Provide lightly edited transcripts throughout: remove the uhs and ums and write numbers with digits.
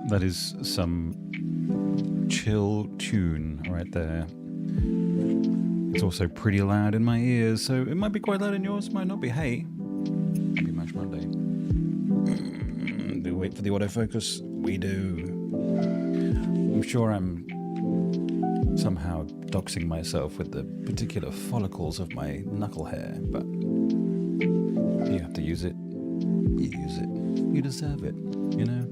That is some chill tune right there. It's also pretty loud in my ears, so it might be quite loud in yours, might not be. Hey, happy Mash Monday. Do we wait for the autofocus? We do. I'm sure I'm somehow doxing myself with the particular follicles of my knuckle hair, but you have to use it. You use it. You deserve it, you know?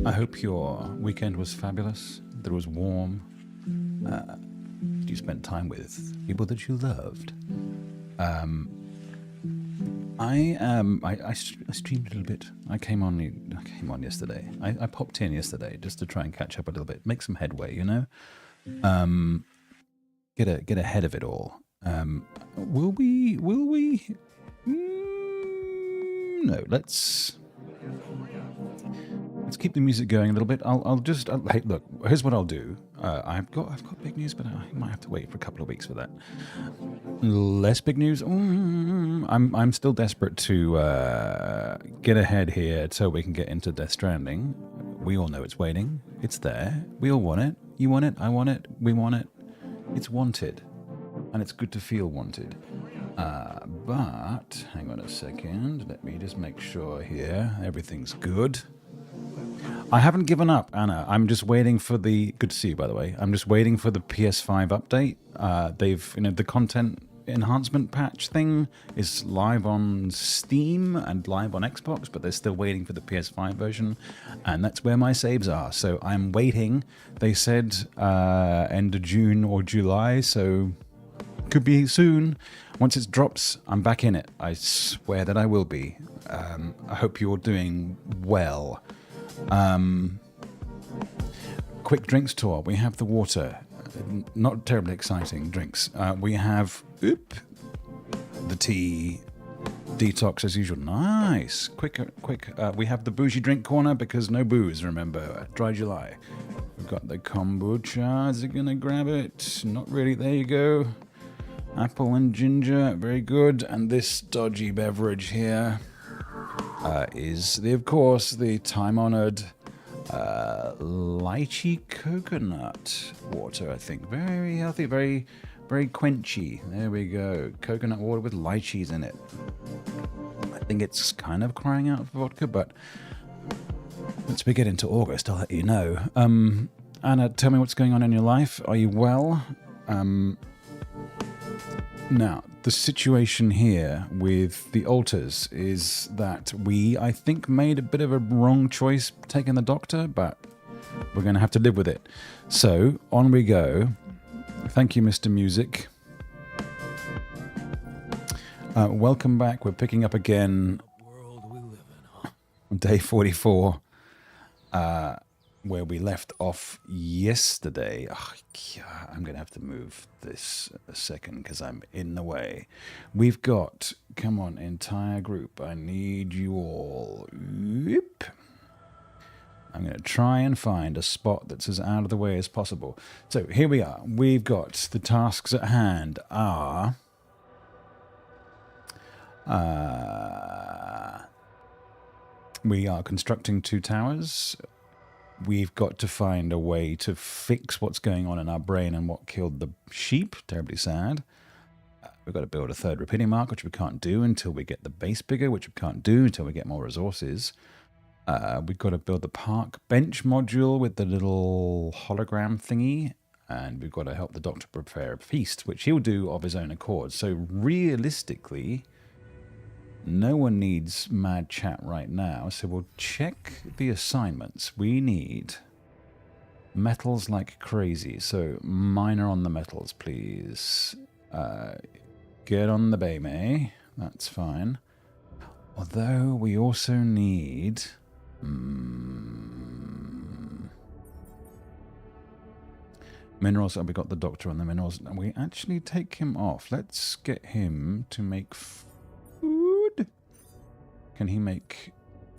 I hope your weekend was fabulous, that it was warm. You spent time with people that you loved. I streamed a little bit. I came on yesterday. I popped in yesterday just to try and catch up a little bit, make some headway, you know. Get ahead of it all. Will we? No. Let's keep the music going a little bit. Hey, look. Here's what I'll do. I've got big news, but I might have to wait for a couple of weeks for that. Less big news. I'm still desperate to get ahead here so we can get into Death Stranding. We all know it's waiting. It's there. We all want it. You want it. I want it. We want it. It's wanted, and it's good to feel wanted. But hang on a second. Let me just make sure here everything's good. I haven't given up, Anna. I'm just waiting for the... Good to see you, by the way. I'm just waiting for the PS5 update. The content enhancement patch thing is live on Steam and live on Xbox, but they're still waiting for the PS5 version, and that's where my saves are. So I'm waiting. They said end of June or July, so could be soon. Once it drops, I'm back in it. I swear that I will be. I hope you're doing well. Quick drinks tour. We have the water. Not terribly exciting drinks. We have the tea detox as usual. Nice. Quick. We have the bougie drink corner because no booze, remember. Dry July. We've got the kombucha. Is it going to grab it? Not really. There you go. Apple and ginger. Very good. And this dodgy beverage here is, of course, the time-honored lychee coconut water, I think. Very healthy, very, very quenchy. There we go. Coconut water with lychees in it. I think it's kind of crying out for vodka, but once we get into August, I'll let you know. Anna, tell me what's going on in your life. Are you well? Now, the situation here with the altars is that we, I think, made a bit of a wrong choice taking the doctor, but we're going to have to live with it. So, on we go. Thank you, Mr. Music. Welcome back. We're picking up again on day 44, where we left off yesterday. Oh, yeah, I'm going to have to move this a second because I'm in the way. We've got, come on, entire group. I need you all. Yep. I'm going to try and find a spot that's as out of the way as possible. So here we are. We've got the tasks at hand are... we are constructing 2 towers. We've got to find a way to fix what's going on in our brain and what killed the sheep. Terribly sad. We've got to build a 3rd Rapidium arc, which we can't do until we get the base bigger, which we can't do until we get more resources. We've got to build the park bench module with the little hologram thingy. And we've got to help the doctor prepare a feast, which he'll do of his own accord. So realistically... no one needs mad chat right now, so we'll check the assignments. We need metals like crazy, so minor on the metals, please. Get on the biome, that's fine. Although we also need... minerals, we got the doctor on the minerals, and we actually take him off. Let's get him to make... Can he make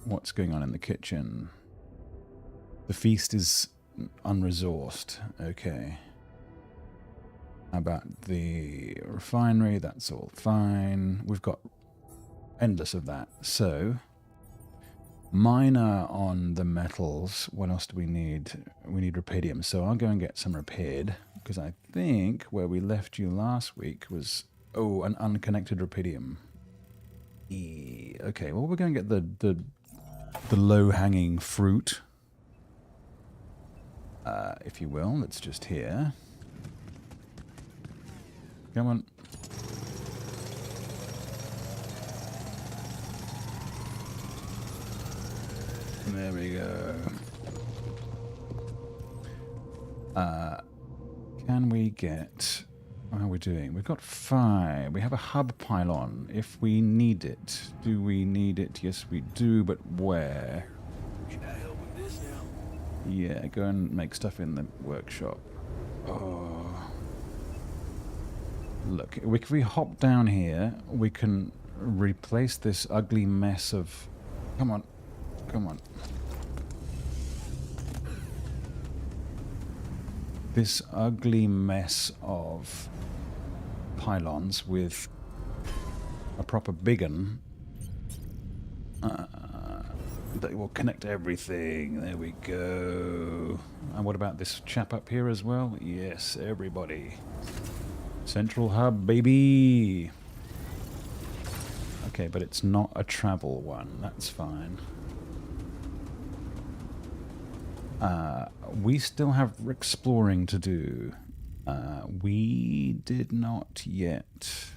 what's going on in the kitchen? The feast is unresourced. Okay. How about the refinery? That's all fine. We've got endless of that. So minor on the metals. What else do we need? We need Rapidium. So I'll go and get some repaired, because I think where we left you last week was, oh, an unconnected Rapidium. Okay, well, we're going to get the low-hanging fruit, if you will. That's just here. Come on. There we go. Can we get... How are we doing? We've got 5. We have a hub pylon. If we need it. Do we need it? Yes, we do, but where? Can I help with this now? Yeah, go and make stuff in the workshop. Oh. Look, if we hop down here, we can replace this ugly mess of... Come on. Come on. This ugly mess of pylons with a proper big one that will connect everything. There we go. And what about this chap up here as well? Yes, everybody. Central hub, baby. Okay, but it's not a travel one. That's fine. We still have exploring to do. We did not yet.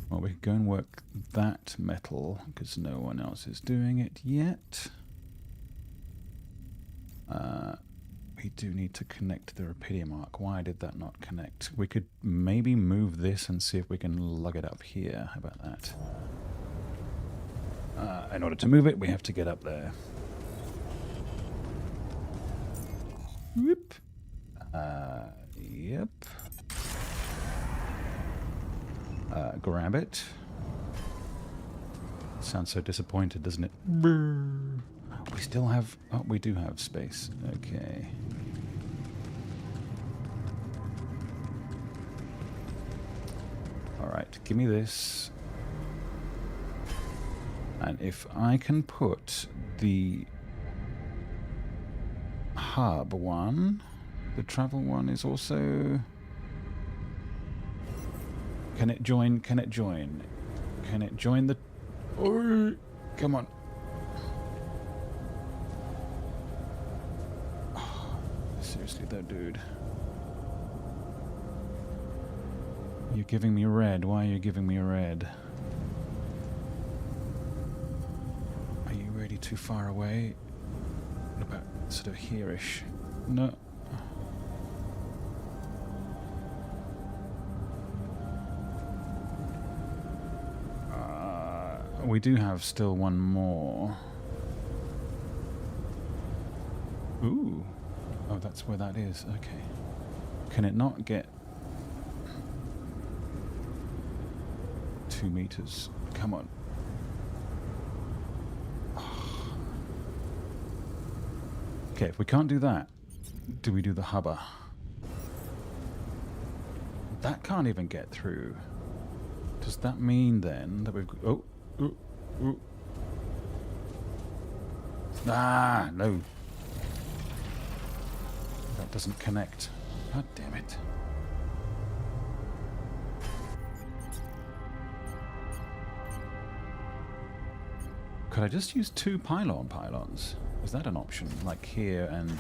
Well, we can go and work that metal, because no one else is doing it yet. We do need to connect the Rapidium arc. Why did that not connect? We could maybe move this and see if we can lug it up here. How about that? In order to move it, we have to get up there. Whoop. Yep. Grab it. Sounds so disappointed, doesn't it? Brr. We still have... Oh, we do have space. Okay. Alright, give me this. And if I can put the hub one, the travel one is also... Can it join? Can it join? Can it join the... Oh, come on. Oh, seriously though, dude. You're giving me red. Why are you giving me red? Are you really too far away? What about sort of here-ish? No. We do have still one more. Ooh. Oh, that's where that is. Okay. Can it not get 2 meters? Come on. Okay, if we can't do that, do we do the hubber? That can't even get through. Does that mean then that we've... Oh. Ooh, ooh. Ah, no. That doesn't connect. God damn it. Could I just use 2 pylons? Is that an option? Like here and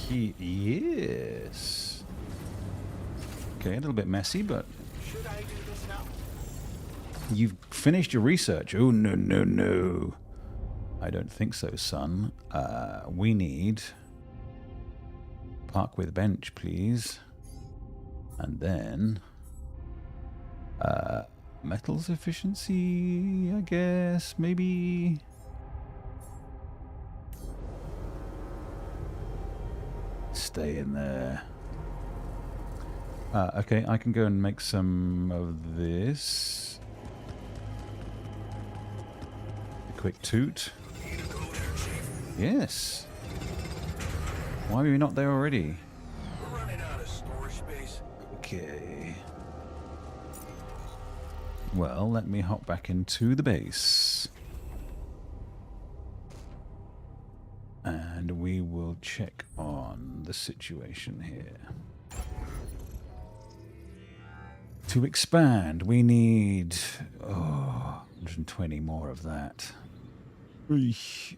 here? Yes. Okay, a little bit messy, but... Should I do this now? You've finished your research. Oh, no, no, no. I don't think so, son. We need... Park with bench, please. And then... metals efficiency, I guess, maybe... Stay in there. Okay, I can go and make some of this. A quick toot. Yes. Why are we not there already? We're running out of storage space. Okay. Well, let me hop back into the base. And we will check on the situation here. To expand, we need 120 more of that. Eesh.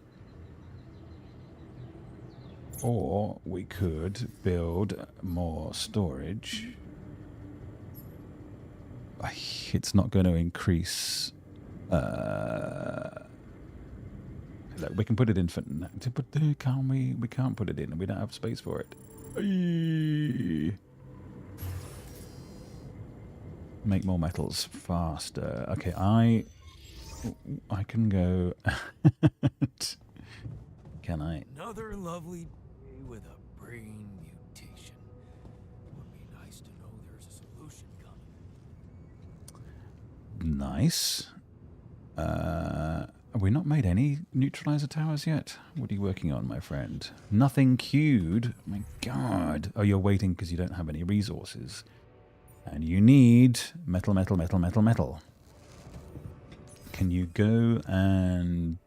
Or we could build more storage. It's not going to increase. Look, we can put it in for. Can't we? We can't put it in. We don't have space for it. Eesh. Make more metals faster. Okay, I can go. Can I? Another lovely day with a brain mutation. Would be nice to know there's a solution coming. Nice. Have we not made any neutralizer towers yet? What are you working on, my friend? Nothing queued. My God. Oh, you're waiting because you don't have any resources. And you need metal, metal, metal, metal, metal. Can you go and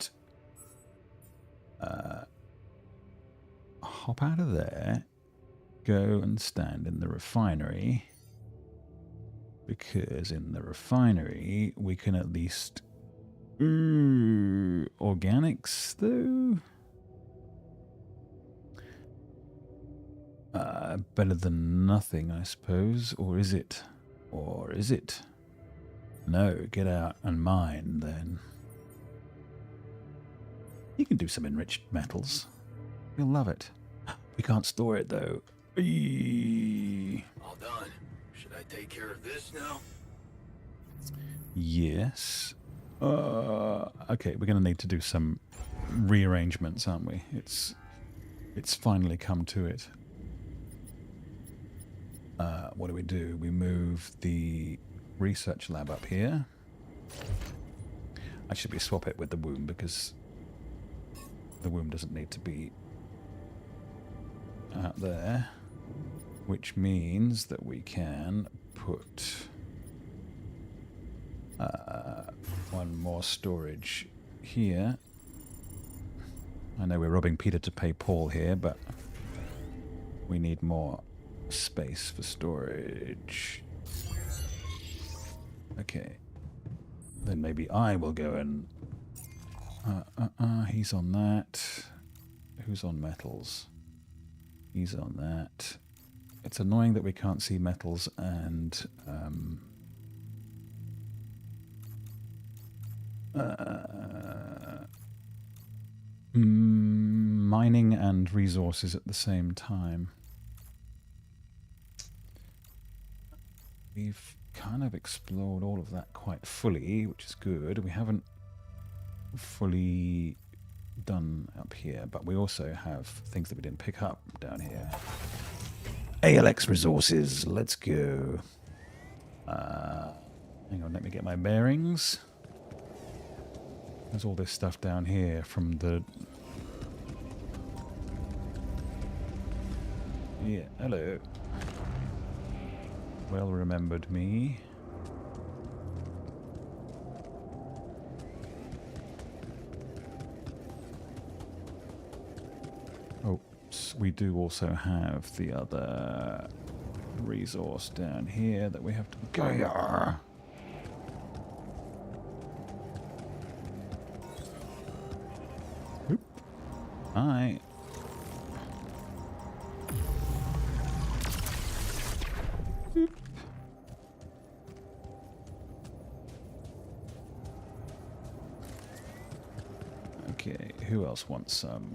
hop out of there, go and stand in the refinery? Because in the refinery, we can at least... organics, though? Better than nothing, I suppose. Or is it? Or is it? No, get out and mine, then. You can do some enriched metals. You'll love it. We can't store it, though. Eee. All done. Should I take care of this now? Yes. Okay, we're going to need to do some rearrangements, aren't we? It's finally come to it. What do? We move the research lab up here. I should be swap it with the womb because the womb doesn't need to be out there, which means that we can put one more storage here. I know we're robbing Peter to pay Paul here, but we need more space for storage. Okay. Then maybe I will go and... he's on that. Who's on metals? He's on that. It's annoying that we can't see metals and... mining and resources at the same time. We've kind of explored all of that quite fully, which is good. We haven't fully done up here, but we also have things that we didn't pick up down here. ALX resources, let's go. Hang on, let me get my bearings. There's all this stuff down here from the... Yeah, hello. Well remembered me. Oops, we do also have the other resource down here that we have to go here. Oop. Hi. Oop. Okay, who else wants some?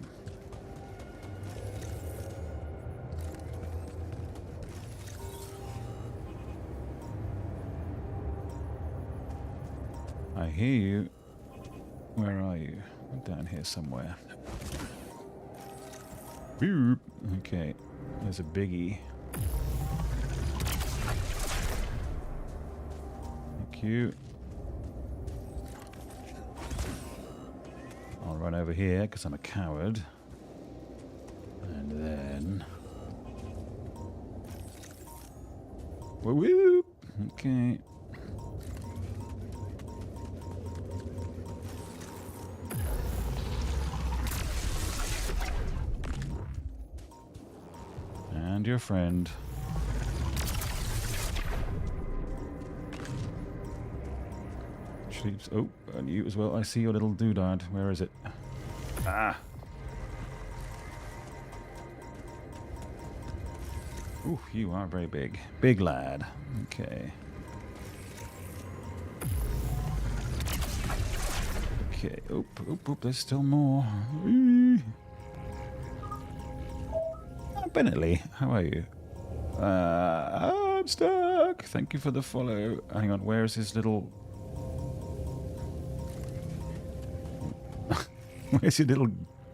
I hear you. Where are you? I'm down here somewhere. Boop. Okay, there's a biggie. Thank you. I'll run over here because I'm a coward. And then... Whoop. Okay. your friend. Actually, oh, and you as well. I see your little doodad. Where is it? Ah. Ooh, you are very big. Big lad. Okay. Okay. Oop, oop, oop. There's still more. Bennetley, how are you? I'm stuck. Thank you for the follow. Hang on, where is his little... Where's your little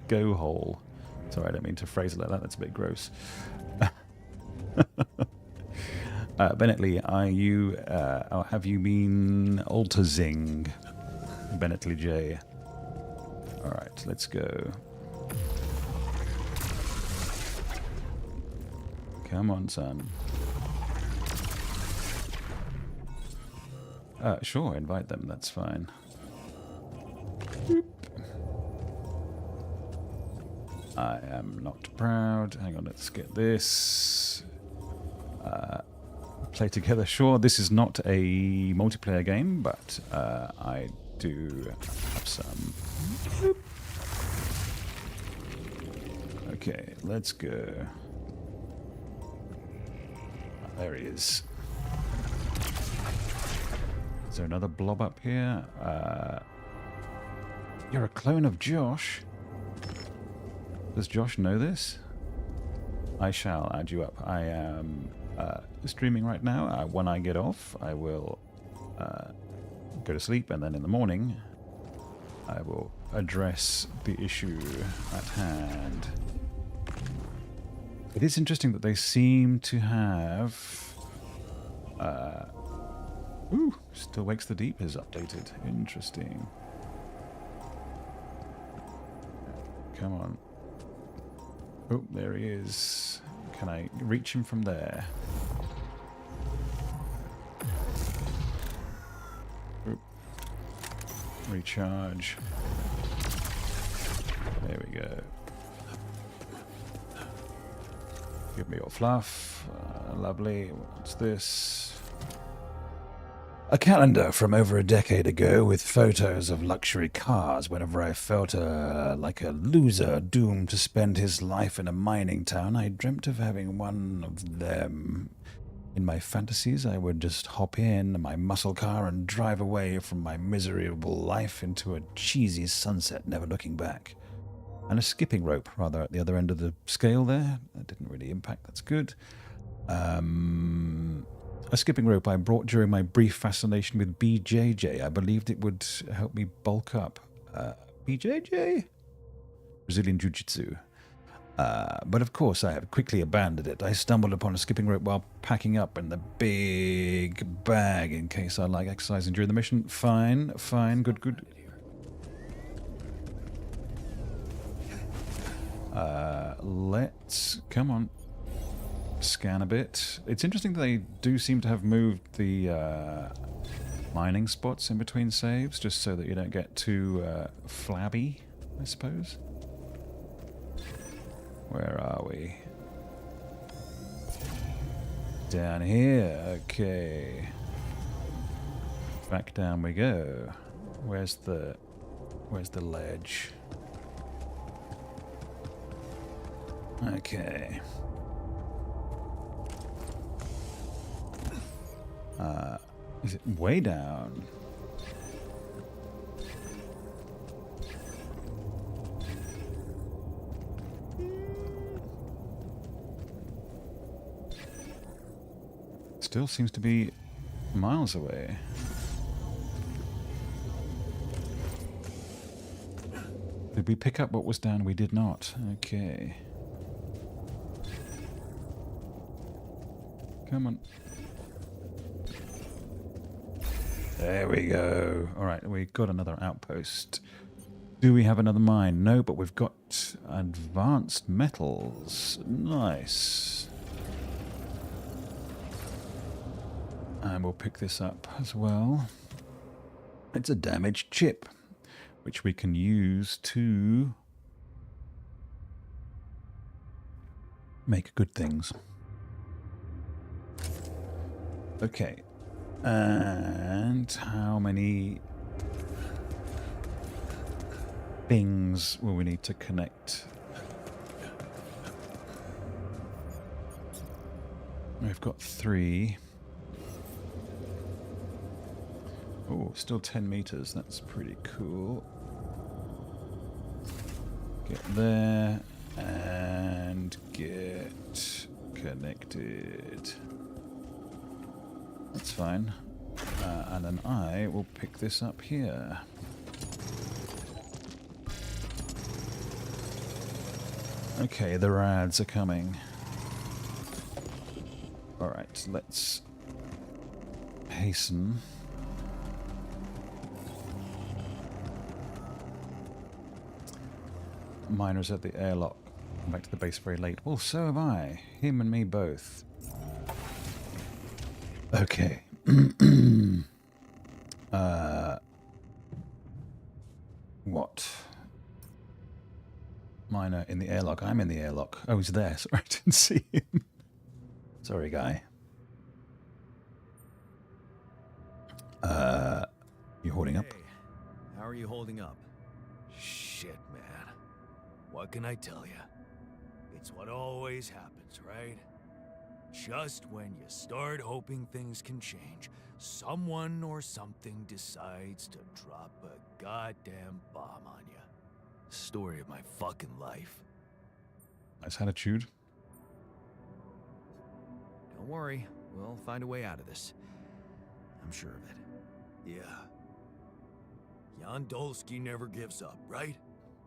go hole? Sorry, I don't mean to phrase it like that. That's a bit gross. Bennetley, are you... or have you been altazing? Bennetley J. Alright, let's go. Come on, son. Sure, invite them. That's fine. Boop. I am not proud. Hang on, let's get this. Play together. Sure, this is not a multiplayer game, but I do have some. Boop. Okay, let's go. There he is. Is there another blob up here? You're a clone of Josh. Does Josh know this? I shall add you up. I am streaming right now. When I get off, I will go to sleep, and then in the morning, I will address the issue at hand. It is interesting that they seem to have... ooh, Still Wakes the Deep is updated. Interesting. Come on. Oh, there he is. Can I reach him from there? Oop. Recharge. There we go. Give me your fluff. Lovely. What's this? A calendar from over a decade ago with photos of luxury cars. Whenever I felt like a loser doomed to spend his life in a mining town, I dreamt of having one of them. In my fantasies, I would just hop in my muscle car and drive away from my miserable life into a cheesy sunset, never looking back. And a skipping rope, rather, at the other end of the scale there. That didn't really impact. That's good. A skipping rope I brought during my brief fascination with BJJ. I believed it would help me bulk up. BJJ? Brazilian Jiu-Jitsu. But of course, I have quickly abandoned it. I stumbled upon a skipping rope while packing up in the big bag in case I like exercising during the mission. Fine, fine, good, good. Let's... Come on. Scan a bit. It's interesting that they do seem to have moved the mining spots in between saves, just so that you don't get too flabby, I suppose. Where are we? Down here. Okay. Back down we go. Where's the ledge? Okay. Is it way down? Still seems to be miles away. Did we pick up what was down? We did not. Okay. Come on. There we go. Alright, we've got another outpost. Do we have another mine? No, but we've got advanced metals. Nice. And we'll pick this up as well. It's a damaged chip, which we can use to make good things. Okay. And how many things will we need to connect? We've got 3. Oh, still 10 meters. That's pretty cool. Get there and get connected. That's fine. And then I will pick this up here. Okay, the rads are coming. Alright, let's hasten. Miners at the airlock. I'm back to the base very late. Well, so have I. Him and me both. Okay. What? Miner in the airlock. I'm in the airlock. Oh, he's there. Sorry, I didn't see him. Sorry, guy. You holding up? Hey, how are you holding up? Shit, man. What can I tell you? It's what always happens, right? Just when you start hoping things can change, someone or something decides to drop a goddamn bomb on you. Story of my fucking life. Nice attitude. Don't worry, we'll find a way out of this. I'm sure of it. Yeah. Jan Dolski never gives up, right?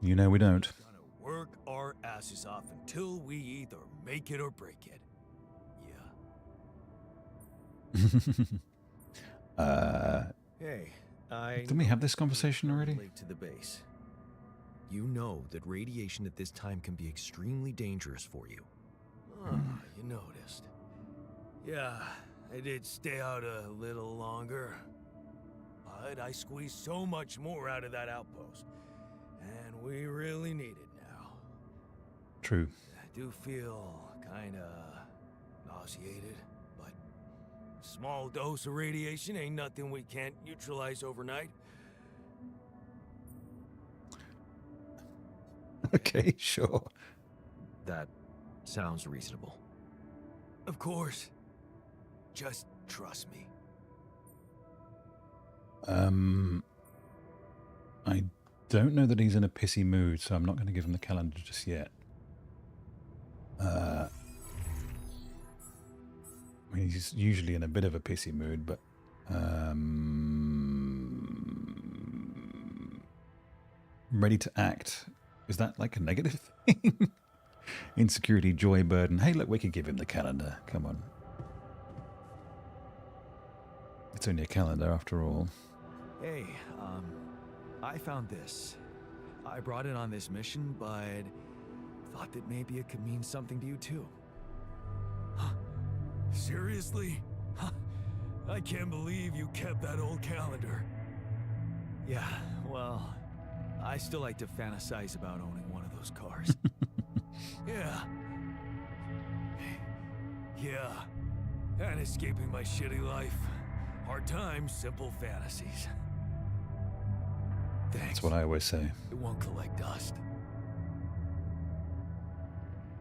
You know we don't. We're gonna work our asses off until we either make it or break it. Yeah. Hey, Didn't we have this conversation already? Late to the base. You know that radiation at this time can be extremely dangerous for you. Oh, you noticed. Yeah, I did stay out a little longer. But I squeezed so much more out of that outpost. And we really need it now. True. I do feel kinda nauseated, but a small dose of radiation ain't nothing we can't neutralize overnight. Okay, sure. That sounds reasonable. Of course. Just trust me. I don't know that he's in a pissy mood, so I'm not going to give him the calendar just yet. I mean, he's usually in a bit of a pissy mood, but ready to act. Is that like a negative thing? Insecurity, joy, burden. Hey, look, we could give him the calendar. Come on. It's only a calendar after all. Hey, I found this. I brought it on this mission, but thought that maybe it could mean something to you too. Huh? Seriously? Huh? I can't believe you kept that old calendar. Yeah, well, I still like to fantasize about owning one of those cars. Yeah. Yeah. And escaping my shitty life. Hard times, simple fantasies. Thanks. That's what I always say. It won't collect dust.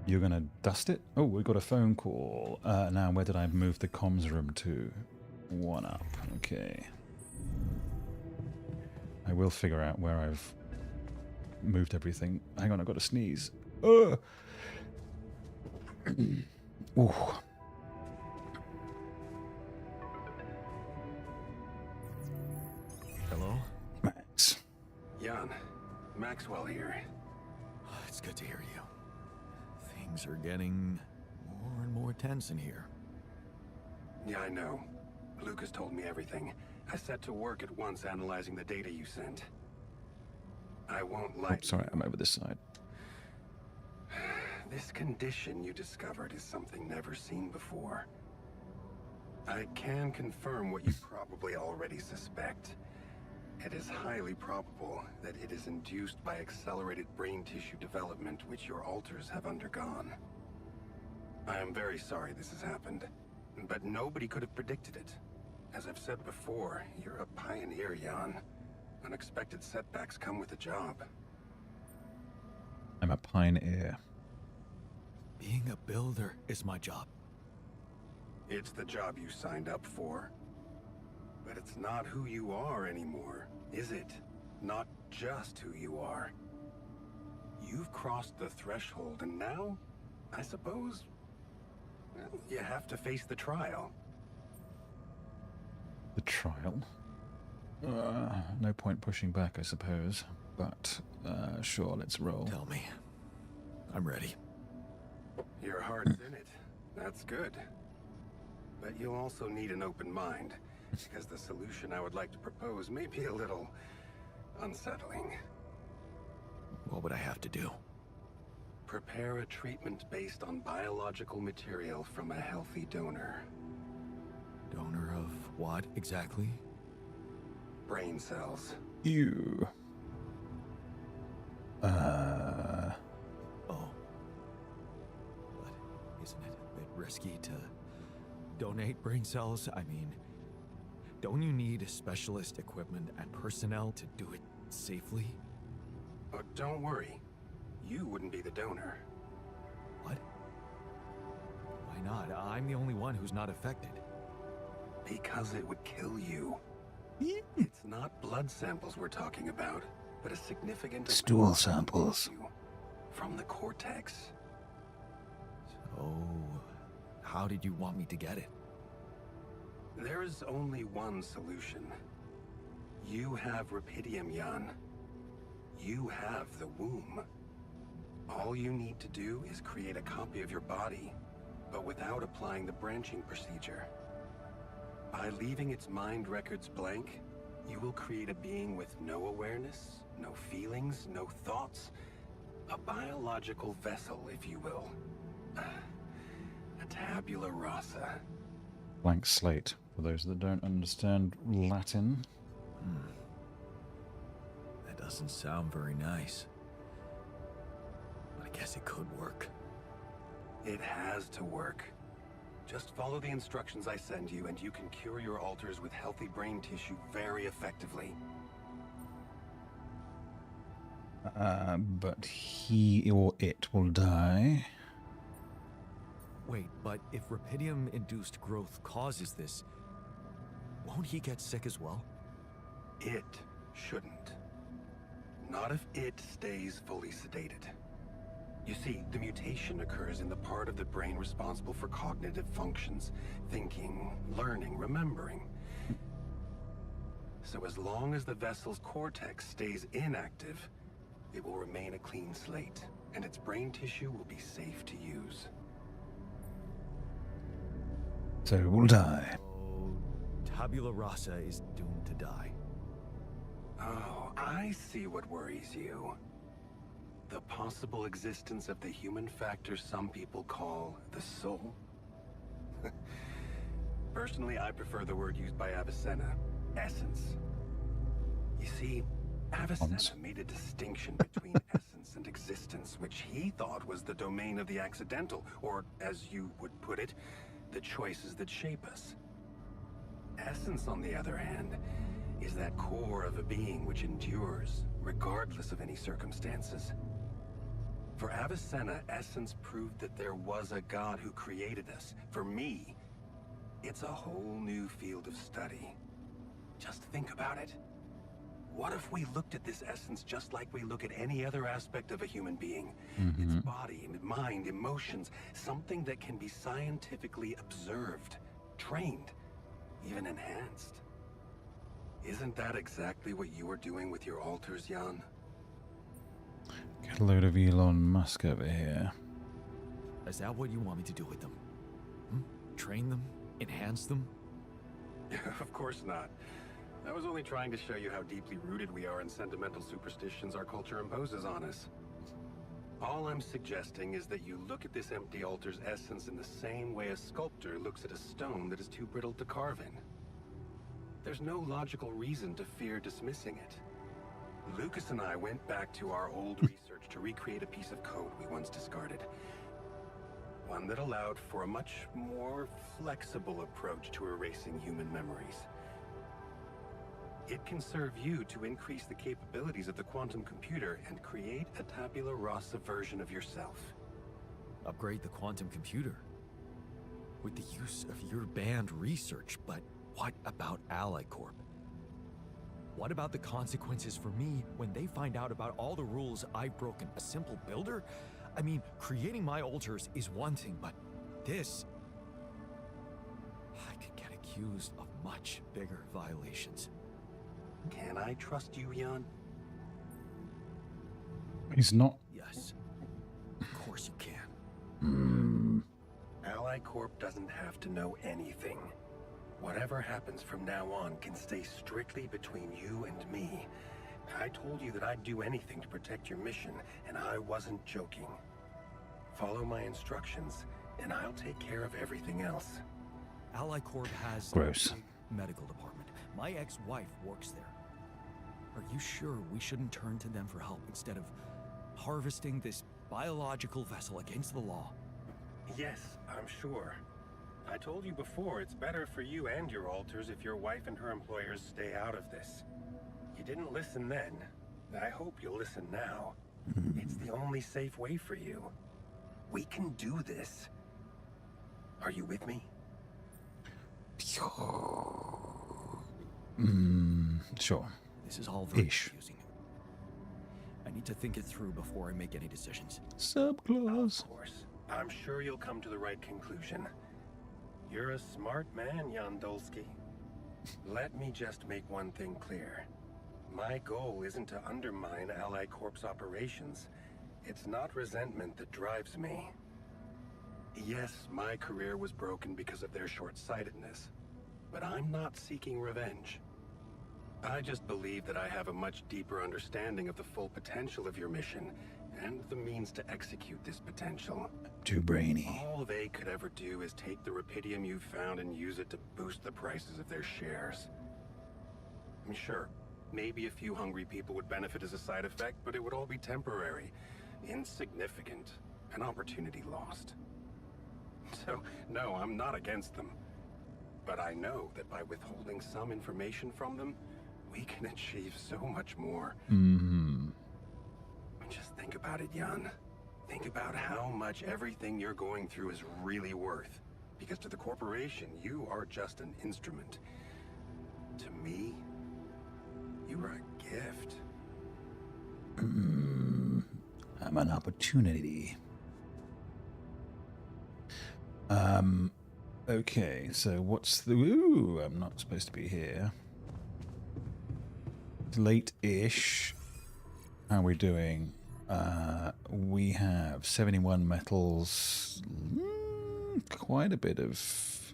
You're going to dust it? Oh, we got a phone call. Now, where did I move the comms room to? 1 up. Okay. I will figure out where I've moved everything. Hang on, I've got to sneeze. Ooh. Hello? Max. Jan, Maxwell here. It's good to hear you. Things are getting more and more tense in here. Yeah, I know. Lucas told me everything. I set to work at once analyzing the data you sent. I won't lie. Oh, sorry, I'm over this side. This condition you discovered is something never seen before. I can confirm what you probably already suspect. It is highly probable that it is induced by accelerated brain tissue development which your alters have undergone. I am very sorry this has happened, but but nobody could have predicted it. As I've said before, you're a pioneer, Jan. Unexpected setbacks come with the job. I'm a pioneer. Being a builder is my job. It's the job you signed up for. But it's not who you are anymore, is it? Not just who you are. You've crossed the threshold, and now, I suppose, well, you have to face the trial. The trial? No point pushing back, I suppose. But, sure, let's roll. Tell me. I'm ready. Your heart's in it. That's good. But you'll also need an open mind, because the solution I would like to propose may be a little unsettling. What would I have to do? Prepare a treatment based on biological material from a healthy donor. Donor of what exactly? Brain cells. You. Oh. But isn't it a bit risky to donate brain cells? I mean, don't you need specialist equipment and personnel to do it safely? But don't worry. You wouldn't be the donor. What? Why not? I'm the only one who's not affected. Because it would kill you. It's not blood samples we're talking about, but a significant Stool amount of samples. tissue from the cortex. So, how did you want me to get it? There is only one solution. You have Rapidium, Jan. You have the womb. All you need to do is create a copy of your body, but without applying the branching procedure. By leaving its mind records blank, you will create a being with no awareness, no feelings, no thoughts. A biological vessel, if you will. A tabula rasa. Blank slate, for those that don't understand Latin. That doesn't sound very nice. I guess it could work. It has to work. Just follow the instructions I send you, and you can cure your alters with healthy brain tissue very effectively. But he or it will die. Wait, but if Rapidium-induced growth causes this, won't he get sick as well? It shouldn't. Not if it stays fully sedated. You see, the mutation occurs in the part of the brain responsible for cognitive functions, thinking, learning, remembering. So as long as the vessel's cortex stays inactive, it will remain a clean slate, and its brain tissue will be safe to use. So it will die. Oh, Tabula Rasa is doomed to die. Oh, I see what worries you. The possible existence of the human factor some people call the soul. Personally, I prefer the word used by Avicenna, essence. You see, Avicenna made a distinction between essence and existence, which he thought was the domain of the accidental, or, as you would put it, the choices that shape us. Essence, on the other hand, is that core of a being which endures, regardless of any circumstances. For Avicenna, essence proved that there was a God who created us. For me, it's a whole new field of study. Just think about it. What if we looked at this essence just like we look at any other aspect of a human being? Its body, mind, emotions, something that can be scientifically observed, trained, even enhanced. Isn't that exactly what you are doing with your alters, Jan? Get a load of Elon Musk over here. Is that what you want me to do with them? Train them? Enhance them? Of course not. I was only trying to show you how deeply rooted we are in sentimental superstitions our culture imposes on us. All I'm suggesting is that you look at this empty altar's essence in the same way a sculptor looks at a stone that is too brittle to carve in. There's no logical reason to fear dismissing it. Lucas and I went back to our old research to recreate a piece of code we once discarded. One that allowed for a much more flexible approach to erasing human memories. It can serve you to increase the capabilities of the quantum computer and create a Tabula Rasa version of yourself. Upgrade the quantum computer? With the use of your banned research, but what about Ally Corp? What about the consequences for me when they find out about all the rules I've broken? A simple builder? I mean, creating my altars is one thing, but this... I could get accused of much bigger violations. Can I trust you, Jan? He's not. Yes. Of course you can. Ally Corp doesn't have to know anything. Whatever happens from now on can stay strictly between you and me. I told you that I'd do anything to protect your mission, and I wasn't joking. Follow my instructions, and I'll take care of everything else. Ally Corp has Gross. a medical department. My ex-wife works there. Are you sure we shouldn't turn to them for help instead of harvesting this biological vessel against the law? Yes, I'm sure. I told you before, it's better for you and your alters if your wife and her employers stay out of this. You didn't listen then. I hope you'll listen now. It's the only safe way for you. We can do this. Are you with me? Sure. This is all very Ish. confusing. I need to think it through before I make any decisions. Subclause. Of course. I'm sure you'll come to the right conclusion. You're a smart man, Jan Dolski. Let me just make one thing clear. My goal isn't to undermine Ally Corp's operations. It's not resentment that drives me. Yes, my career was broken because of their short-sightedness, but I'm not seeking revenge. I just believe that I have a much deeper understanding of the full potential of your mission and the means to execute this potential. Too brainy. All they could ever do is take the Rapidium you've found and use it to boost the prices of their shares. I mean, sure, maybe a few hungry people would benefit as a side effect, but it would all be temporary, insignificant, an opportunity lost. So, no, I'm not against them. But I know that by withholding some information from them, we can achieve so much more. Just think about it, Jan. Think about how much everything you're going through is really worth. Because to the corporation, you are just an instrument. To me, you are a gift. I'm an opportunity. Okay, so what's the... Ooh, I'm not supposed to be here. Late-ish. How are we doing? We have 71 metals. Quite a bit of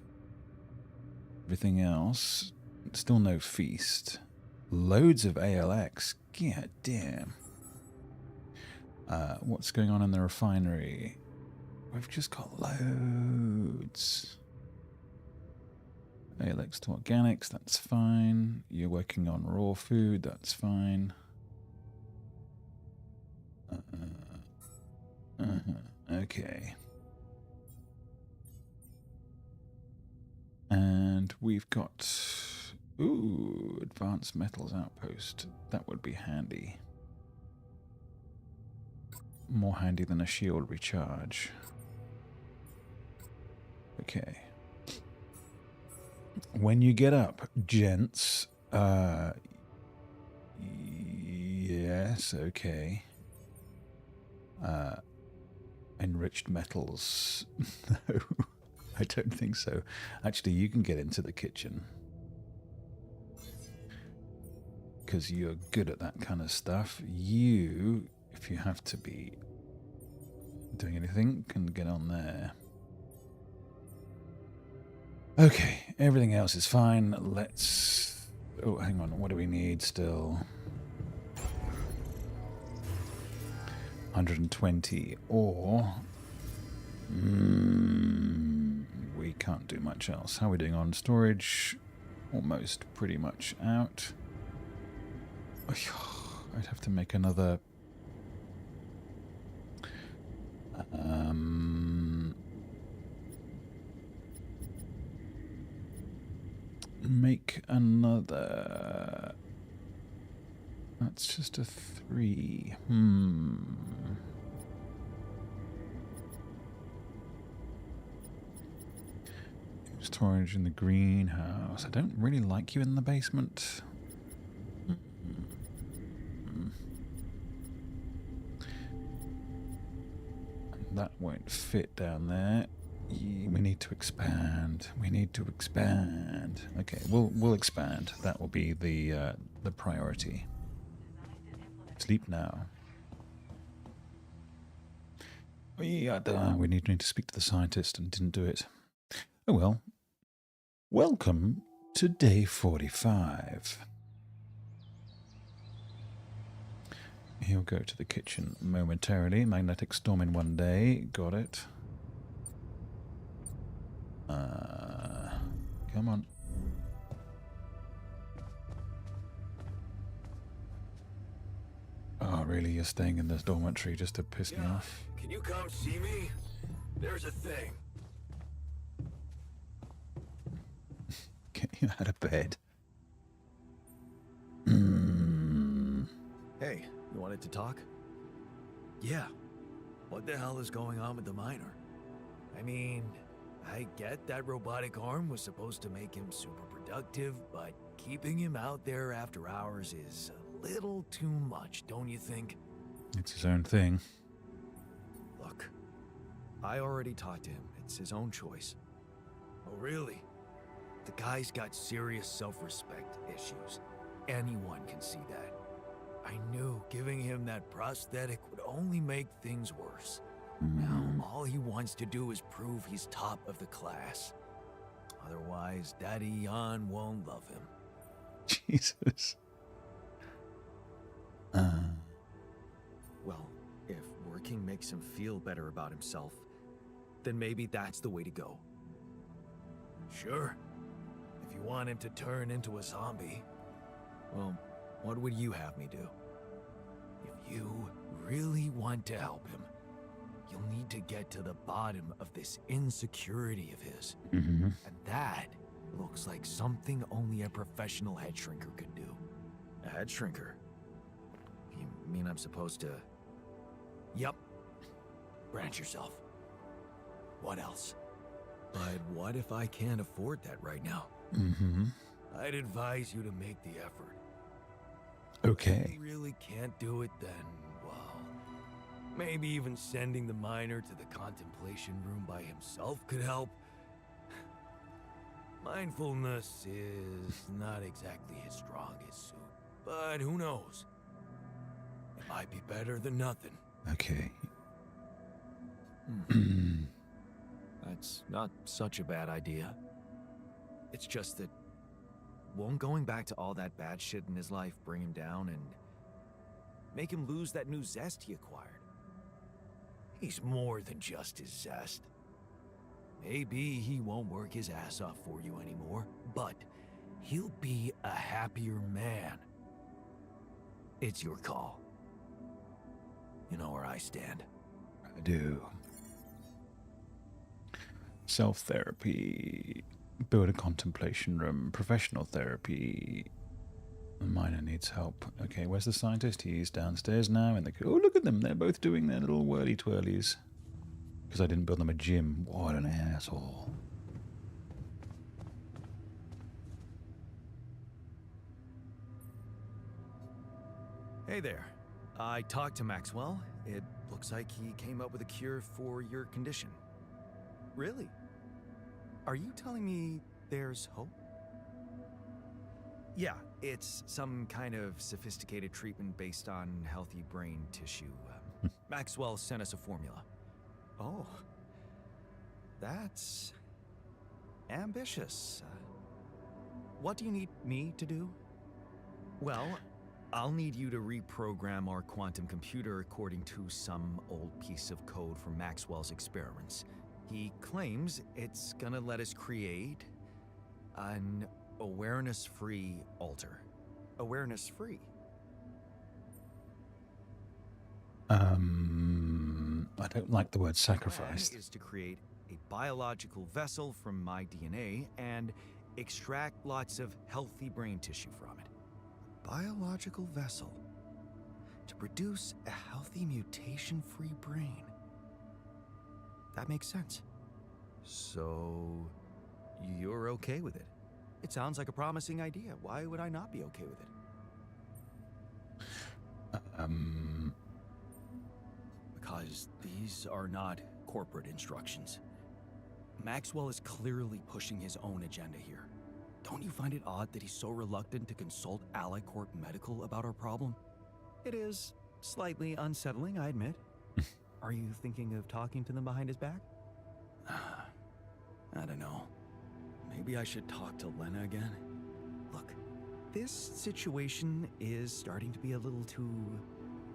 everything else. Still no feast. Loads of ALX. God damn. What's going on in the refinery? We've just got loads. ALX to organics, that's fine. You're working on raw food, that's fine. Okay. And we've got... Ooh, advanced metals outpost. That would be handy. More handy than a shield recharge. Okay. When you get up, gents, yes, okay. Enriched metals. No, I don't think so. Actually, you can get into the kitchen. Because you're good at that kind of stuff. You, if you have to be doing anything, can get on there. Okay, everything else is fine. Let's... Oh, hang on. What do we need still? 120 or... we can't do much else. How are we doing on storage? Almost pretty much out. I'd have to make another... make another. That's just a 3. Storage in the greenhouse. I don't really like you in the basement. That won't fit down there. We need to expand. We need to expand. Okay, we'll expand. That will be the priority. Sleep now. Yeah, we need to speak to the scientist and didn't do it. Oh well. Welcome to day 45. He'll go to the kitchen momentarily. Magnetic storm in 1 day. Got it. Come on. Oh, really? You're staying in this dormitory just to piss me off? Can you come see me? There's a thing. Get you out of bed. Hey, you wanted to talk? Yeah. What the hell is going on with the miner? I mean, I get that robotic arm was supposed to make him super productive, but keeping him out there after hours is a little too much, don't you think? It's his own thing. Look, I already talked to him. It's his own choice. Oh, really? The guy's got serious self-respect issues. Anyone can see that. I knew giving him that prosthetic would only make things worse. Now, all he wants to do is prove he's top of the class. Otherwise, Daddy Jan won't love him. Jesus. Well, if working makes him feel better about himself, then maybe that's the way to go. Sure. If you want him to turn into a zombie, well, what would you have me do? If you really want to help him, you'll need to get to the bottom of this insecurity of his. And that looks like something only a professional head shrinker could do. A head shrinker? You mean I'm supposed to... Yup. Branch yourself. What else? But what if I can't afford that right now? I'd advise you to make the effort. Okay. If you really can't do it, then, well, maybe even sending the miner to the contemplation room by himself could help. Mindfulness is not exactly his strongest suit, but who knows? It might be better than nothing. Okay. That's not such a bad idea. It's just that won't going back to all that bad shit in his life bring him down and make him lose that new zest he acquired? He's more than just his zest. Maybe he won't work his ass off for you anymore, but he'll be a happier man. It's your call. You know where I stand. I do. Self-therapy. Build a contemplation room. Professional therapy. The miner needs help. Okay, where's the scientist? He's downstairs now. In the oh, look at them. They're both doing their little whirly-twirlies. Because I didn't build them a gym. What an asshole. Hey there. I talked to Maxell. It looks like he came up with a cure for your condition. Really? Are you telling me there's hope? Yeah, it's some kind of sophisticated treatment based on healthy brain tissue. Maxell sent us a formula. Oh, that's ambitious. What do you need me to do? Well, I'll need you to reprogram our quantum computer according to some old piece of code from Maxwell's experiments. He claims it's gonna let us create an awareness-free alter. Awareness-free? I don't like the word sacrifice. The plan is to create a biological vessel from my DNA and extract lots of healthy brain tissue from it. A biological vessel to produce a healthy mutation-free brain. That makes sense. So, you're okay with it? It sounds like a promising idea. Why would I not be okay with it? Because these are not corporate instructions. Maxwell is clearly pushing his own agenda here. Don't you find it odd that he's so reluctant to consult AliCorp Medical about our problem? It is slightly unsettling, I admit. Are you thinking of talking to them behind his back? I don't know. Maybe I should talk to Lena again? Look, this situation is starting to be a little too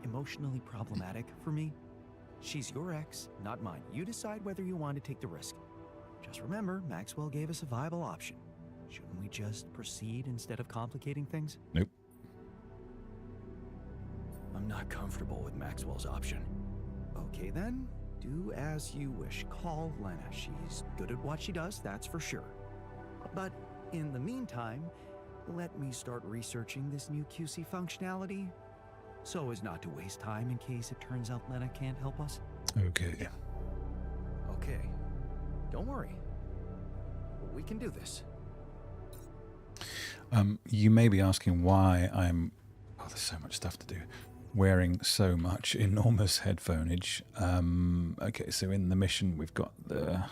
emotionally problematic for me. She's your ex, not mine. You decide whether you want to take the risk. Just remember, Maxwell gave us a viable option. Shouldn't we just proceed instead of complicating things? Nope. I'm not comfortable with Maxwell's option. Okay then, do as you wish. Call Lena. She's good at what she does, that's for sure. But in the meantime, let me start researching this new QC functionality so as not to waste time in case it turns out Lena can't help us. Okay. Okay. Don't worry. We can do this. You may be asking why I'm... Oh, there's so much stuff to do. Wearing so much enormous headphoneage. Okay, so in the mission we've got the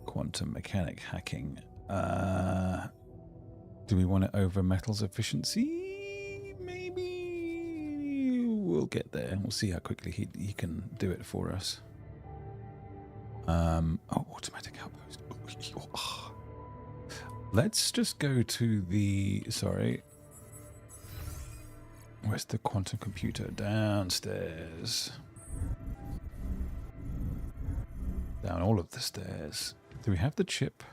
quantum mechanic hacking. Do we want it over metals efficiency? Maybe we'll get there. We'll see how quickly he can do it for us. Oh, automatic outpost. Oh. Let's just go to the... Sorry. Where's the quantum computer? Downstairs. Down all of the stairs. Do we have the chip?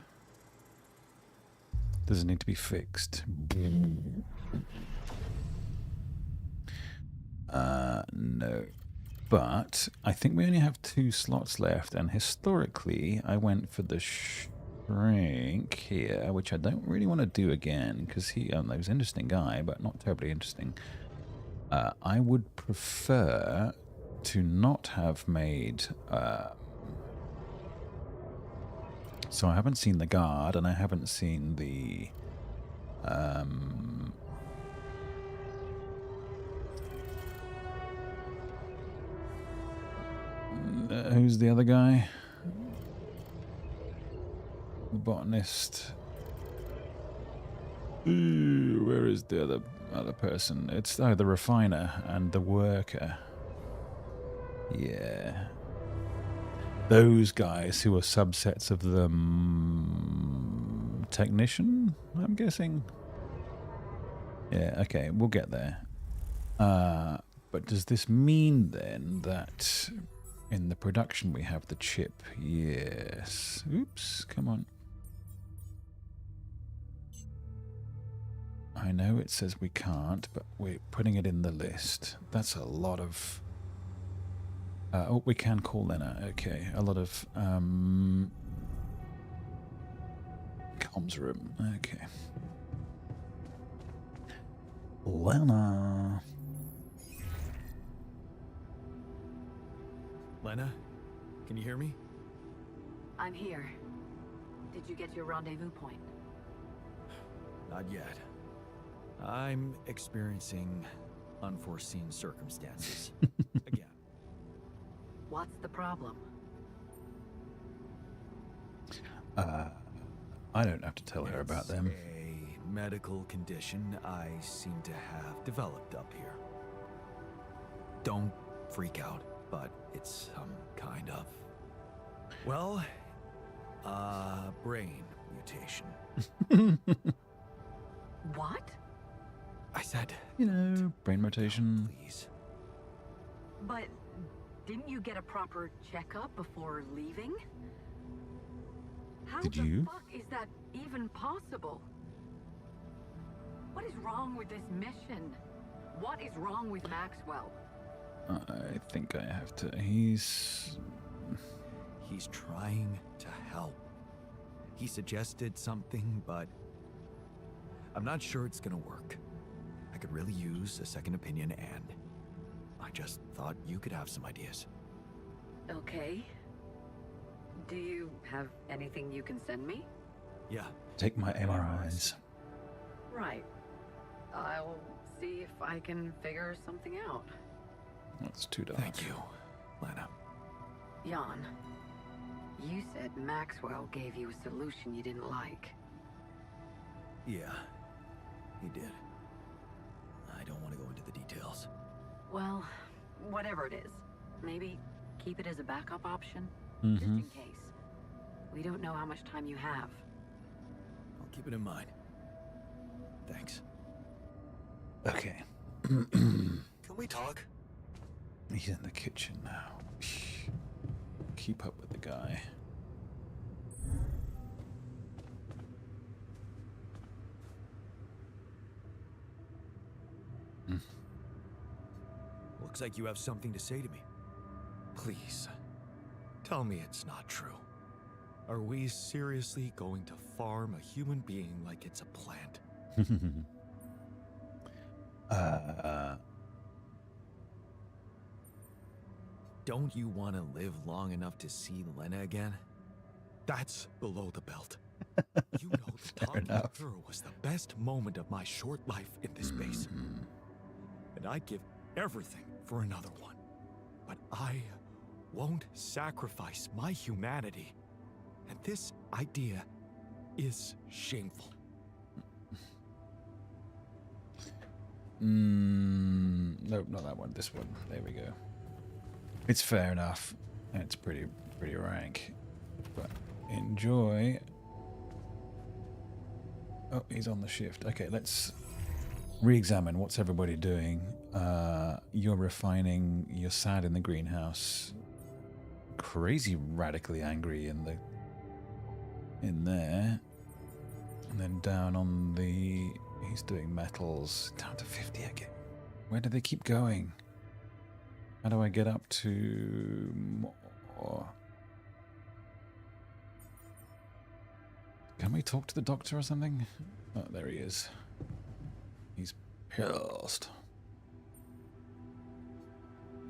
Does it need to be fixed? No. But I think we only have 2 slots left, and historically I went for the shrink here, which I don't really want to do again, because he was an interesting guy, but not terribly interesting. I would prefer to not have made... so I haven't seen the guard, and I haven't seen the... who's the other guy? The botanist. Ooh, where is the other person? It's the refiner and the worker. Yeah. Those guys who are subsets of the technician, I'm guessing. Yeah, okay, we'll get there. But does this mean then that in the production we have the chip? Yes. Oops, come on. I know it says we can't, but we're putting it in the list. That's a lot of... oh, we can call Lena. Okay, a lot of... comms room. Okay. Lena. Lena, can you hear me? I'm here. Did you get your rendezvous point? Not yet. I'm experiencing unforeseen circumstances. Again. What's the problem? I don't have to tell her about them. A medical condition I seem to have developed up here. Don't freak out, but it's some kind of... Well, brain mutation. What? I said... You know, brain mutation. Please. But didn't you get a proper checkup before leaving? How Did the you? fuck is that even possible? What is wrong with this mission? What is wrong with Maxwell? I think I have to... He's He's trying to help. He suggested something, but I'm not sure it's gonna work. I could really use a second opinion, and I just thought you could have some ideas. Okay. Do you have anything you can send me? Yeah. Take my MRIs. Right. I'll see if I can figure something out. That's $2. Thank you, Lena. Jan, you said Maxwell gave you a solution you didn't like. Yeah, he did. I don't want to go into the details. Well, whatever it is, maybe keep it as a backup option, just in case. We don't know how much time you have. I'll keep it in mind. Thanks. Okay. Can we talk? He's in the kitchen now. Keep up with the guy. Looks like you have something to say to me. Please, tell me it's not true. Are we seriously going to farm a human being like it's a plant? Don't you want to live long enough to see Lena again? That's below the belt. You know, talking to her was the best moment of my short life in this base. And I'd give everything for another one. But I won't sacrifice my humanity. And this idea is shameful. Nope, not that one. This one. There we go. It's fair enough. It's pretty rank. But enjoy. Oh, he's on the shift. Okay, let's re-examine. What's everybody doing? You're refining. You're sad in the greenhouse. Crazy radically angry in there. And then down on the... He's doing metals. Down to 50 again. Where do they keep going? How do I get up to more? Can we talk to the doctor or something? Oh, there he is. He's pissed.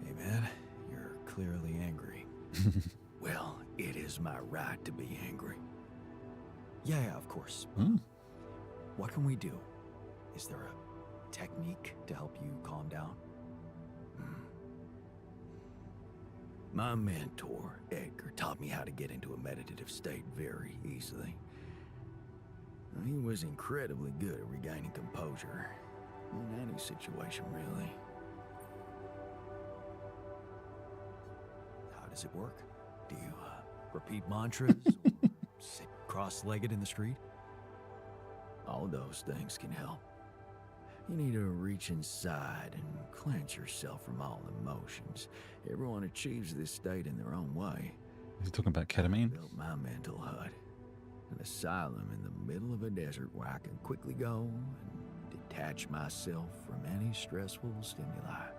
Hey man, you're clearly angry. Well, it is my right to be angry. Yeah, of course. What can we do? Is there a technique to help you calm down? My mentor, Edgar, taught me how to get into a meditative state very easily. He was incredibly good at regaining composure in any situation, really. How does it work? Do you repeat mantras or sit cross-legged in the street? All those things can help. You need to reach inside and cleanse yourself from all emotions. Everyone achieves this state in their own way. Is he talking about ketamine? I built my mental hut, an asylum in the middle of a desert where I can quickly go and detach myself from any stressful stimuli.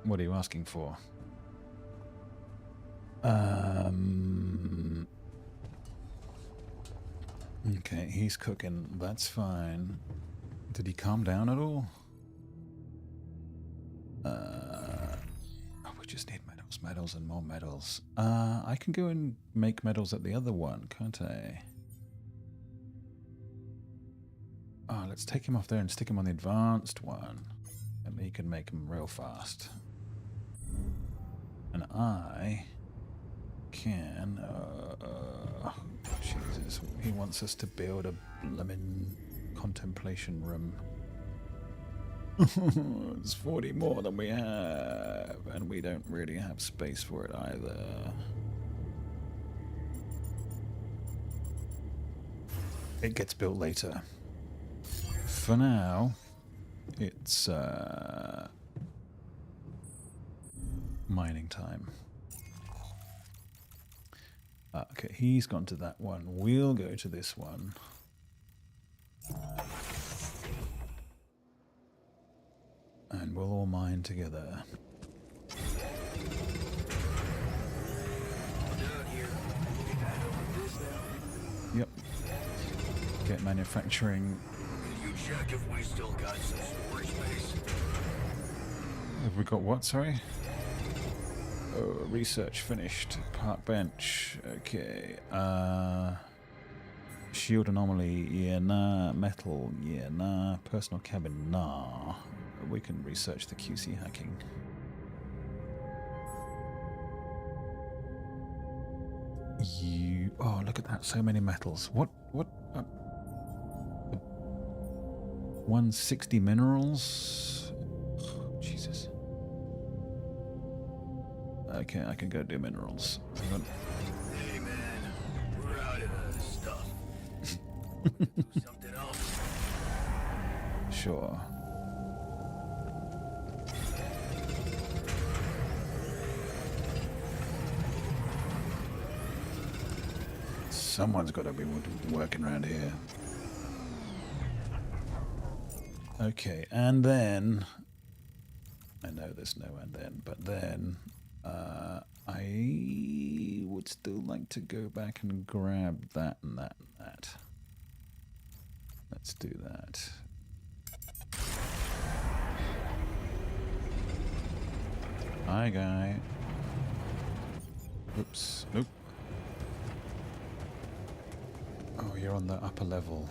What are you asking for? Okay, he's cooking. That's fine. Did he calm down at all? Oh, we just need medals, and more medals. I can go and make medals at the other one, can't I? Oh, let's take him off there and stick him on the advanced one. And he can make them real fast. And I can... Jesus, he wants us to build a lemon contemplation room. It's 40 more than we have, and we don't really have space for it either. It gets built later. For now, it's mining time. Okay, he's gone to that one. We'll go to this one. And we'll all mine together. Down here. This Yep. Get manufacturing. Can you check if we still got some storage space? Have we got what? Sorry. Oh, research finished. Park bench. Okay. Shield anomaly. Yeah, nah. Metal. Yeah, nah. Personal cabin. Nah. We can research the QC hacking. You. Oh, look at that! So many metals. What? 160 minerals. Oh, Jesus. Okay, I can go do minerals. Hang on. Hey man, we're out of stuff. Do something else. Sure. Someone's got to be working around here. Okay, and then... I know there's no and then, but then... I would still like to go back and grab that and that and that. Let's do that. Hi, guy. Oops. Nope. Oh, you're on the upper level.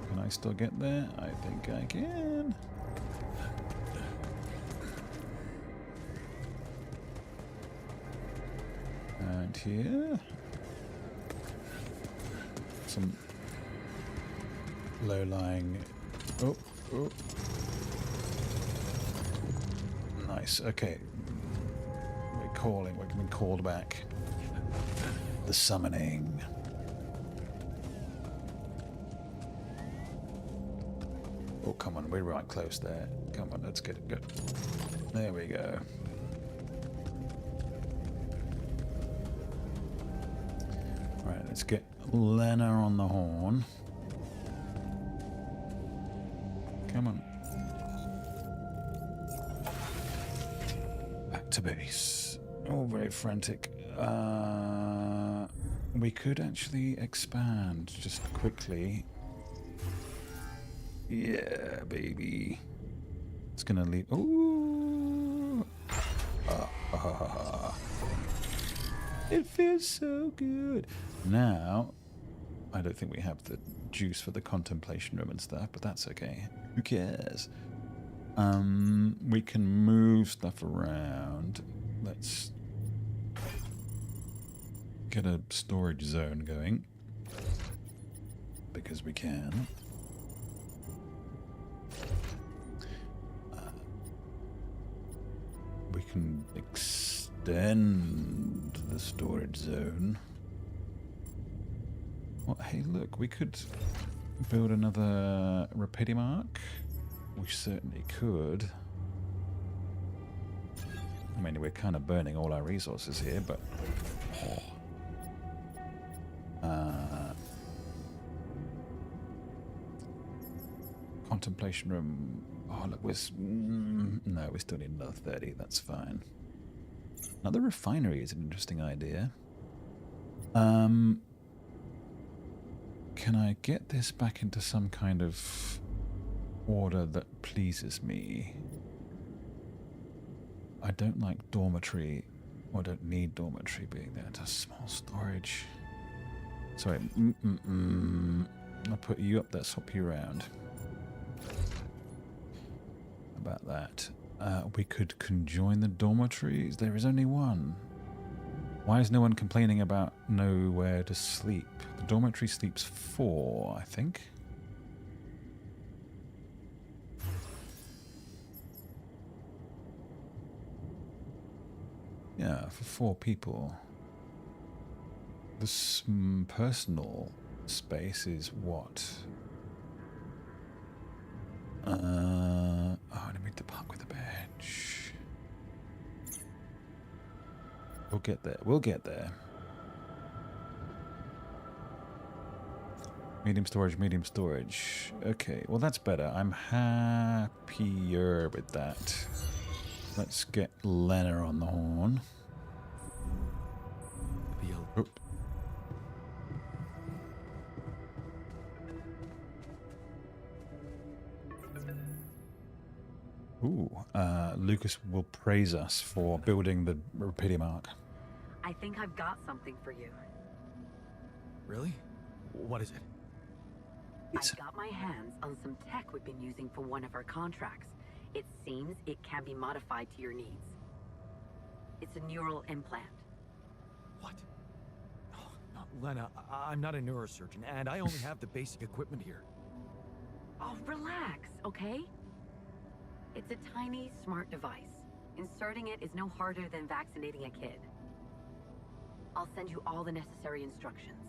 Can I still get there? I think I can. And here. Some low-lying... Oh, oh. Nice, okay. We're calling, we're being called back. The summoning. Oh, come on, we're right close there. Come on, let's get it good. There we go. Right, let's get Lena on the horn. Come on. Back to base. Oh, very frantic. We could actually expand just quickly. Yeah, baby. It's gonna leave. Ooh. It feels so good. Now, I don't think we have the juice for the contemplation room and stuff, but that's okay. Who cares? We can move stuff around. Let's get a storage zone going. Because we can. We can extend the storage zone. Well, hey, look, we could build another Rapidium arc. We certainly could. I mean, we're kind of burning all our resources here, but... contemplation room. Oh, look, no, we still need another 30. That's fine. Another refinery is an interesting idea. Can I get this back into some kind of order that pleases me? I don't like dormitory, or don't need dormitory being there. It's a small storage. Sorry. I'll put you up there, swap you around. About that. We could conjoin the dormitories. There is only one. Why is no one complaining about nowhere to sleep? The dormitory sleeps 4, I think. Yeah, for 4 people. This personal space is what? Oh, I need to park with the bench. We'll get there. We'll get there. Medium storage, medium storage. Okay, well that's better. I'm happier with that. Let's get Lena on the horn. Oh. Ooh, Lucas will praise us for building the Rapidium arc. I think I've got something for you. Really? What is it? I got my hands on some tech we've been using for one of our contracts. It seems it can be modified to your needs. It's a neural implant. What? Oh, no, Lena, I'm not a neurosurgeon, and I only have the basic equipment here. Oh, relax, okay? It's a tiny, smart device. Inserting it is no harder than vaccinating a kid. I'll send you all the necessary instructions.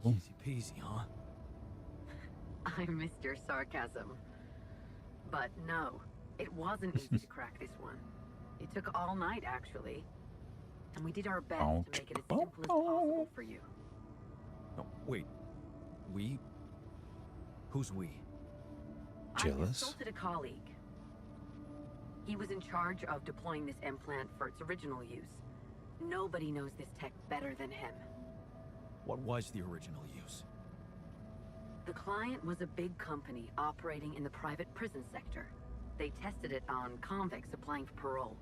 Easy peasy, huh? I missed your sarcasm. But no, it wasn't easy to crack this one. It took all night, actually. And we did our best to make it as simple as possible for you. No, wait. We? Who's we? I Jealous? consulted a colleague. He was in charge of deploying this implant for its original use. Nobody knows this tech better than him. What was the original use? The client was a big company operating in the private prison sector. They tested it on convicts applying for parole.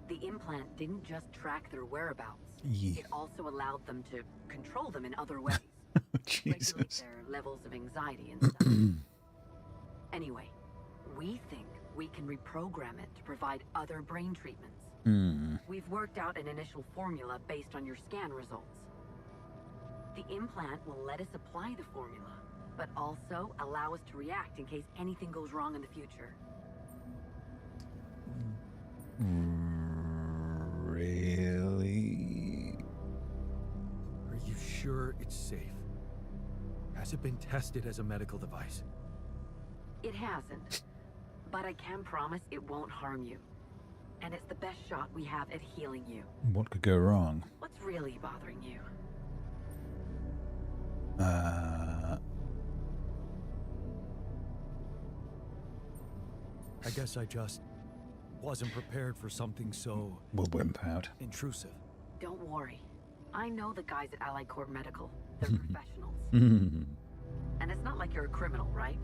The implant didn't just track their whereabouts. Yeah. It also allowed them to control them in other ways. Regulate Jesus. their levels of anxiety and stuff. Anyway, we think we can reprogram it to provide other brain treatments. We've worked out an initial formula based on your scan results. The implant will let us apply the formula, but also allow us to react in case anything goes wrong in the future. Really? Are you sure it's safe? Has it been tested as a medical device? It hasn't, but I can promise it won't harm you. And it's the best shot we have at healing you. What could go wrong? What's really bothering you? I guess I just wasn't prepared for something so We'll wimp out. intrusive. Don't worry. I know the guys at Allied Corp Medical. They're professionals. Mm. And it's not like you're a criminal, right?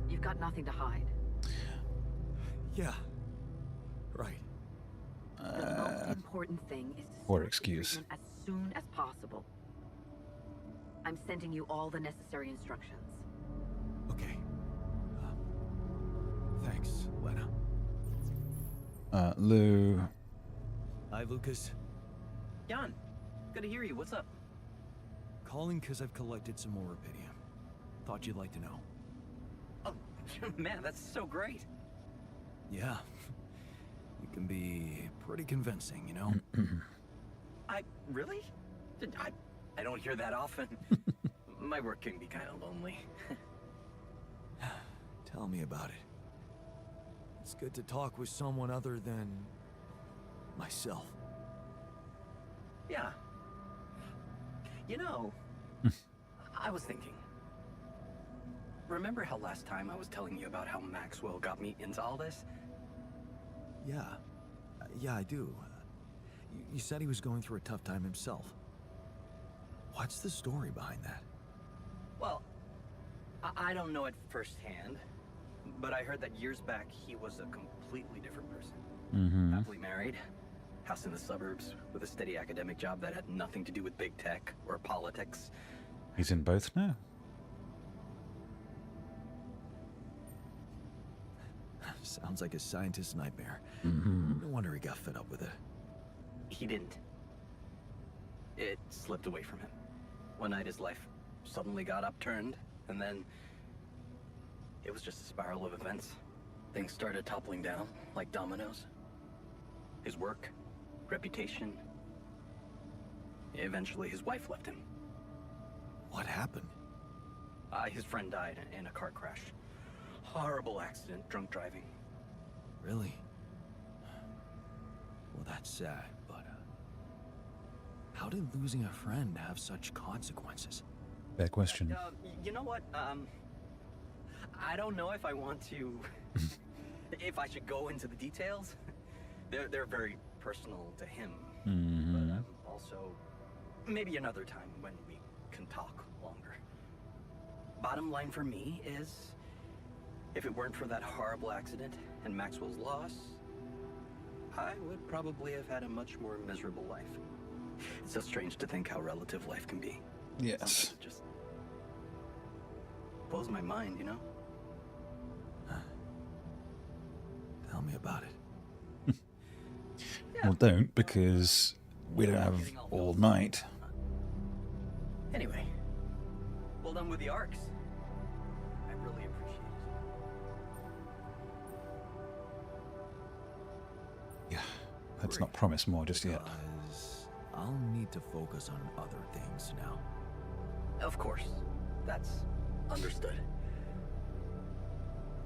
You've got nothing to hide. Yeah. Right. The most important thing is to Or start the excuse. treatment as soon as possible. I'm sending you all the necessary instructions. Okay. Thanks, Lena. Lou. Hi, Lucas. Jan, good to hear you. What's up? Calling because I've collected some more Rapidium. Thought you'd like to know. Oh, man, that's so great. Yeah. You can be pretty convincing, you know? Really? I don't hear that often. My work can be kind of lonely. Tell me about it. It's good to talk with someone other than myself. Yeah. You know, I was thinking. Remember how last time I was telling you about how Maxwell got me into all this? Yeah. Yeah, I do. You said he was going through a tough time himself. What's the story behind that? Well, I don't know it firsthand, but I heard that years back he was a completely different person. Happily married, house in the suburbs, with a steady academic job that had nothing to do with big tech or politics. He's in both now. Sounds like a scientist's nightmare. No wonder he got fed up with it. He didn't. It slipped away from him. One night his life suddenly got upturned, and then it was just a spiral of events. Things started toppling down like dominoes. His work, reputation. Eventually his wife left him. What happened? His friend died in a car crash. Horrible accident, drunk driving. Really? Well, that's sad, but how did losing a friend have such consequences? Fair question. You know what? I don't know if I want to... if I should go into the details. They're very personal to him. But also, maybe another time when we can talk longer. Bottom line for me is, If it weren't for that horrible accident and Maxwell's loss, I would probably have had a much more miserable life. It's so strange to think how relative life can be. Yes. Sometimes it just blows my mind, you know? Tell me about it. Well, don't, because we don't have all night. Anyway, well done with the arcs. I really appreciate it. Yeah, let's not promise more just yet. Because I'll need to focus on other things now. Of course, that's understood.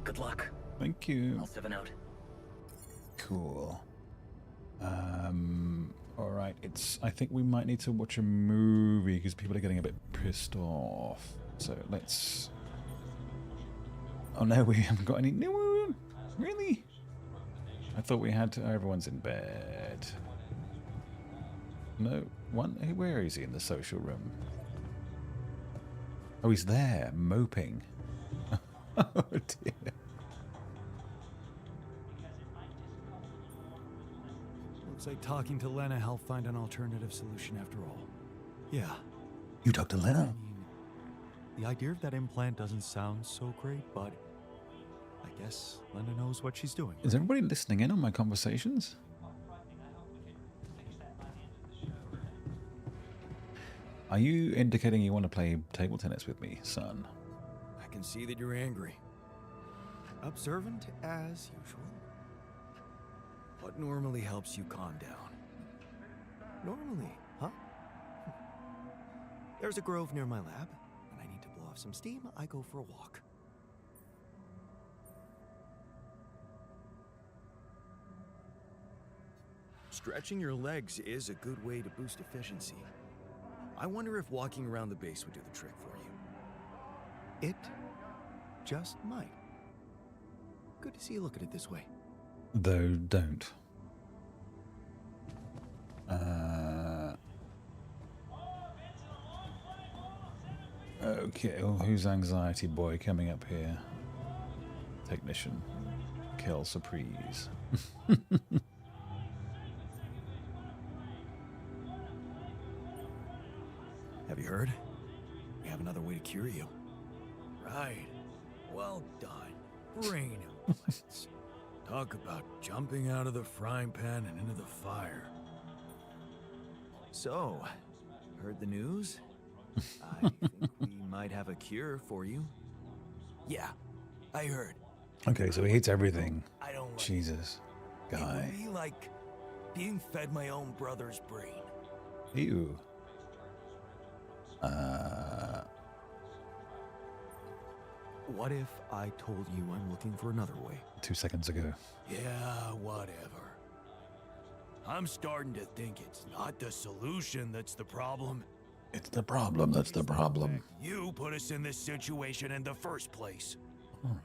Good luck. Thank you. I'll 7 out. Cool. All right. I think we might need to watch a movie because people are getting a bit pissed off. So let's. Oh no, we haven't got any. No, really? I thought we had. Everyone's in bed. No one. Where is he in the social room? Oh, he's there, moping. Oh dear. Looks like talking to Lena helped find an alternative solution after all. Yeah. You talked to I Lena? mean, the idea of that implant doesn't sound so great, but I guess Lena knows what she's doing. Is everybody listening in on my conversations? Are you indicating you want to play table tennis with me, son? I can see that you're angry. Observant as usual. What normally helps you calm down? Normally, huh? There's a grove near my lab. When I need to blow off some steam, I go for a walk. Stretching your legs is a good way to boost efficiency. I wonder if walking around the base would do the trick for you. It just might. Good to see you look at it this way. Though don't. Okay, well, who's Anxiety Boy coming up here? Technician. Kill Surprise. Have you heard? We have another way to cure you. Right. Well done. Brain implants. Talk about jumping out of the frying pan and into the fire. So, heard the news? I think we might have a cure for you. Yeah, I heard. Okay, so he hates everything. I don't like Jesus. it. It Guy. would be like being fed my own brother's brain. Ew. What if I told you I'm looking for another way? 2 seconds ago. Yeah, whatever. I'm starting to think it's not the solution that's the problem. It's the problem, that's the problem. You put us in this situation in the first place. Alright.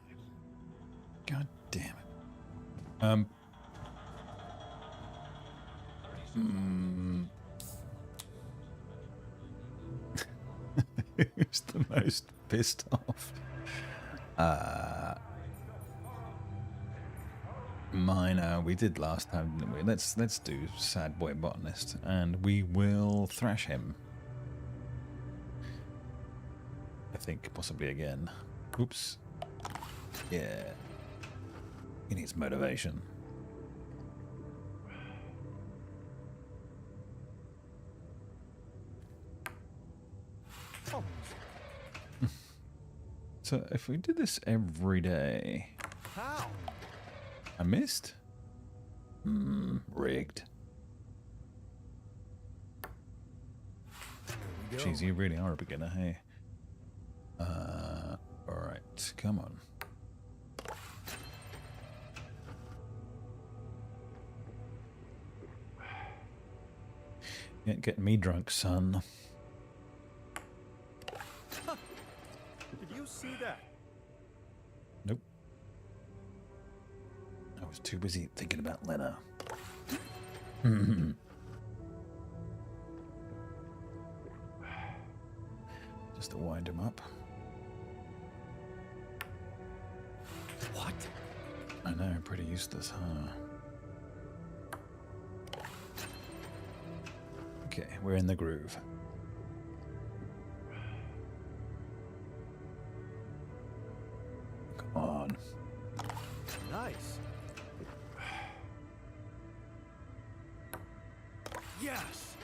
God damn it. Who's the most pissed off? Minor, we did last time, didn't we? Let's do Sad Boy Botanist, and we will thrash him. I think possibly again. Oops. Yeah. He needs motivation. So if we did this every day, How? I missed? Rigged. Jeez, you really are a beginner, hey. Alright, come on. You ain't getting me drunk, son. Did you see that? Nope. I was too busy thinking about Lena. Just to wind him up. pretty useless, huh? Okay, we're in the groove. Come on. Nice. Yes.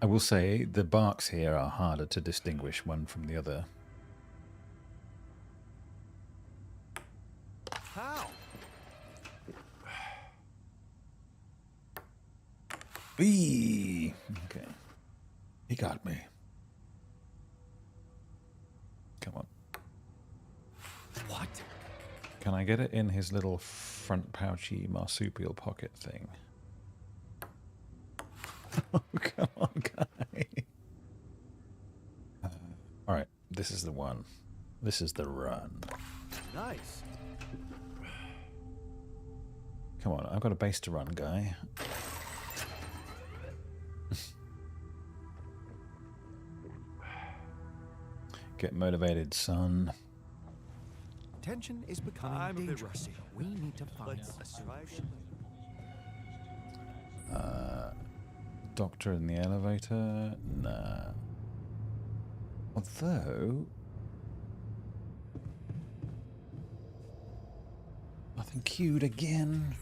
I will say the barks here are harder to distinguish one from the other. How? Bee. Okay. He got me. Come on. What? Can I get it in his little front pouchy marsupial pocket thing? Oh, come on, guy. All right, this is the one. This is the run. Nice. Come on, I've got a base to run, guy. Get motivated, son. Tension is becoming dangerous. We need to find a solution. Doctor in the elevator? Nah. Although... nothing queued again.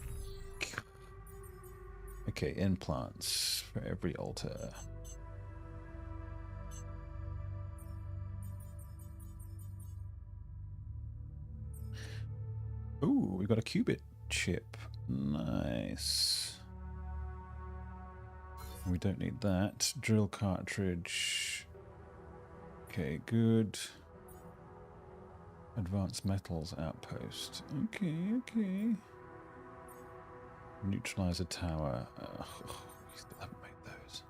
Okay, implants for every altar. Ooh, we've got a qubit chip. Nice. We don't need that. Drill cartridge. Okay, good. Advanced metals outpost. Okay, okay. Neutralizer tower. We still haven't made those.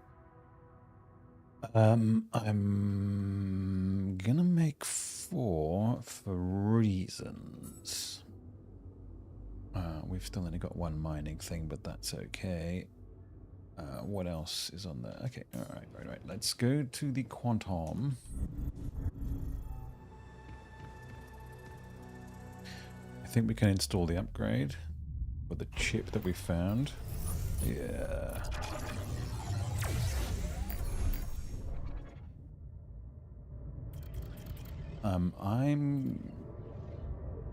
I'm gonna make 4 for reasons. We've still only got 1 mining thing, but that's okay. What else is on there? Okay, right. Let's go to the quantum. I think we can install the upgrade with the chip that we found. Yeah.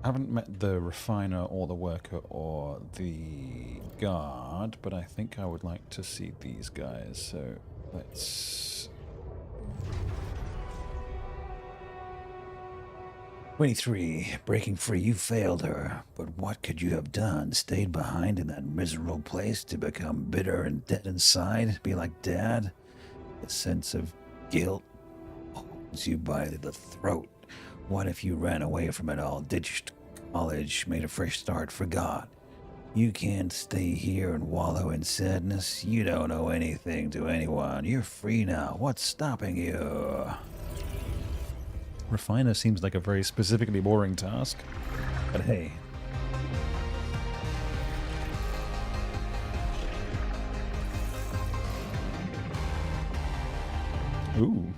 Haven't met the refiner or the worker or the guard, but I think I would like to see these guys, so let's... 23. Breaking free, you failed her. But what could you have done? Stayed behind in that miserable place to become bitter and dead inside? Be like Dad? The sense of guilt holds you by the throat. What if you ran away from it all, ditched college, made a fresh start, forgot? You can't stay here and wallow in sadness. You don't owe anything to anyone. You're free now. What's stopping you? Refiner seems like a very specifically boring task, but hey. Ooh.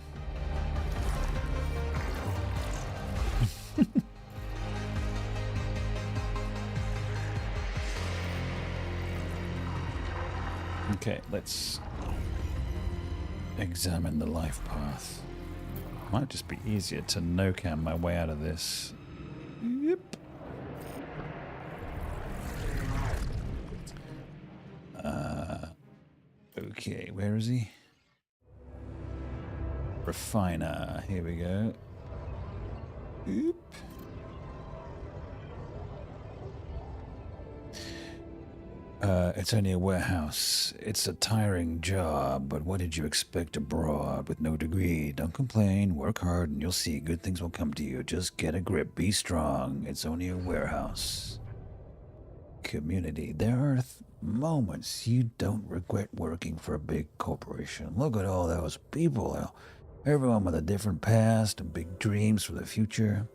Okay, let's examine the life path. Might just be easier to no-cam my way out of this. Yep. Okay, where is he? Refiner. Here we go. Oop. It's only a warehouse. It's a tiring job, but what did you expect abroad with no degree? Don't complain, work hard, and you'll see good things will come to you. Just get a grip, be strong. It's only a warehouse. Community. There are moments you don't regret working for a big corporation. Look at all those people. Everyone with a different past and big dreams for the future.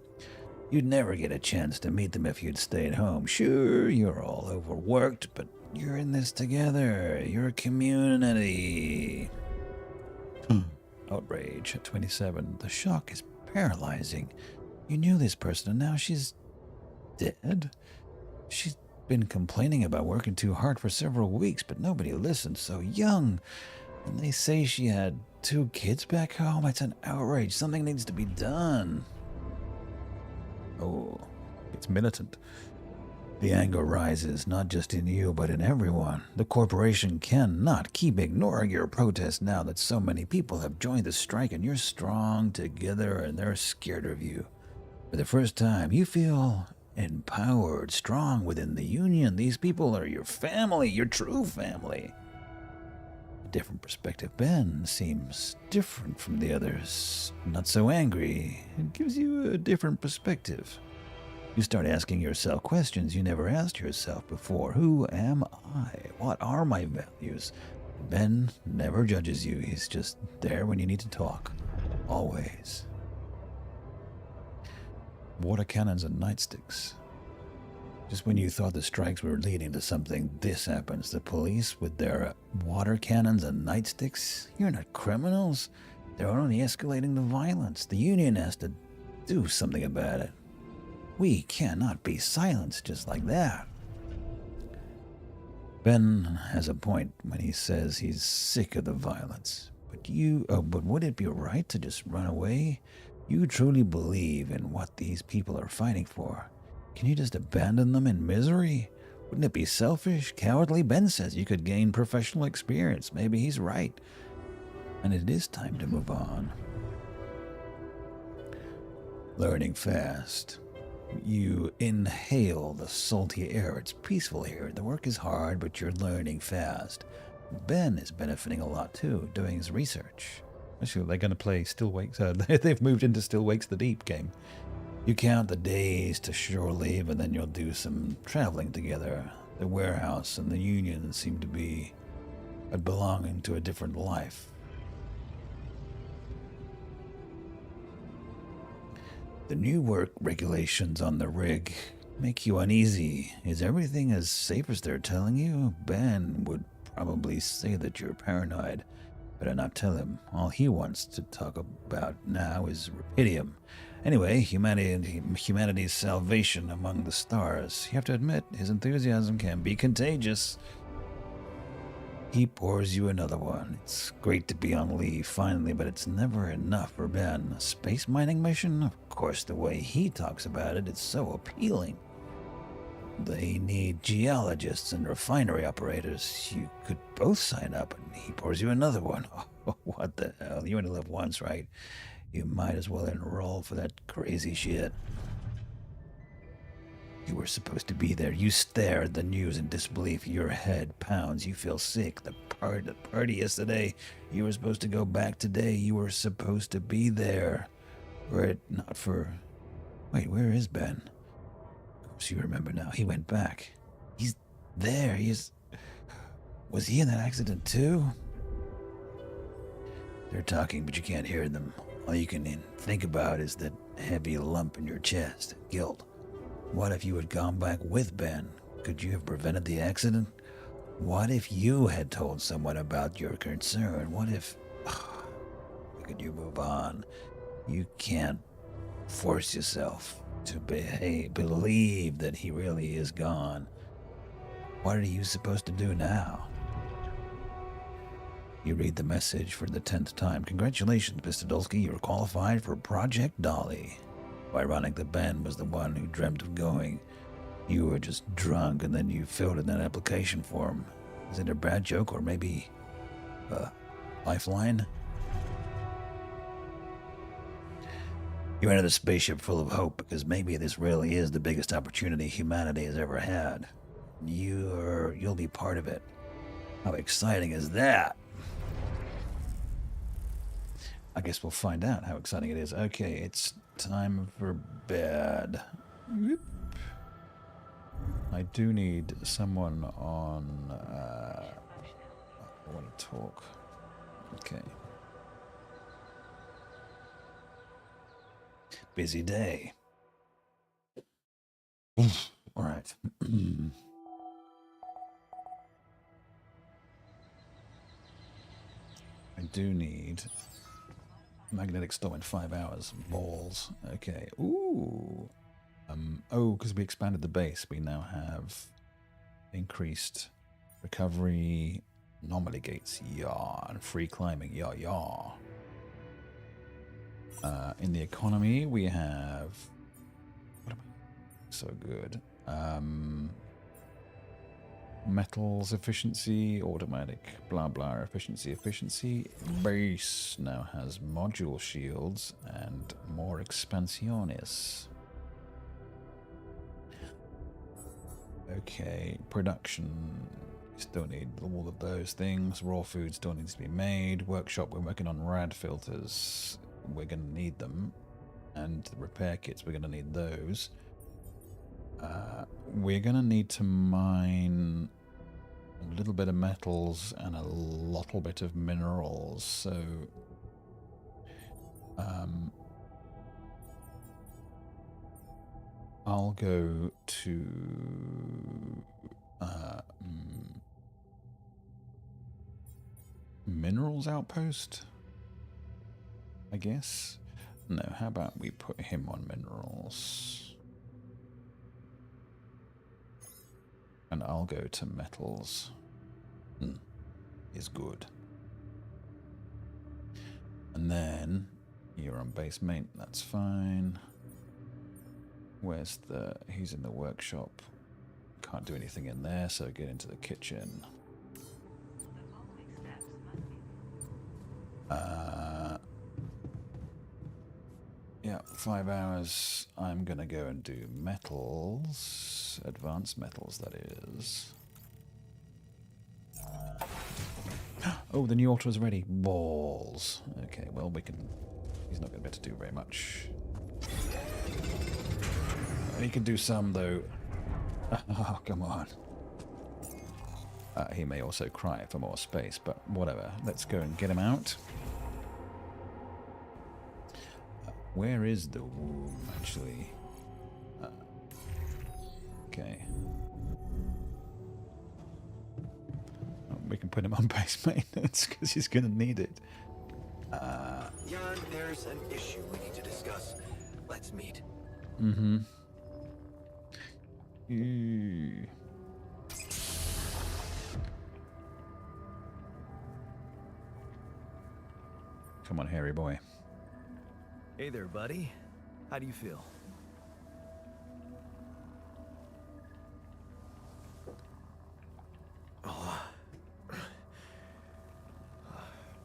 You'd never get a chance to meet them if you'd stayed home. Sure, you're all overworked, but you're in this together. You're a community. Outrage at 27. The shock is paralyzing. You knew this person and now she's dead? She's been complaining about working too hard for several weeks, but nobody listened. So young. And they say she had 2 kids back home. It's an outrage. Something needs to be done. Oh, it's militant. The anger rises, not just in you, but in everyone. The corporation cannot keep ignoring your protest now that so many people have joined the strike and you're strong together and they're scared of you. For the first time, you feel empowered, strong within the union. These people are your family, your true family. A different perspective. Ben seems different from the others. Not so angry. It gives you a different perspective. You start asking yourself questions you never asked yourself before. Who am I? What are my values? Ben never judges you. He's just there when you need to talk. Always. Water cannons and nightsticks. Just when you thought the strikes were leading to something, this happens. The police with their water cannons and nightsticks? You're not criminals. They're only escalating the violence. The union has to do something about it. We cannot be silenced just like that. Ben has a point when he says he's sick of the violence. But would it be right to just run away? You truly believe in what these people are fighting for. Can you just abandon them in misery? Wouldn't it be selfish, cowardly? Ben says you could gain professional experience. Maybe he's right. And it is time to move on. Learning fast. You inhale the salty air. It's peaceful here. The work is hard, but you're learning fast. Ben is benefiting a lot too, doing his research. Actually, they're going to play Still Wakes. They've moved into Still Wakes the Deep game. You count the days to shore leave, and then you'll do some traveling together. The warehouse and the union seem to be belonging to a different life. The new work regulations on the rig make you uneasy. Is everything as safe as they're telling you? Ben would probably say that you're paranoid. Better not tell him. All he wants to talk about now is Rapidium. Anyway, humanity's salvation among the stars. You have to admit, his enthusiasm can be contagious. He pours you another one. It's great to be on leave, finally, but it's never enough for Ben. A space mining mission? Of course, the way he talks about it, it's so appealing. They need geologists and refinery operators. You could both sign up, and he pours you another one. Oh, what the hell? You only live once, right? You might as well enroll for that crazy shit. You were supposed to be there. You stare at the news in disbelief. Your head pounds. You feel sick. The party yesterday. You were supposed to go back today. You were supposed to be there. Were it not for... Wait, where is Ben? Of course you remember now. He went back. He's there. Was he in that accident too? They're talking, but you can't hear them. All you can think about is that heavy lump in your chest. Guilt. What if you had gone back with Ben? Could you have prevented the accident? What if you had told someone about your concern? What if... Could you move on? You can't force yourself to believe that he really is gone. What are you supposed to do now? You read the message for the 10th time. Congratulations, Mr. Dolski. You're qualified for Project Dolly. Ironic that Ben was the one who dreamt of going. You were just drunk and then you filled in that application form. Is it a bad joke or maybe a lifeline? You enter the spaceship full of hope because maybe this really is the biggest opportunity humanity has ever had. You'll be part of it. How exciting is that? I guess we'll find out how exciting it is. Okay, it's time for bed. Whoop. I do need someone on... I want to talk. Okay. Busy day. All right. I do need magnetic storm in 5 hours. Balls. Okay. Ooh. Oh, because we expanded the base, we now have increased recovery, anomaly gates, yeah, and free climbing, yeah, yeah. In the economy, we have... What am I... So good. Metals efficiency, automatic, blah blah, efficiency. Base now has module shields and more expansiones. Okay, production. Still need all of those things. Raw food still needs to be made. Workshop, we're working on rad filters. We're going to need them. And the repair kits, we're going to need those. We're going to need to mine a little bit of metals and a little bit of minerals. So, I'll go to minerals outpost, I guess. No, how about we put him on minerals? And I'll go to metals. Is good. And then you're on base mate, that's fine. Where's the... He's in the workshop. Can't do anything in there, so get into the kitchen. Yeah, 5 hours. I'm gonna go and do metals. Advanced metals, that is. Oh, the new altar is ready. Balls. Okay, well, we can... He's not gonna be able to do very much. He can do some, though. Oh, come on. He may also cry for more space, but whatever. Let's go and get him out. Where is the womb, actually? Okay. Oh, we can put him on base maintenance because he's going to need it. Jan, there's an issue we need to discuss. Let's meet. Mm-hmm. Ew. Come on, hairy boy. Hey there, buddy. How do you feel?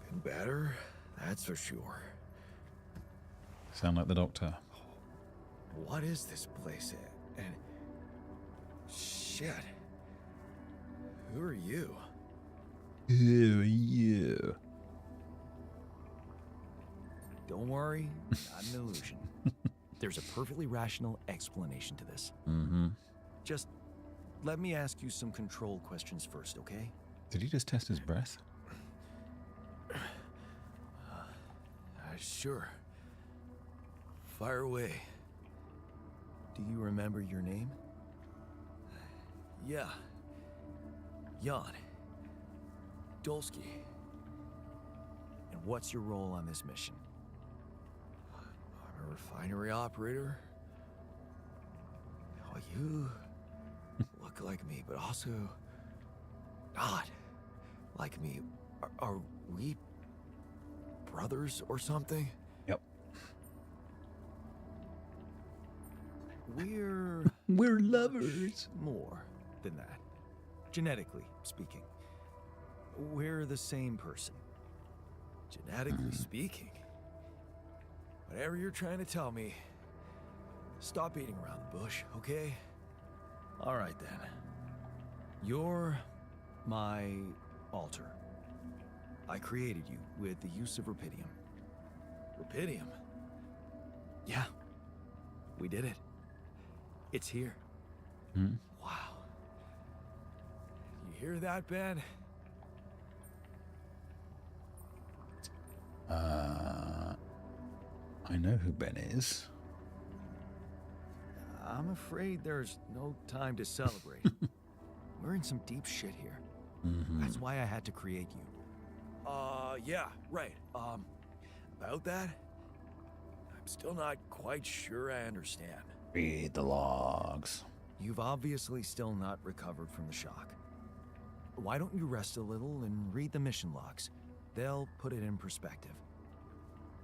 Been better, that's for sure. Sound like the doctor. What is this place? And shit. Who are you? Who are you? Don't worry, not an illusion. There's a perfectly rational explanation to this. Mm-hmm. Just let me ask you some control questions first, okay? Did he just test his breath? Sure. Fire away. Do you remember your name? Yeah. Jan. Dolski. And what's your role on this mission? I'm a refinery operator. Oh, you look like me, but also not like me. Are we brothers or something? Yep. We're lovers. More than that. Genetically speaking. We're the same person. Genetically speaking. Whatever you're trying to tell me, stop beating around the bush, okay? All right then. You're my alter. I created you with the use of Rapidium. Rapidium? Yeah. We did it. It's here. Hmm? Wow. You hear that, Ben? I know who Ben is. I'm afraid there's no time to celebrate. We're in some deep shit here. Mm-hmm. That's why I had to create you. Yeah, right. About that, I'm still not quite sure I understand. Read the logs. You've obviously still not recovered from the shock. Why don't you rest a little and read the mission logs? They'll put it in perspective.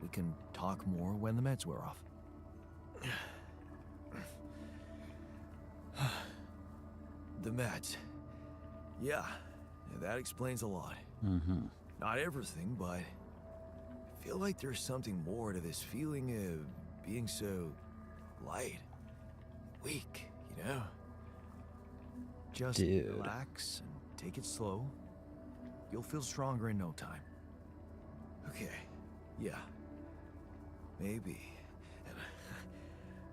We can talk more when the meds wear off. The meds. Yeah, that explains a lot. Not everything, but I feel like there's something more to this feeling of being so light, weak, you know? Just relax and take it slow. You'll feel stronger in no time. Okay, yeah. Maybe. And,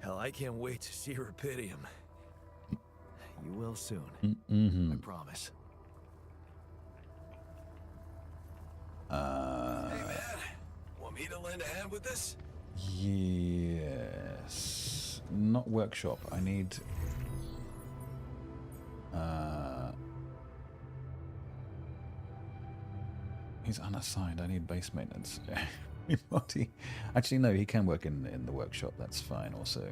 hell, I can't wait to see Rapidium. You will soon. I promise. Hey, man. Want me to lend a hand with this? Yes. Not workshop. I need... He's unassigned. I need base maintenance. Body. Actually, no, he can work in the workshop. That's fine also.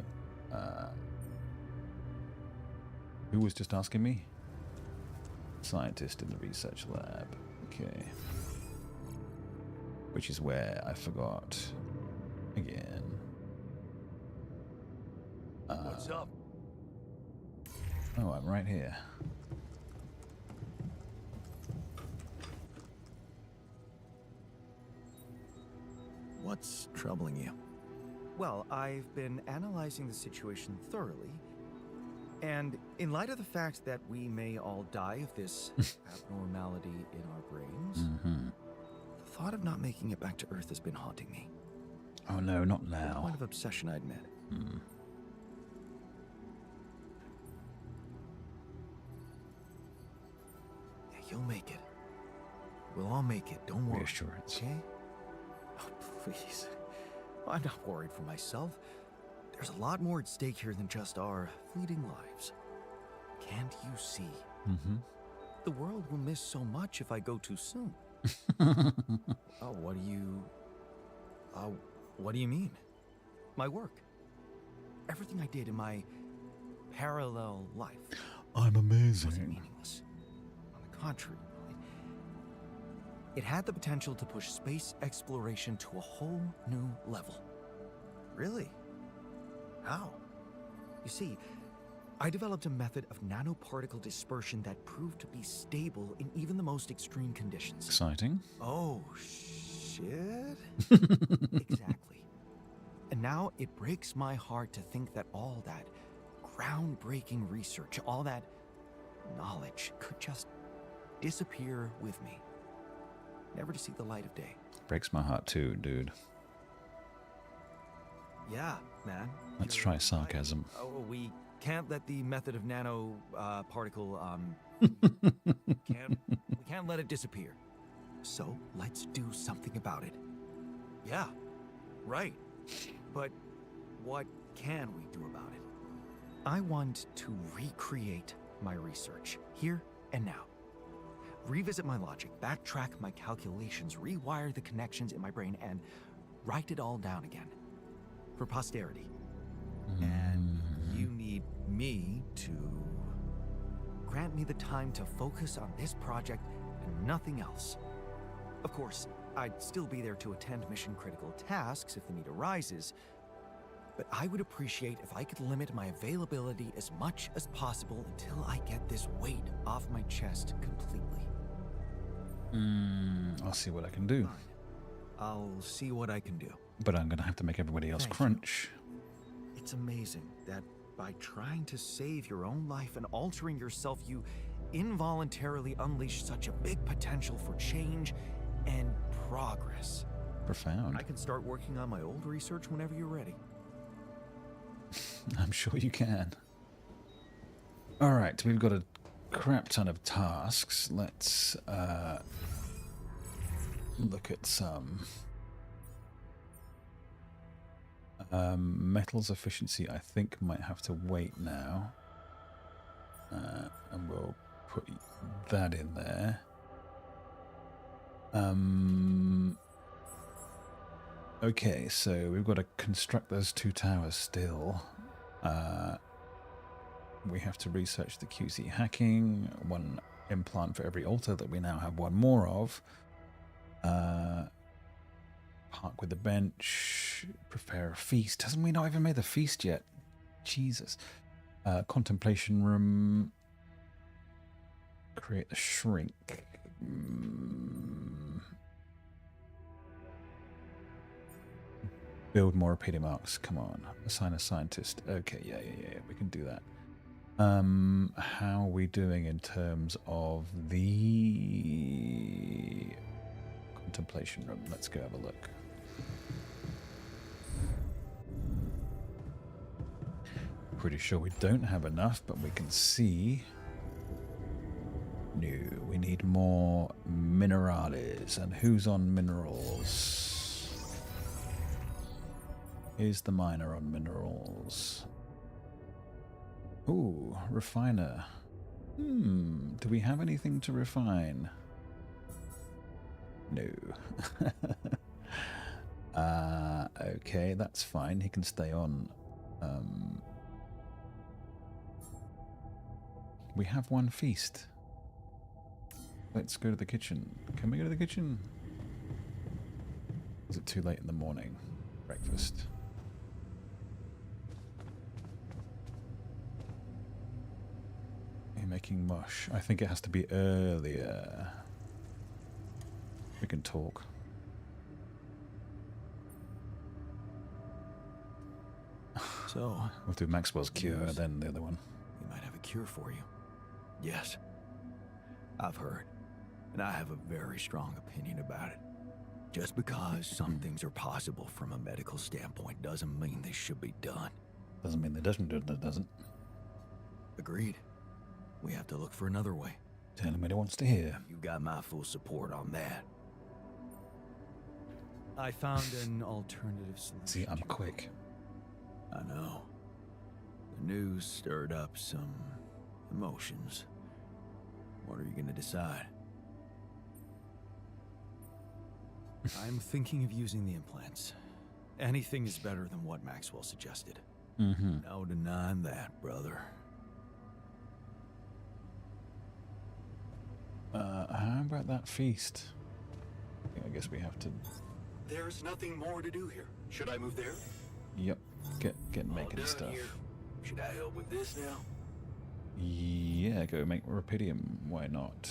Who was just asking me? Scientist in the research lab. Okay. Which is where I forgot. Again. What's up? Oh, I'm right here. What's troubling you? Well, I've been analyzing the situation thoroughly, and in light of the fact that we may all die of this abnormality in our brains, the thought of not making it back to Earth has been haunting me. Oh no, not A now. point of obsession, I admit. Yeah, you'll make it. We'll all make it, don't worry. Reassurance. Okay? Oh, please. I'm not worried for myself. There's a lot more at stake here than just our fleeting lives. Can't you see? The world will miss so much if I go too soon. Oh, what do you mean? My work. Everything I did in my parallel life I'm wasn't amazing. meaningless. On the contrary, it had the potential to push space exploration to a whole new level. Really? How? You see, I developed a method of nanoparticle dispersion that proved to be stable in even the most extreme conditions. Exciting. Oh, shit? Exactly. And now it breaks my heart to think that all that groundbreaking research, all that knowledge could just disappear with me, never to see the light of day. Breaks my heart too, dude. Yeah, man. Let's You're try right. sarcasm. Oh, we can't let the method of nano particle we can't let it disappear. So let's do something about it. Yeah, right. But what can we do about it? I want to recreate my research, here and now. Revisit my logic, backtrack my calculations, rewire the connections in my brain, and write it all down again. For posterity. And you need me to... Grant me the time to focus on this project and nothing else. Of course, I'd still be there to attend mission-critical tasks if the need arises, but I would appreciate if I could limit my availability as much as possible until I get this weight off my chest completely. I'll see what I can do. Fine. I'll see what I can do. But I'm going to have to make everybody else Thank you. crunch. It's amazing that by trying to save your own life and altering yourself, you involuntarily unleash such a big potential for change and progress. Profound. I can start working on my old research whenever you're ready. I'm sure you can. Alright, we've got a crap ton of tasks. Let's look at some. Metals efficiency, I think, might have to wait now. And we'll put that in there. Okay, so we've got to construct those two towers still. We have to research the QC hacking. One implant for every altar that we now have one more of. Park with the bench. Prepare a feast. Hasn't we not even made the feast yet? Jesus. Contemplation room. Create the shrink. Build more Rapidium arcs. Come on. Assign a scientist. Okay, yeah. We can do that. How are we doing in terms of the contemplation room? Let's go have a look. Pretty sure we don't have enough, but we can see. No, we need more minerales. And who's on minerals? Is the miner on minerals? Ooh, refiner. Do we have anything to refine? No. Okay, that's fine. He can stay on. We have one feast. Let's go to the kitchen. Can we go to the kitchen? Is it too late in the morning? Breakfast. You're making mush. I think it has to be earlier. We can talk. So, We'll do Maxwell's cure, then the other one. we might have a cure for you. Yes. I've heard, and I have a very strong opinion about it. Just because some things are possible from a medical standpoint doesn't mean they should be done. Doesn't mean they doesn't do it, that doesn't. Agreed. We have to look for another way. Tell him what he wants to hear. You got my full support on that. I found an alternative solution. See, I'm quick. I know. The news stirred up some emotions. What are you gonna decide? I'm thinking of using the implants. Anything is better than what Maxwell suggested. No denying that, brother. How about that feast? I guess we have to. There's nothing more to do here. Should I move there? Yep. Get making All done stuff. here. Should I help with this now? Yeah, go make Rapidium. Why not?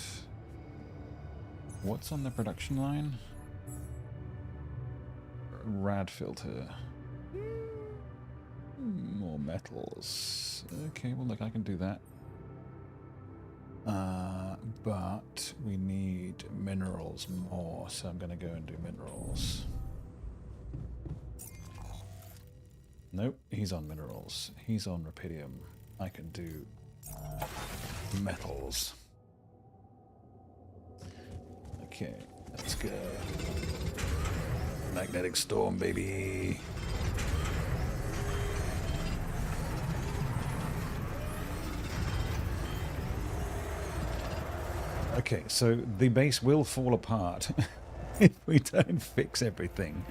What's on the production line? Rad filter. More metals. Okay, well look, I can do that. But we need minerals more, so I'm gonna go and do minerals. Nope, he's on minerals. He's on Rapidium. I can do metals. Okay, let's go. Magnetic storm, baby. Okay, so the base will fall apart if we don't fix everything.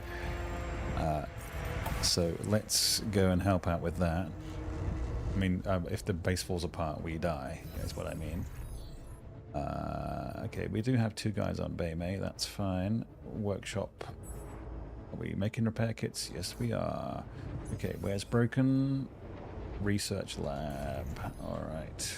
So let's go and help out with that. I mean, if the base falls apart, we die. That's what I mean. Okay, we do have 2 guys on biome. That's fine. Workshop. Are we making repair kits? Yes, we are. Okay, where's broken? Research lab. All right.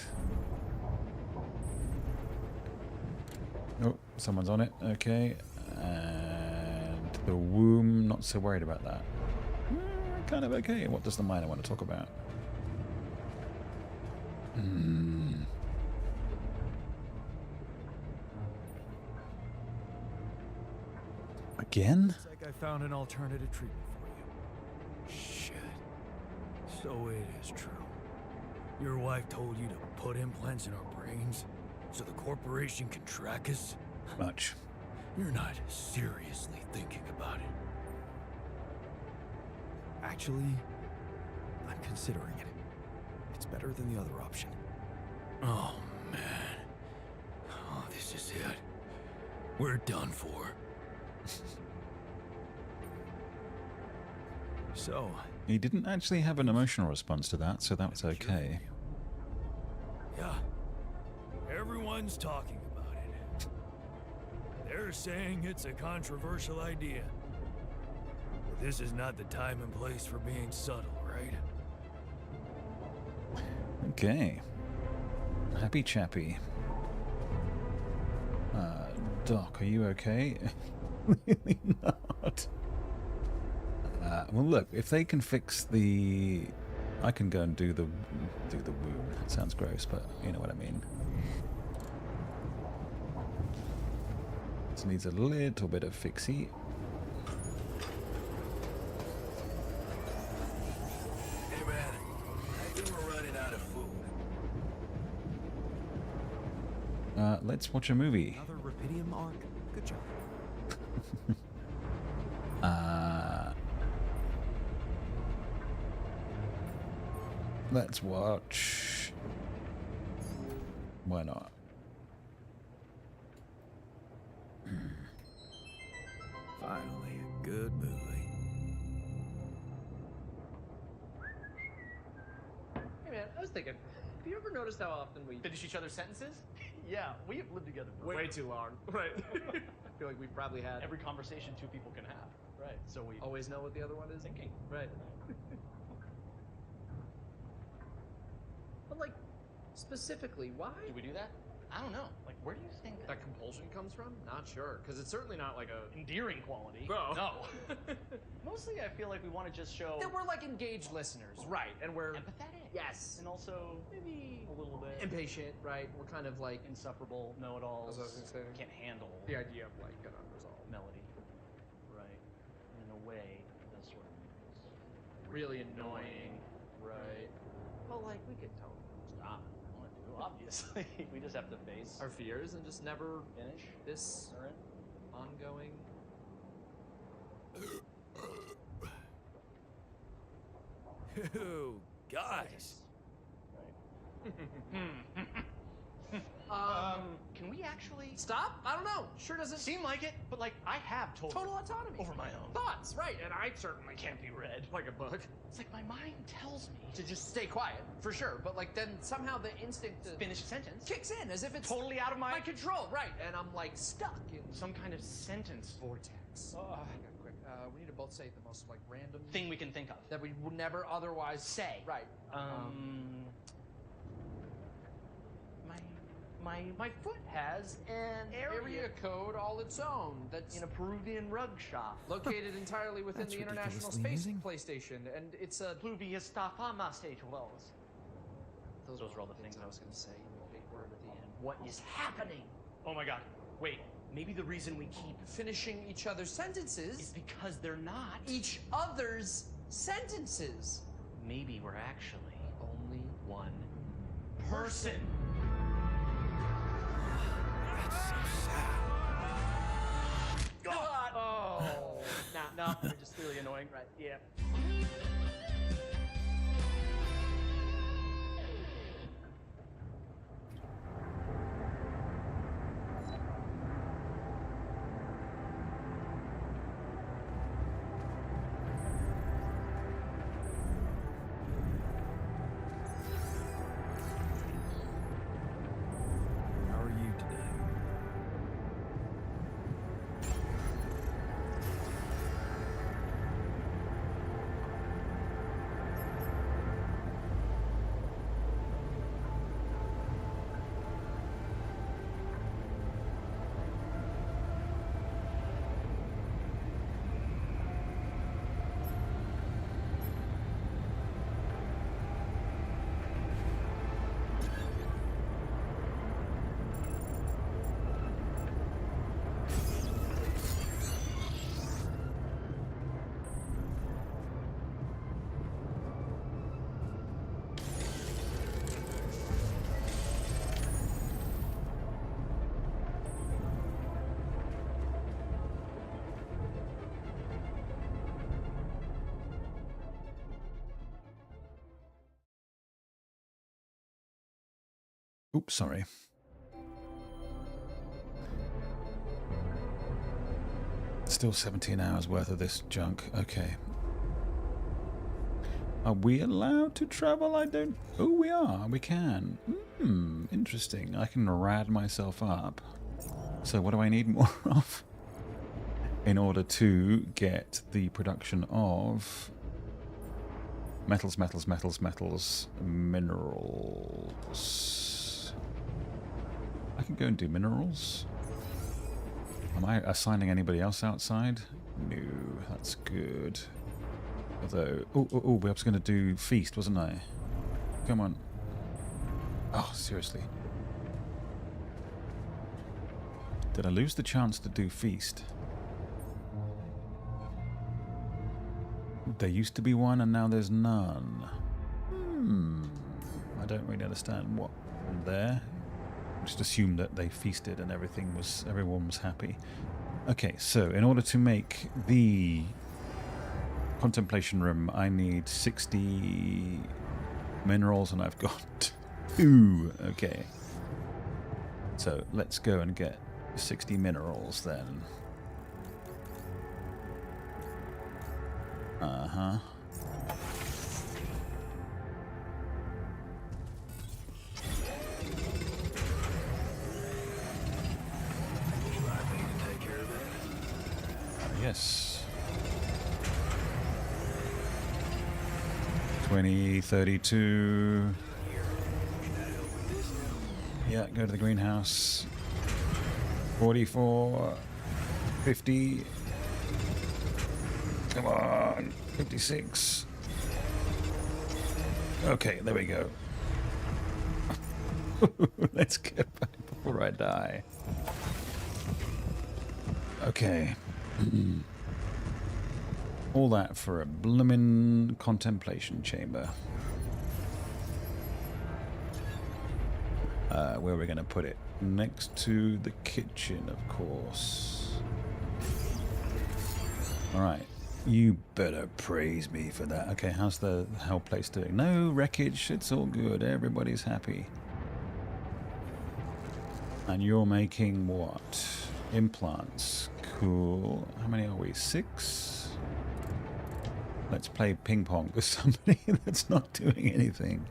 Oh, someone's on it. Okay. And the womb, not so worried about that. Kind of okay. What does the miner want to talk about? Again? Looks like I found an alternative treatment for you. Shit. So it is true. Your wife told you to put implants in our brains so the corporation can track us? Much. You're not seriously thinking about it. Actually, I'm considering it. It's better than the other option. Oh, man. Oh, this is it. We're done for. So, He didn't actually have an emotional response to that, so that was okay. yeah, everyone's talking about it. They're saying it's a controversial idea. But this is not the time and place for being subtle, right? Okay. Happy chappy. Doc, are you okay? Really not. Well, look, if they can fix the... I can go and do the wound. That sounds gross, but you know what I mean. This needs a little bit of fixie. Hey man, I think we're running out of food. Let's watch a movie. Another Rapidium arc. Good job. Let's watch. Why not? Finally, a good movie. Hey man, I was thinking, have you ever noticed how often we finish each other's sentences? Yeah, we have lived together for Way too long. Right. I feel like we've probably had every conversation two people can have. Right. So we always know what the other one is thinking. Right. But like, specifically, why? Do we do that? I don't know. Like, where do you think That compulsion comes from? Not sure, because it's certainly not like a endearing quality? No. No. Mostly, I feel like we want to just show that we're like engaged listeners, right? And we're empathetic. yes, And also maybe a little bit impatient, right? We're kind of like insufferable, know-it-alls. That's what I was gonna say. Can't handle the idea of like an unresolved, melody. Right. And in a way, it does sort of make us really annoying, right? But like, we could totally stop. Want to do, obviously. We just have to face Our fears and just never finish this current. ongoing. Ew, guys. Can we actually Stop? I don't know. Sure doesn't seem like it? But like, I have total autonomy over my own thoughts, right? And I certainly can't be read. like a book It's like my mind tells me to just stay quiet for sure. But like, then somehow the instinct to finish a sentence. kicks in as if it's Totally out of my control, right? And I'm like stuck in some kind of sentence vortex. Hang on, quick. We need to both say the most like random thing we can think of. that we would never otherwise Say. Right. My foot has an area code all its own. That's in a Peruvian rug shop. located entirely within That's the International ridiculously Space amusing. PlayStation, and it's a. Pluvius fama stage wells. Those were all the things I was gonna say. Big word at the end. What is happening? Oh my god. Wait, maybe the reason we keep Finishing each other's is sentences. because they're not. Each other's sentences. Maybe we're actually Only one person. That's so sad. God! Oh. No, they're just really annoying. Right, yeah. How are you today? Oops, sorry. Still 17 hours worth of this junk. Okay. Are we allowed to travel? I don't... Oh, we are. We can. Interesting. I can rad myself up. So what do I need more of? In order to get the production of metals, minerals. I can go and do minerals. Am I assigning anybody else outside? No, that's good. Although, oh, I was going to do feast, wasn't I? Come on. Oh, seriously. Did I lose the chance to do feast? There used to be one and now there's none. I don't really understand what there. Just assume that they feasted and everyone was happy. Okay, so in order to make the contemplation room, I need 60 minerals and I've got 2. Okay. So let's go and get 60 minerals then. Uh-huh. Yes. 20, 32. Yeah, go to the greenhouse. 44, 50. Come on, 56. Okay, there we go. Let's get back before I die. Okay. All that for a bloomin' contemplation chamber. Where are we going to put it? Next to the kitchen, of course. Alright. You better praise me for that. Okay, how's the whole place doing? No wreckage, it's all good. Everybody's happy. And you're making what? Implants. Cool. How many are we? 6? Let's play ping pong with somebody that's not doing anything.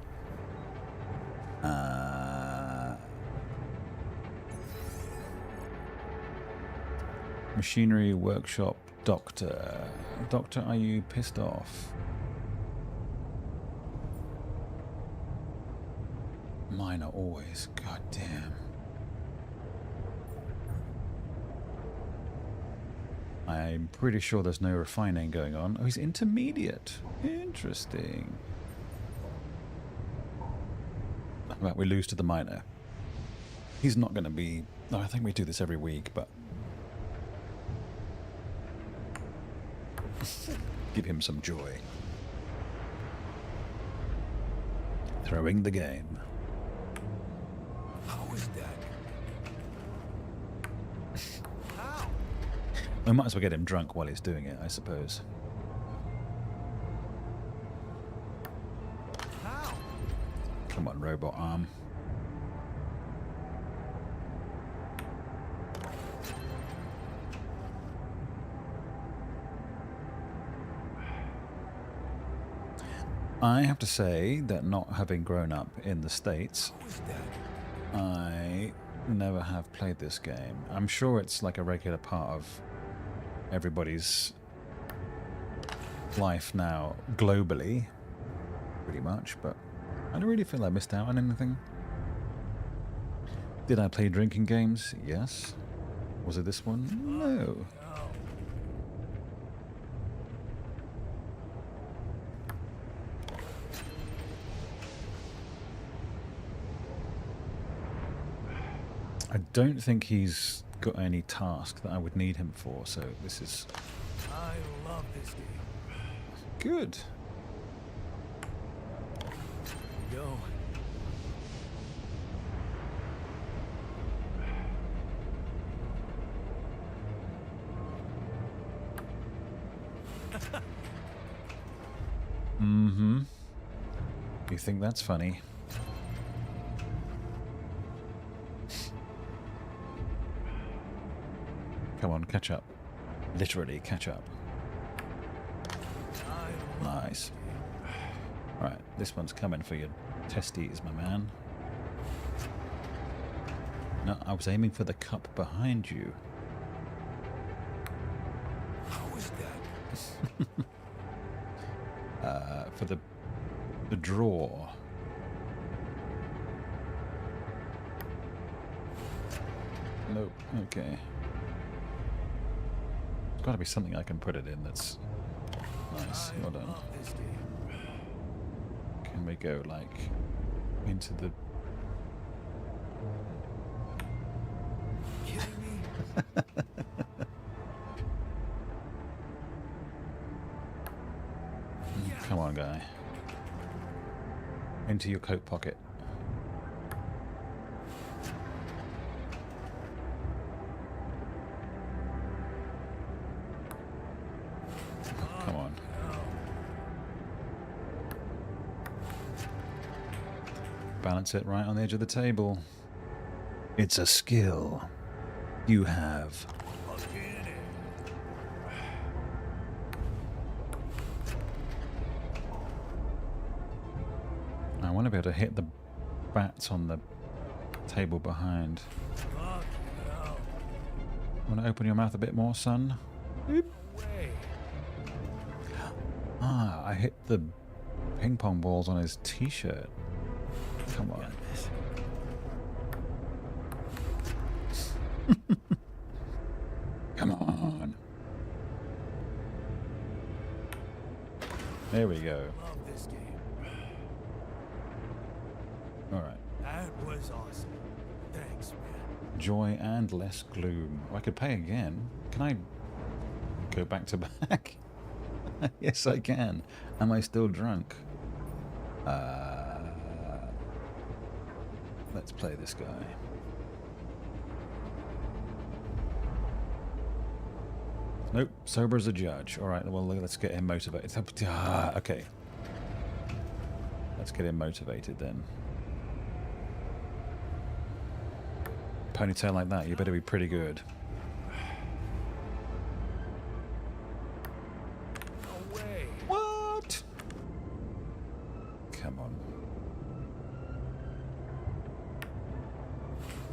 Machinery workshop doctor. Doctor, are you pissed off? Mine are always. God damn. I'm pretty sure there's no refining going on. Oh, he's intermediate. Interesting. How about we lose to the miner? He's not going to be... No, I think we do this every week, but... give him some joy. Throwing the game. How was that? How? We might as well get him drunk while he's doing it, I suppose. How? Come on, robot arm. I have to say that not having grown up in the States, I never have played this game. I'm sure it's like a regular part of everybody's life now, globally, pretty much, but I don't really feel I missed out on anything. Did I play drinking games? Yes. Was it this one? No. I don't think he's got any task that I would need him for, so this is... I love this game. Good. Here we go. Mm-hmm. You think that's funny? Come on, catch up. Literally, catch up. Nice. Alright, this one's coming for your testes, my man. No, I was aiming for the cup behind you. How was that? For the drawer. Nope. Okay. There's got to be something I can put it in that's nice. Well done. Love this game. Can we go like into the? Kidding me? Come on, guy. Into your coat pocket. Come on. Balance it right on the edge of the table. It's a skill you have. I want to be able to hit the bats on the table behind. Want to open your mouth a bit more, son? Boop. Ah, I hit the ping pong balls on his t-shirt. Come on. Come on. There we go. Love this game. Alright. That was awesome. Thanks, man. Joy and less gloom. I could pay again. Can I go back to back? Yes, I can. Am I still drunk? Let's play this guy. Nope, sober as a judge. Alright, well, let's get him motivated. Okay. Let's get him motivated then. Ponytail like that, you better be pretty good. No way. What? Come on.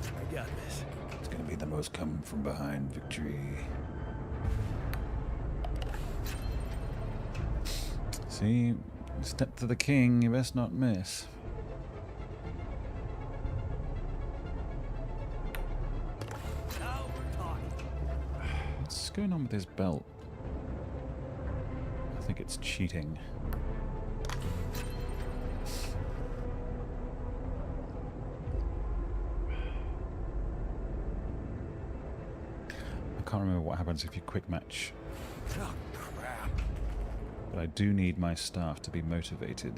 I got this. It's gonna be the most come from behind victory. See, step to the king, you best not miss. Now we're talking. What's going on with his belt? I think it's cheating. I can't remember what happens if you quick match. Oh, crap. But I do need my staff to be motivated.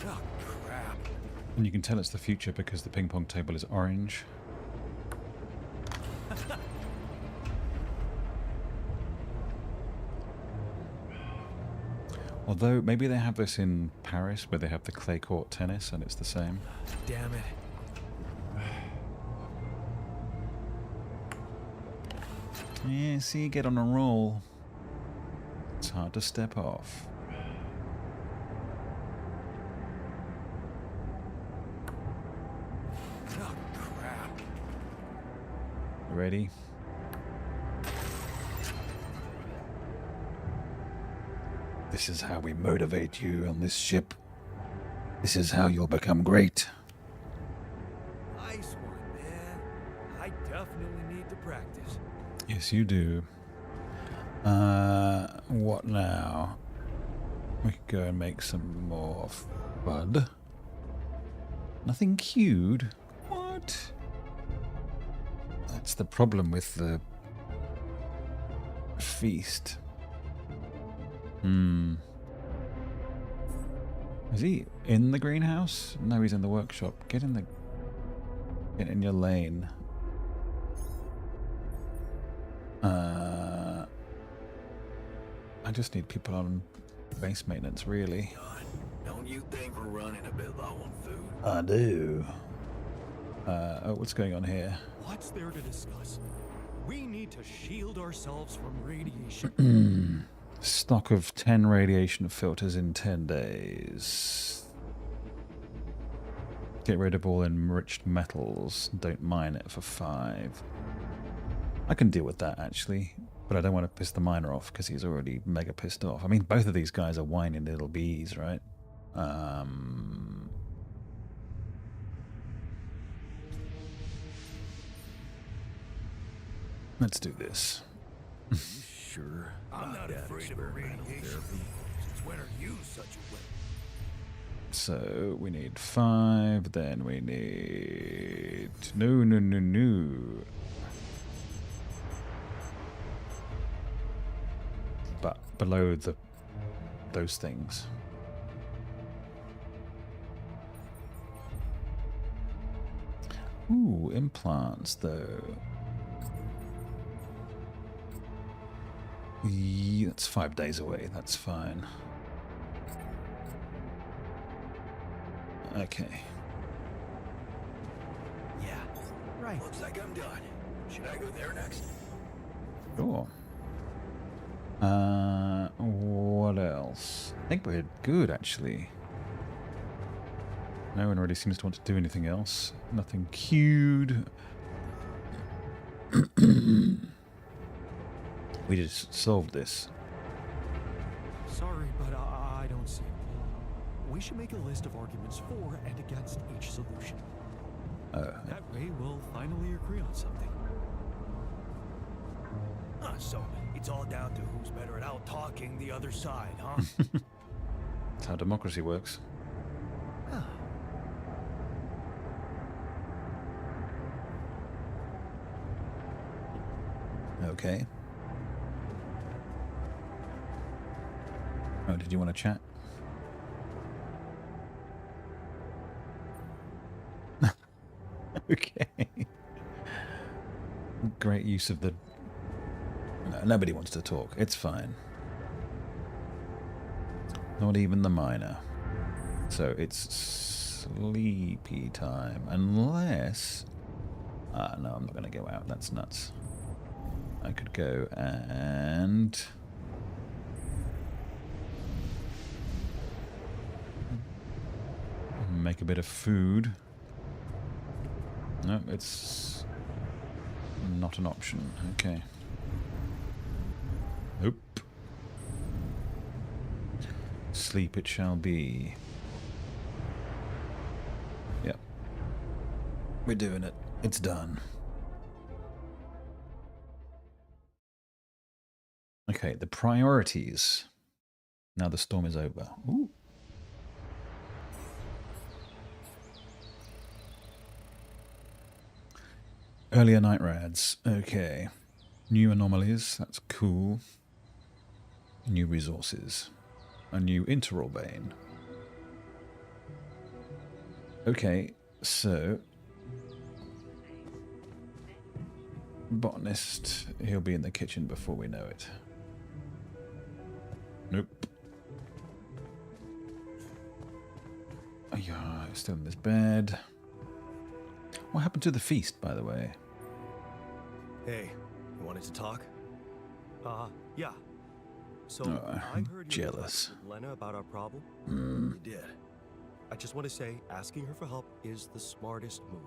Oh, crap. And you can tell it's the future because the ping pong table is orange. Although, maybe they have this in Paris, where they have the clay court tennis, and it's the same. Damn it. Yeah, see, you get on a roll. It's hard to step off. Oh, crap. Ready? This is how we motivate you on this ship. This is how you'll become great. Nice one, man. I definitely need to practice. Yes, you do. What now? We could go and make some more FUD. Nothing cued? What? That's the problem with the feast. Is he in the greenhouse? No, he's in the workshop. Get in your lane. I just need people on base maintenance, really. Don't you think we're running a bit low on food? I do. Oh, what's going on here? What's there to discuss? We need to shield ourselves from radiation. Stock of 10 radiation filters in 10 days. Get rid of all enriched metals. Don't mine it for 5. I can deal with that, actually. But I don't want to piss the miner off, because he's already mega pissed off. I mean, both of these guys are whiny little bees, right? Let's do this. Sure. I'm not afraid of radiation. Since when are you such a weapon? So we need 5, then we need... No. But below those things. Ooh, implants though. Yeah, that's 5 days away, that's fine. Okay. Yeah. Right. Looks like I'm done. Should I go there next? Sure. What else? I think we're good, actually. No one really seems to want to do anything else. Nothing queued. We just solved this. Sorry, but I don't see it. We should make a list of arguments for and against each solution. That way we'll finally agree on something. So it's all down to who's better at out-talking the other side, huh? That's how democracy works. Okay. Oh, did you want to chat? Okay. Great use of the... No, nobody wants to talk. It's fine. Not even the miner. So it's sleepy time. Unless... no, I'm not going to go out. That's nuts. I could go and... make a bit of food. No, it's not an option. Okay. Nope. Sleep it shall be. Yep. We're doing it. It's done. Okay, the priorities. Now the storm is over. Ooh. Earlier night rads. Okay. New anomalies. That's cool. New resources. A new interorbane. Okay, so... botanist. He'll be in the kitchen before we know it. Nope. Oh, yeah, still in this bed. What happened to the feast, by the way? Hey, you wanted to talk? Yeah. So, Oh, I heard you jealous. talked with Lena about our problem. You did. I just want to say, asking her for help is the smartest move.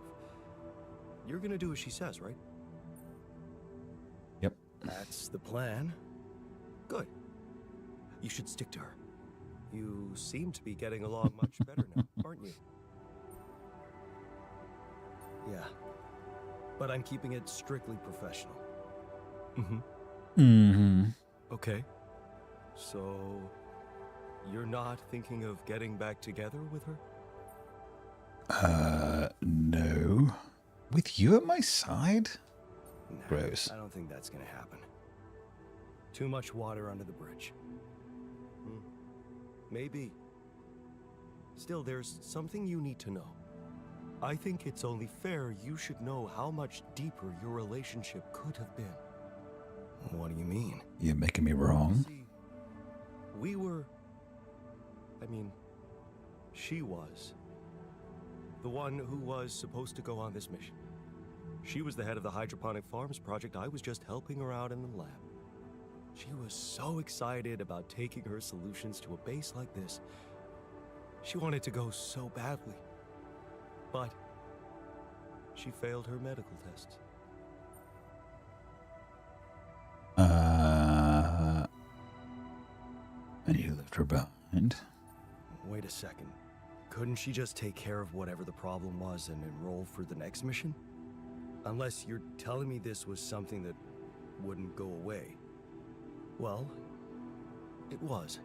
You're gonna do as she says, right? Yep. That's the plan. Good. You should stick to her. You seem to be getting along much better now, aren't you? Yeah. But I'm keeping it strictly professional. Okay. So, you're not thinking of getting back together with her? No. With you at my side? Nah, Gross. I don't think that's gonna happen. Too much water under the bridge. Maybe. Still, there's something you need to know. I think it's only fair you should know how much deeper your relationship could have been. What do you mean? You're making me wrong. See, we were... I mean, She was. The one who was supposed to go on this mission. She was the head of the hydroponic farms project. I was just helping her out in the lab. She was so excited about taking her solutions to a base like this. She wanted to go so badly. But she failed her medical tests. And you left her behind. Wait a second. Couldn't she just take care of whatever the problem was and enroll for the next mission? Unless you're telling me this was something that wouldn't go away. Well, it was.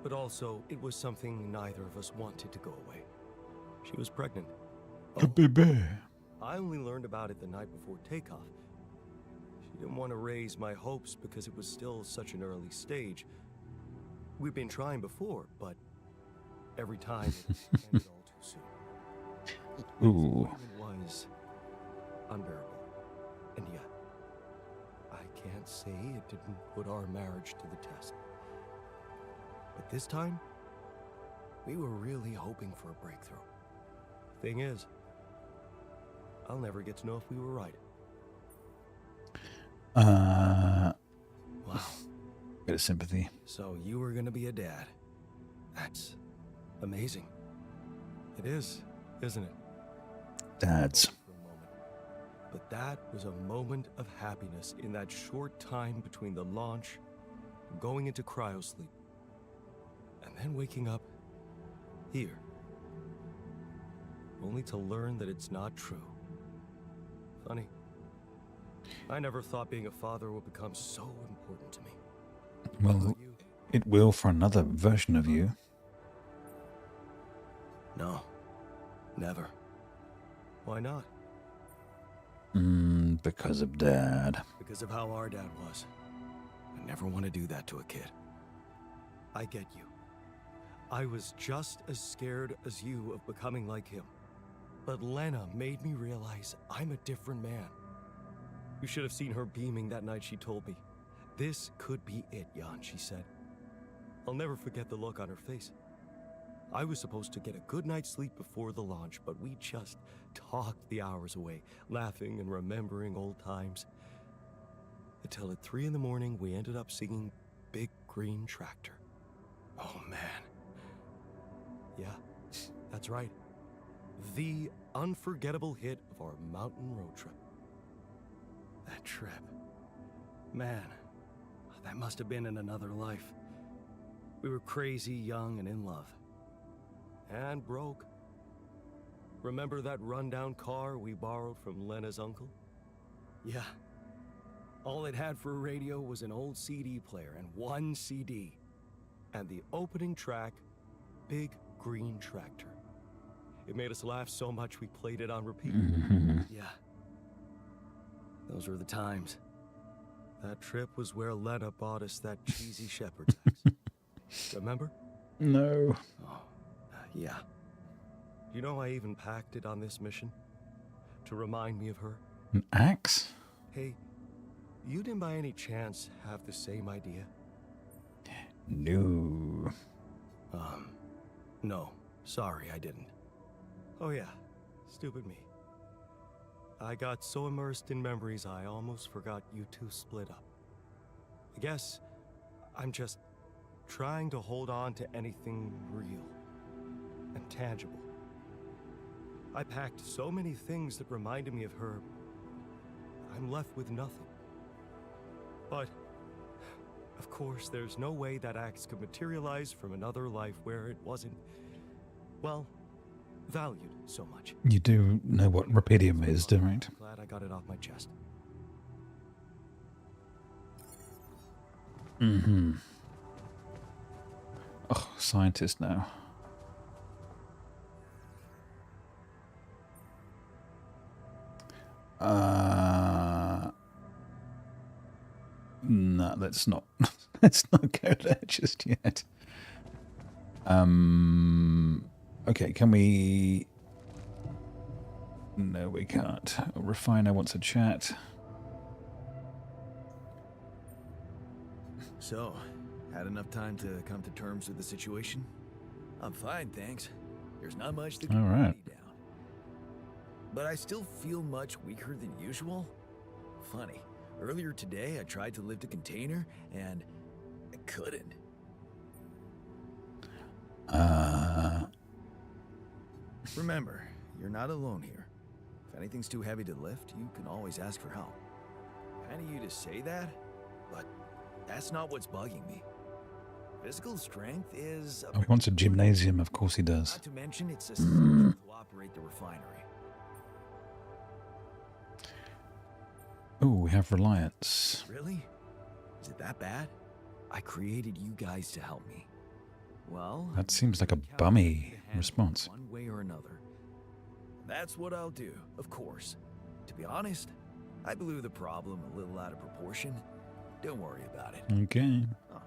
But also, it was something neither of us wanted to go away. She was pregnant. A baby. I only learned about it the night before takeoff. She didn't want to raise my hopes because it was still such an early stage. We've been trying before, but every time it ended all too soon. Ooh. It was unbearable. And yet, I can't say it didn't put our marriage to the test. But this time, we were really hoping for a breakthrough. Thing is, I'll never get to know if we were right. Wow. Bit of sympathy. So you were gonna be a dad. That's amazing. It is, isn't it? Dads. For a moment. But that was a moment of happiness in that short time between the launch and going into cryosleep. And then waking up here. Only to learn that it's not true. Funny. I never thought being a father would become so important to me. Well, it will for another version of you. No. Never. Why not? Because of Dad. Because of how our dad was. I never want to do that to a kid. I get you. I was just as scared as you of becoming like him. But Lena made me realize I'm a different man. You should have seen her beaming that night she told me. This could be it, Jan, she said. I'll never forget the look on her face. I was supposed to get a good night's sleep before the launch, but we just talked the hours away, laughing and remembering old times. Until at 3 in the morning, we ended up singing Big Green Tractor. Oh, man. Yeah, that's right. The unforgettable hit of our mountain road trip. That trip. Man, that must have been in another life. We were crazy, young, and in love. And broke. Remember that rundown car we borrowed from Lena's uncle? Yeah. All it had for a radio was an old CD player and one CD. And the opening track, Big Green Tractor. It made us laugh so much we played it on repeat. Yeah. Those were the times. That trip was where Lena bought us that cheesy shepherd's axe. Remember? No. Oh, yeah. You know I even packed it on this mission? To remind me of her. An axe? Hey, you didn't by any chance have the same idea? No. No. Sorry, I didn't. Oh yeah, stupid me. I got so immersed in memories I almost forgot you two split up. I guess I'm just trying to hold on to anything real and tangible. I packed so many things that reminded me of her, I'm left with nothing. But, of course, there's no way that axe could materialize from another life where it wasn't, well, valued so much. You do know what Rapidium is, don't you? I'm glad I got it off my chest. Oh, scientist now. No, let's not. Let's not go there just yet. Okay, can we? No, we can't. Refiner wants a chat. So, had enough time to come to terms with the situation? I'm fine, thanks. There's not much that can All right. keep me down. But I still feel much weaker than usual. Funny. Earlier today, I tried to lift a container, and I couldn't. Remember, you're not alone here. If anything's too heavy to lift, you can always ask for help. Kind of you to say that, but that's not what's bugging me. Physical strength is... Oh, he wants a gymnasium. Of course he does. Not to mention, it's essential to operate the refinery. Oh, we have Reliance. Really? Is it that bad? I created you guys to help me. Well, That seems like a you count bummy me to handle response. One way or another. That's what I'll do, of course. To be honest, I blew the problem a little out of proportion. Don't worry about it. Okay. Oh,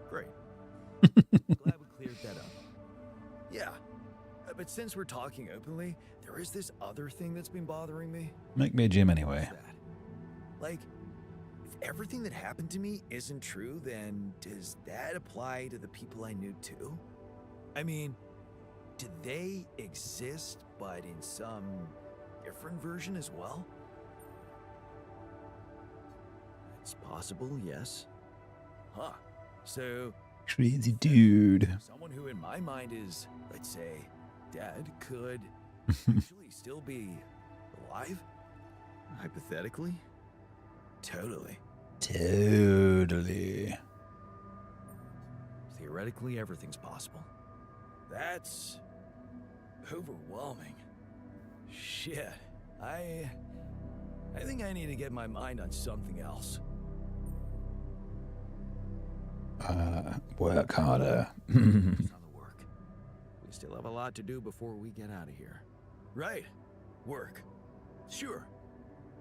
great. Glad we cleared that up. Yeah, but since we're talking openly, there is this other thing that's been bothering me. Make me a gym anyway. What's that? Like, if everything that happened to me isn't true, then does that apply to the people I knew too? I mean, do they exist, but in some different version as well? It's possible, yes. Huh. So, Crazy dude. someone who in my mind is, let's say, dead could actually still be alive? Hypothetically? Totally. Totally. Theoretically, everything's possible. That's overwhelming. Shit. I think I need to get my mind on something else. Work harder. It's on the work. We still have a lot to do before we get out of here. Right. Work. Sure.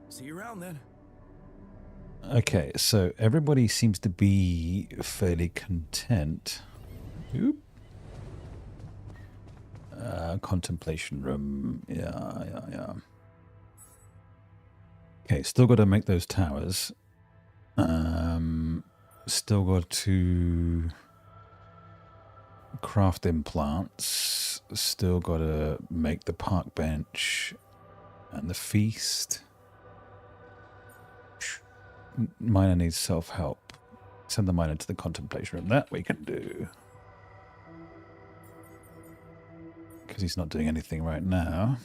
See you around then. Okay, so everybody seems to be fairly content. Oop. Contemplation room. Yeah. Okay, still got to make those towers. Still got to craft implants. Still got to make the park bench and the feast. Miner needs self-help. Send the miner to the contemplation room. That we can do. Because he's not doing anything right now.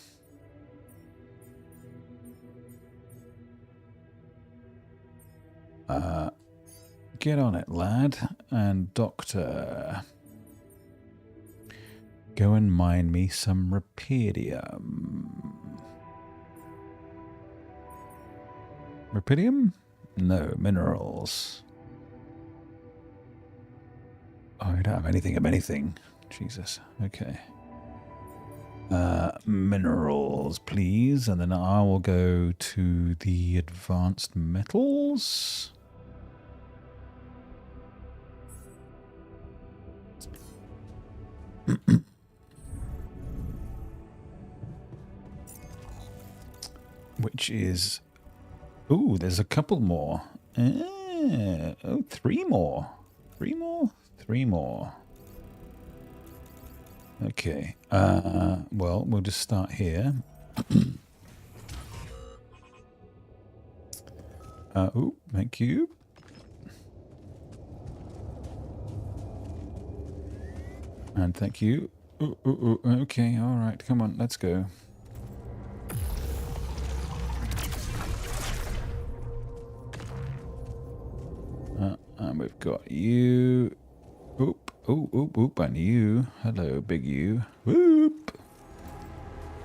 Get on it, lad. And doctor. Go and mine me some Rapidium. Rapidium? No, minerals. Oh, I don't have anything of anything. Jesus. Okay. Minerals, please. And then I will go to the advanced metals. Which is... Ooh, there's a couple more. Oh, 3 more. 3 more? 3 more. Okay. Well, we'll just start here. Ooh, thank you. And thank you. Ooh, okay, all right. Come on, let's go. And we've got you. Oop, and you. Hello, big you. Whoop.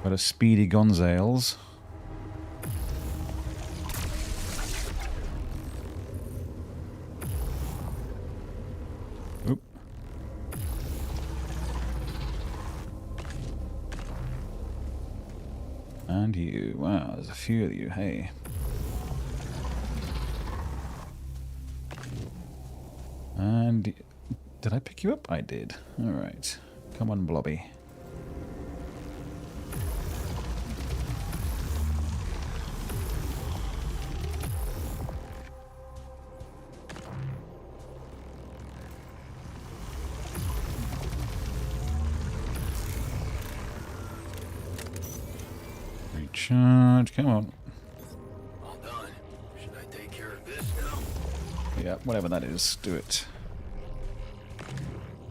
Got a speedy Gonzales. Oop. And you. Wow, there's a few of you. Hey. And did I pick you up? I did. All right. Come on, Blobby. Recharge. Come on. All done. Should I take care of this now? Yeah, whatever that is, do it.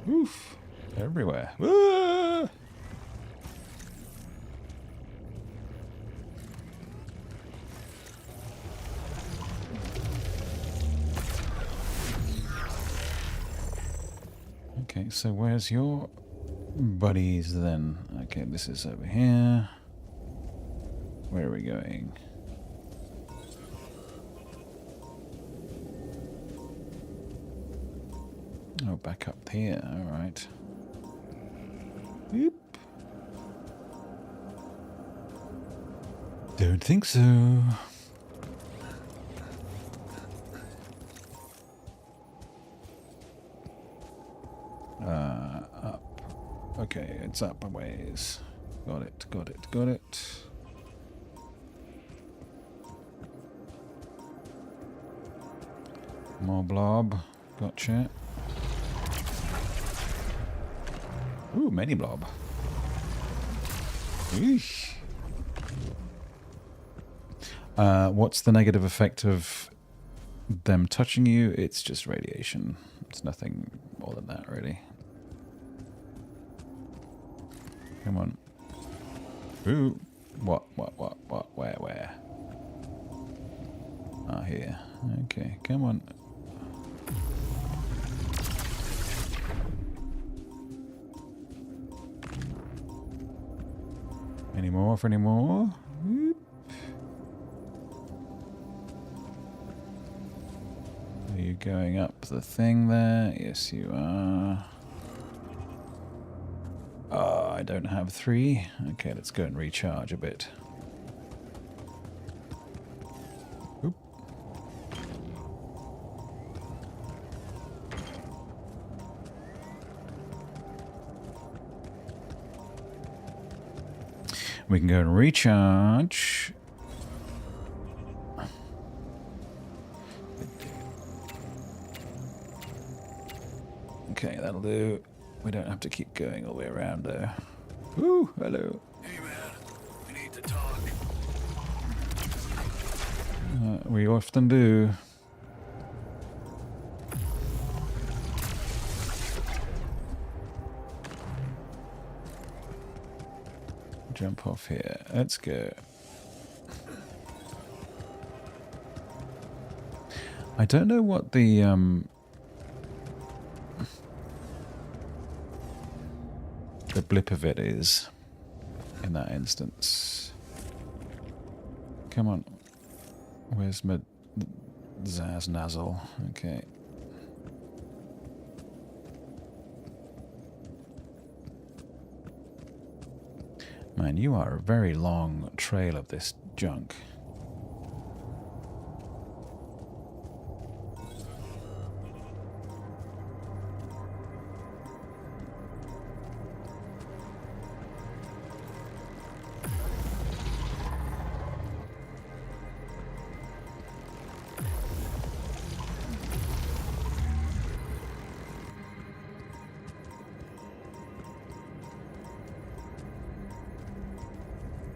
Oof. Everywhere. Ah! Okay, so where's your buddies then? Okay, this is over here. Where are we going? Oh, back up here, alright. Yep. Don't think so. Up. Okay, it's up a ways. Got it, got it, got it. More blob. Gotcha. Ooh, many blob. Eesh. What's the negative effect of them touching you? It's just radiation. It's nothing more than that, really. Come on. Ooh. What, where? Ah, here. Okay, come on. Any more for any more? Whoop. Are you going up the thing there? Yes, you are. Oh, I don't have 3. Okay, let's go and recharge a bit. Oop. We can go and recharge. Okay, that'll do. We don't have to keep going all the way around there. Ooh, hello. Hey man, we need to talk. We often do. Jump off here. Let's go. I don't know what the blip of it is in that instance. Come on. Where's my Zaz Nazzle? Okay. Man, you are a very long trail of this junk.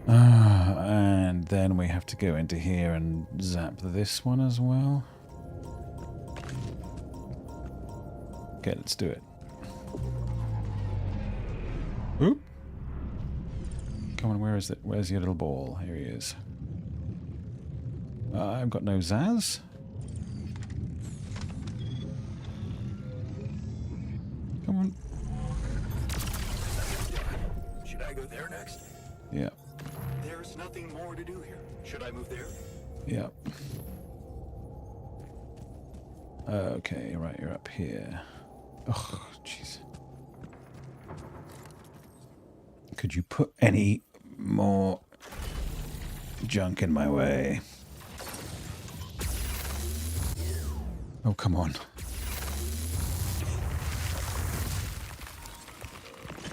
And then we have to go into here and zap this one as well. Okay, let's do it. Oop. Come on, where is it? Where's your little ball? Here he is. I've got no Zaz. Come on. Should I go there next? Yeah. There's nothing more to do here. Should I move there? Yeah. Okay, right, you're up here. Oh, jeez. Could you put any more junk in my way? Oh, come on.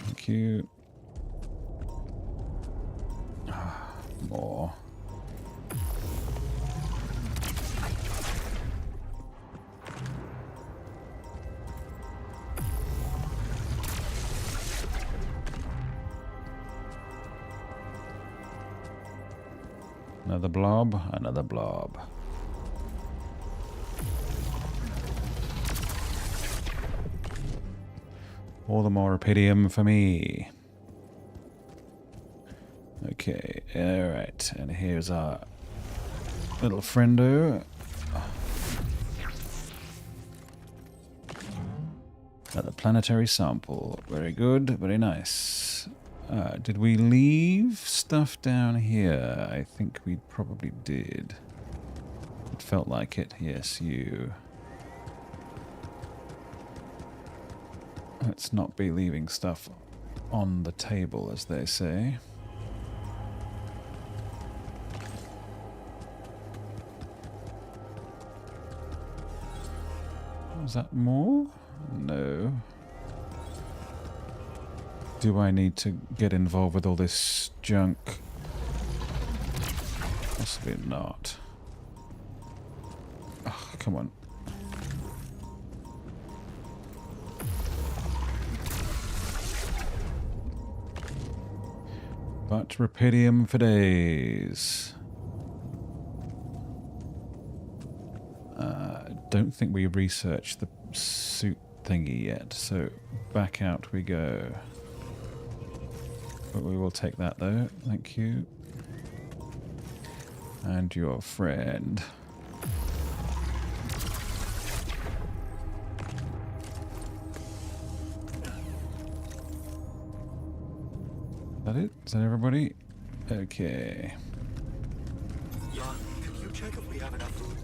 Thank you. More. Another blob, another blob. All the more Rapidium for me. Okay, alright, and here's our little friendo. Another planetary sample. Very good, very nice. Did we leave stuff down here? I think we probably did. It felt like it. Yes, you. Let's not be leaving stuff on the table, as they say. Was that more? No. Do I need to get involved with all this junk? Possibly not. Oh, come on. But Rapidium for days. Don't think we researched the suit thingy yet, so back out we go. But we will take that though, thank you. And your friend. Is that it? Is that everybody? Okay. Can you check if we have enough food?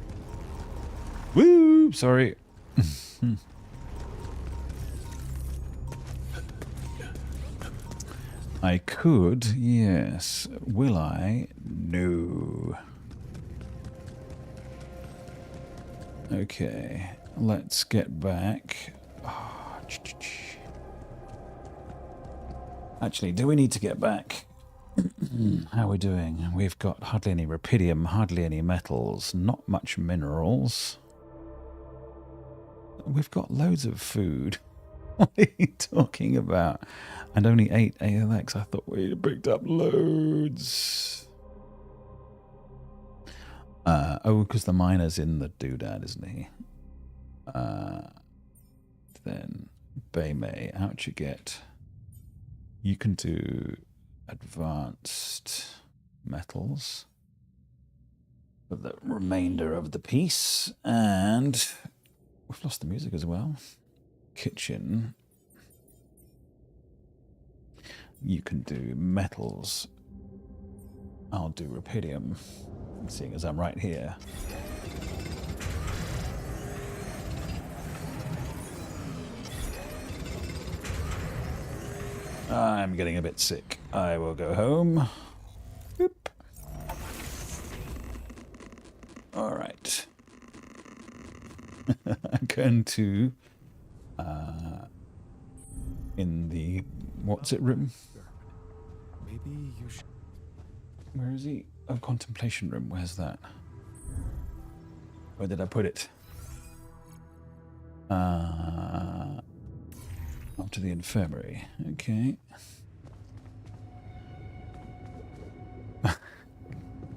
Woo! Sorry. I could, yes. Will I? No. Okay, let's get back. Actually, do we need to get back? How are we doing? We've got hardly any Rapidium, hardly any metals, not much minerals. We've got loads of food. What are you talking about? And only 8 ALX. I thought we'd picked up loads. Oh, because the miner's in the doodad, isn't he? Then Biome, out you get. You can do advanced metals for the remainder of the piece. And we've lost the music as well. Kitchen. You can do metals. I'll do Rapidium, seeing as I'm right here. I'm getting a bit sick. I will go home. Boop. All right. I'm going to in the what's it room? Maybe you should. Where is he? Oh, contemplation room. Where's that? Where did I put it? Up to the infirmary. Okay.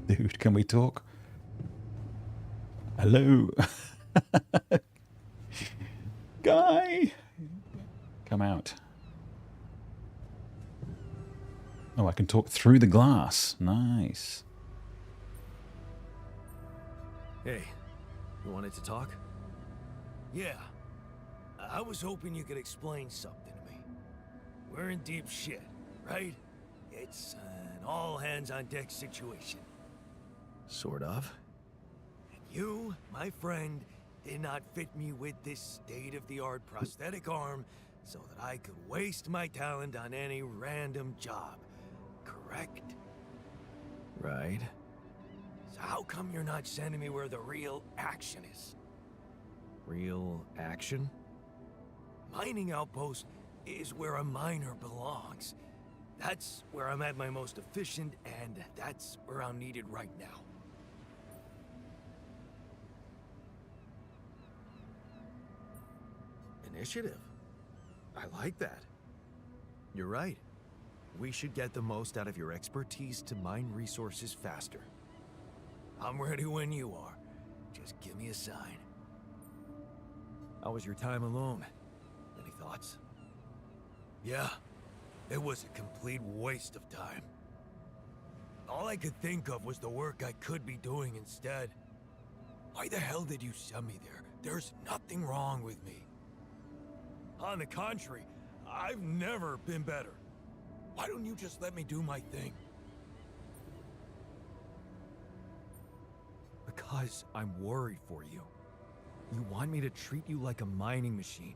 Dude, can we talk? Hello. Guy. Come out. Oh, I can talk through the glass. Nice. Hey, you wanted to talk? Yeah. I was hoping you could explain something to me. We're in deep shit, right? It's an all-hands-on-deck situation. Sort of. And you, my friend, did not fit me with this state-of-the-art prosthetic arm so that I could waste my talent on any random job. Correct? Right. So how come you're not sending me where the real action is? Real action? Mining outpost is where a miner belongs. That's where I'm at my most efficient, and that's where I'm needed right now. Initiative. I like that. You're right. We should get the most out of your expertise to mine resources faster. I'm ready when you are. Just give me a sign. How was your time alone? Any thoughts? Yeah, it was a complete waste of time. All I could think of was the work I could be doing instead. Why the hell did you send me there? There's nothing wrong with me. On the contrary, I've never been better. Why don't you just let me do my thing? Because I'm worried for you. You want me to treat you like a mining machine.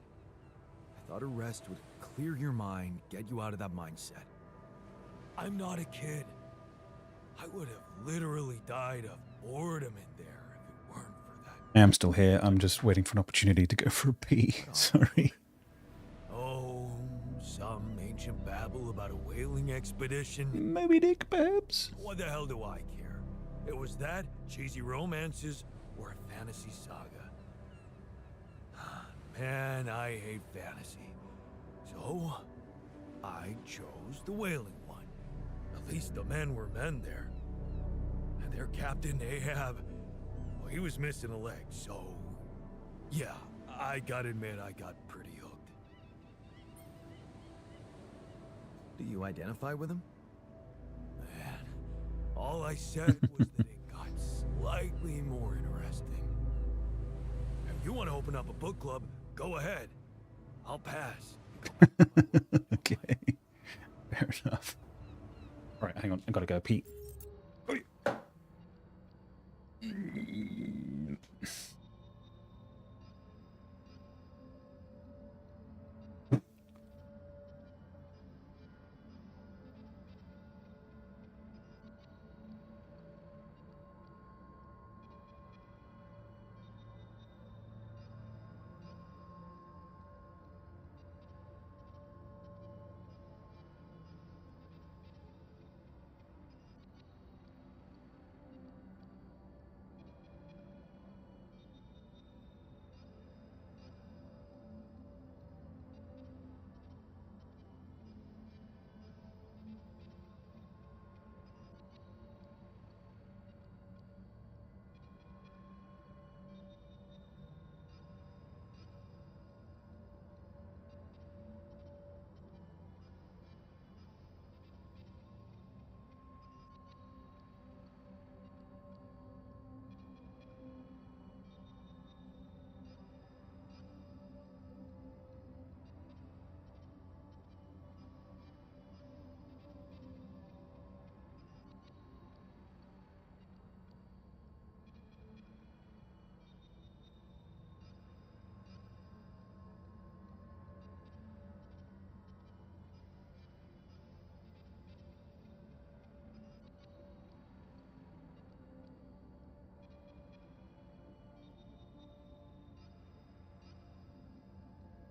I thought a rest would clear your mind, get you out of that mindset. I'm not a kid. I would have literally died of boredom in there if it weren't for that. I am still here. I'm just waiting for an opportunity to go for a pee. Sorry. Oh, some ancient babble about a whaling expedition. Moby Dick, perhaps? What the hell do I care? It was that, cheesy romances, or a fantasy saga. Man, I hate fantasy. So, I chose the whaling one. At least the men were men there. And their captain, Ahab, well, he was missing a leg, so... yeah, I gotta admit I got pretty hooked. Do you identify with him? Man, all I said was that it got slightly more interesting. If you want to open up a book club, go ahead. I'll pass. Okay. Fair enough. Right, hang on. I gotta go pee.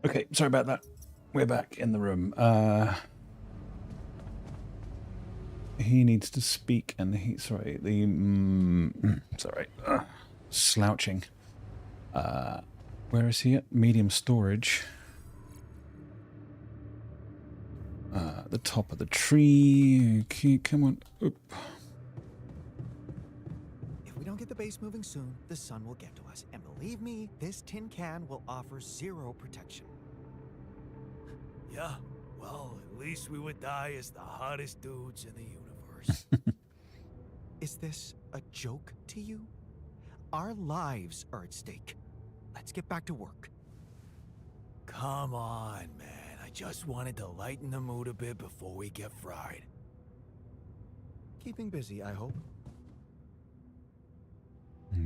Okay, sorry about that. We're back in the room. He needs to speak, and slouching. Where is he at? Medium storage. The top of the tree. Okay, come on. Oop. If we don't get the base moving soon, the sun will get to us. And believe me, this tin can will offer zero protection. Yeah, well, at least we would die as the hottest dudes in the universe. Is this a joke to you? Our lives are at stake. Let's get back to work. Come on, man. I just wanted to lighten the mood a bit before we get fried. Keeping busy, I hope.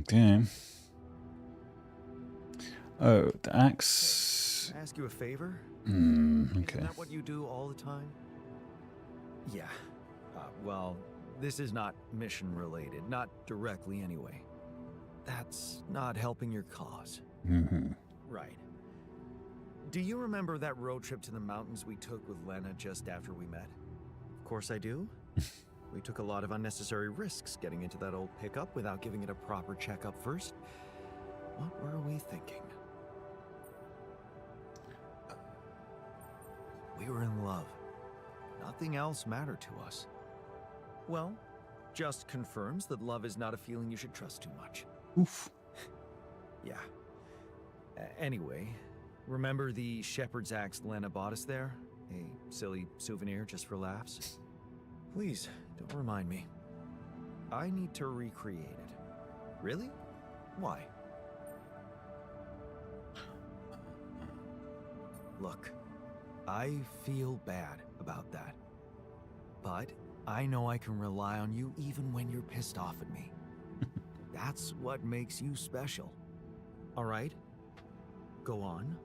Okay. Oh, the axe. Can I ask you a favor? Okay. Isn't that what you do all the time? Yeah. Well, this is not mission related. Not directly, anyway. That's not helping your cause. Mm-hmm. Right. Do you remember that road trip to the mountains we took with Lena just after we met? Of course I do. We took a lot of unnecessary risks getting into that old pickup without giving it a proper checkup first. What were we thinking? We were in love. Nothing else mattered to us. Well, Just confirms that love is not a feeling you should trust too much. Oof. Yeah. Anyway, remember the shepherd's axe Lena bought us there? A silly souvenir just for laughs? Please, don't remind me. I need to recreate it. Really? Why? Look, I feel bad about that. But I know I can rely on you even when you're pissed off at me. That's what makes you special. All right? Go on.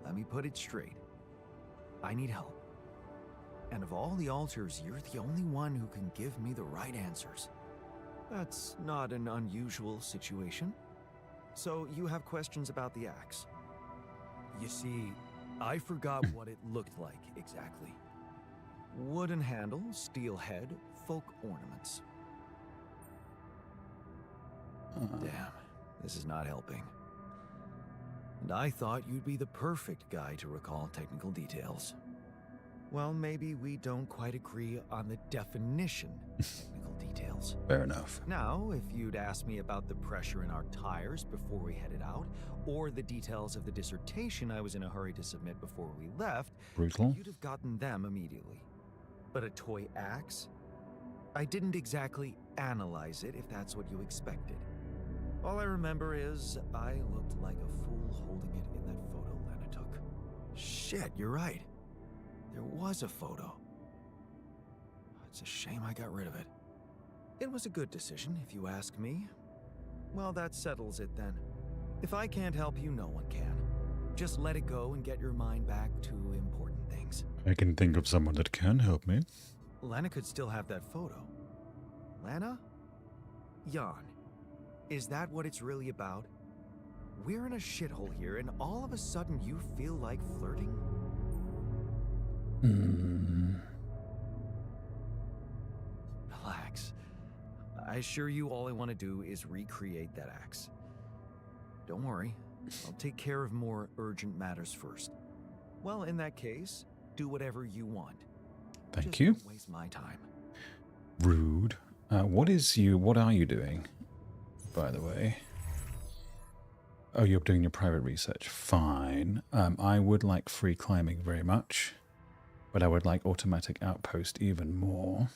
Let me put it straight. I need help. And of all the alters, you're the only one who can give me the right answers. That's not an unusual situation. So you have questions about the axe. You see, I forgot what it looked like exactly. Wooden handle, steel head, folk ornaments. Damn, this is not helping. And I thought you'd be the perfect guy to recall technical details. Well, maybe we don't quite agree on the definition of technical details. Fair enough. Now, if you'd asked me about the pressure in our tires before we headed out, or the details of the dissertation I was in a hurry to submit before we left, Brutal. you'd have gotten them immediately. But a toy axe? I didn't exactly analyze it, if that's what you expected. All I remember is I looked like a fool holding it in that photo Lena took. Shit, you're right. There was a photo. It's a shame I got rid of it. It was a good decision, if you ask me. Well, that settles it then. If I can't help you, no one can. Just let it go and get your mind back to important things. I can think of someone that can help me. Lena could still have that photo. Lena? Jan, is that what it's really about? We're in a shithole here, and all of a sudden you feel like flirting? Relax. I assure you all I want to do is recreate that axe. Don't worry. I'll take care of more urgent matters first. Well, in that case, do whatever you want. Thank Just you. don't waste my time. Rude. What are you doing, by the way? Oh, you're doing your private research. Fine. I would like free climbing very much, but I would like automatic outpost even more.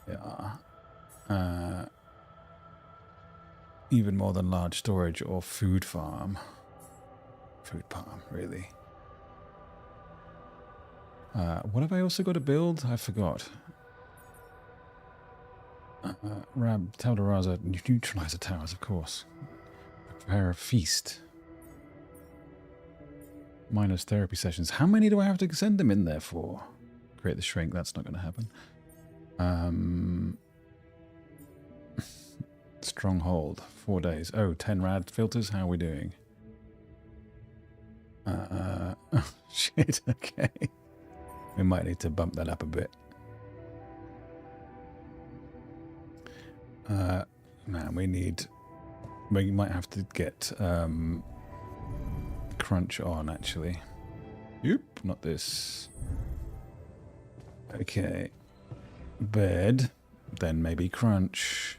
Yeah. Even more than large storage or food farm. Food farm, really. What have I also got to build? I forgot. Tabula Rasa, neutralizer towers, of course. Prepare a feast. Minus therapy sessions. How many do I have to send them in there for? Create the shrink, that's not going to happen. Stronghold, 4 days. Oh, 10 rad filters, how are we doing? Oh, shit, okay. We might need to bump that up a bit. Man, we might have to get crunch on, actually. Oop, not this. Okay. Bed, then maybe crunch.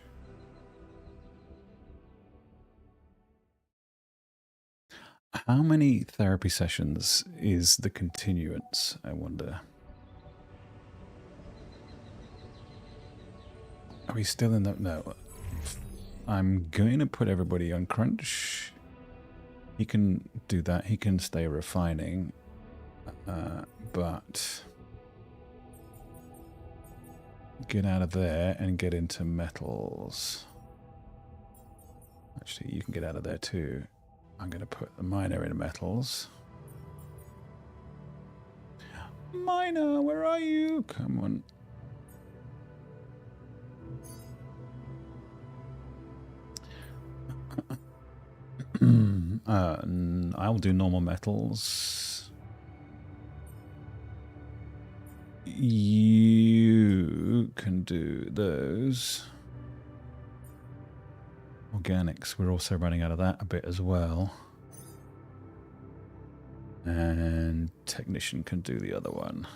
How many therapy sessions is the continuance, I wonder? Are we still in the... No. I'm going to put everybody on crunch. He can do that. He can stay refining. But... get out of there and get into metals. Actually, you can get out of there too. I'm going to put the miner in metals. Miner, where are you? Come on. I'll do normal metals. You can do those. Organics, we're also running out of that a bit as well. And technician can do the other one.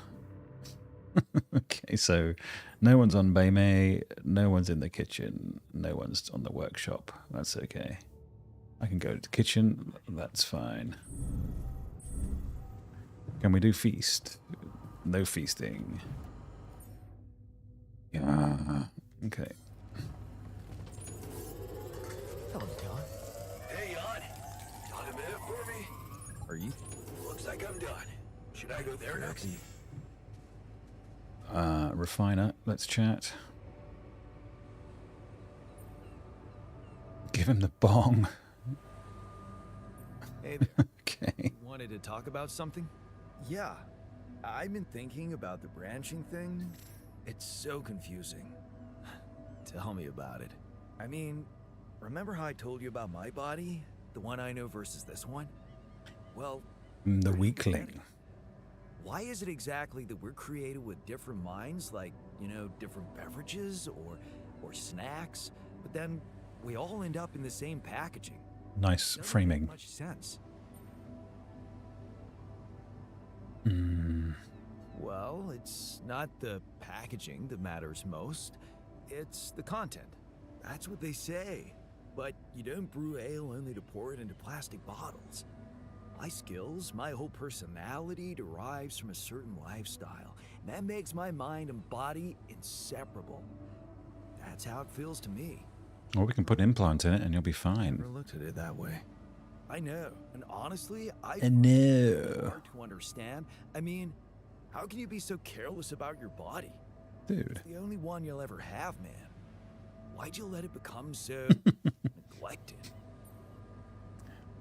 Okay, so no one's on biome, no one's in the kitchen, no one's on the workshop. That's okay. I can go to the kitchen, that's fine. Can we do feast? No feasting. Yeah. Okay. Hello, John. Hey, Jan. Got a minute for me? Are you? Looks like I'm done. Should I go there next? Refiner, let's chat. Give him the bong. Hey there. Okay. Wanted to talk about something? Yeah. I've been thinking about the branching thing. It's so confusing. Tell me about it. I mean, remember how I told you about my body? The one I know versus this one? Well, The weakling. why is it exactly that we're created with different minds, like, you know, different beverages or snacks, but then we all end up in the same packaging? Nice Doesn't framing. make much sense. Well, it's not the packaging that matters most. It's the content. That's what they say. But you don't brew ale only to pour it into plastic bottles. My skills, my whole personality derives from a certain lifestyle. And that makes my mind and body inseparable. That's how it feels to me. Or we can put an implant in it and you'll be fine. Never looked at it that way. I know. And honestly, I No. hard to understand. I mean, how can you be so careless about your body? Dude. It's the only one you'll ever have, man. Why'd you let it become so neglected?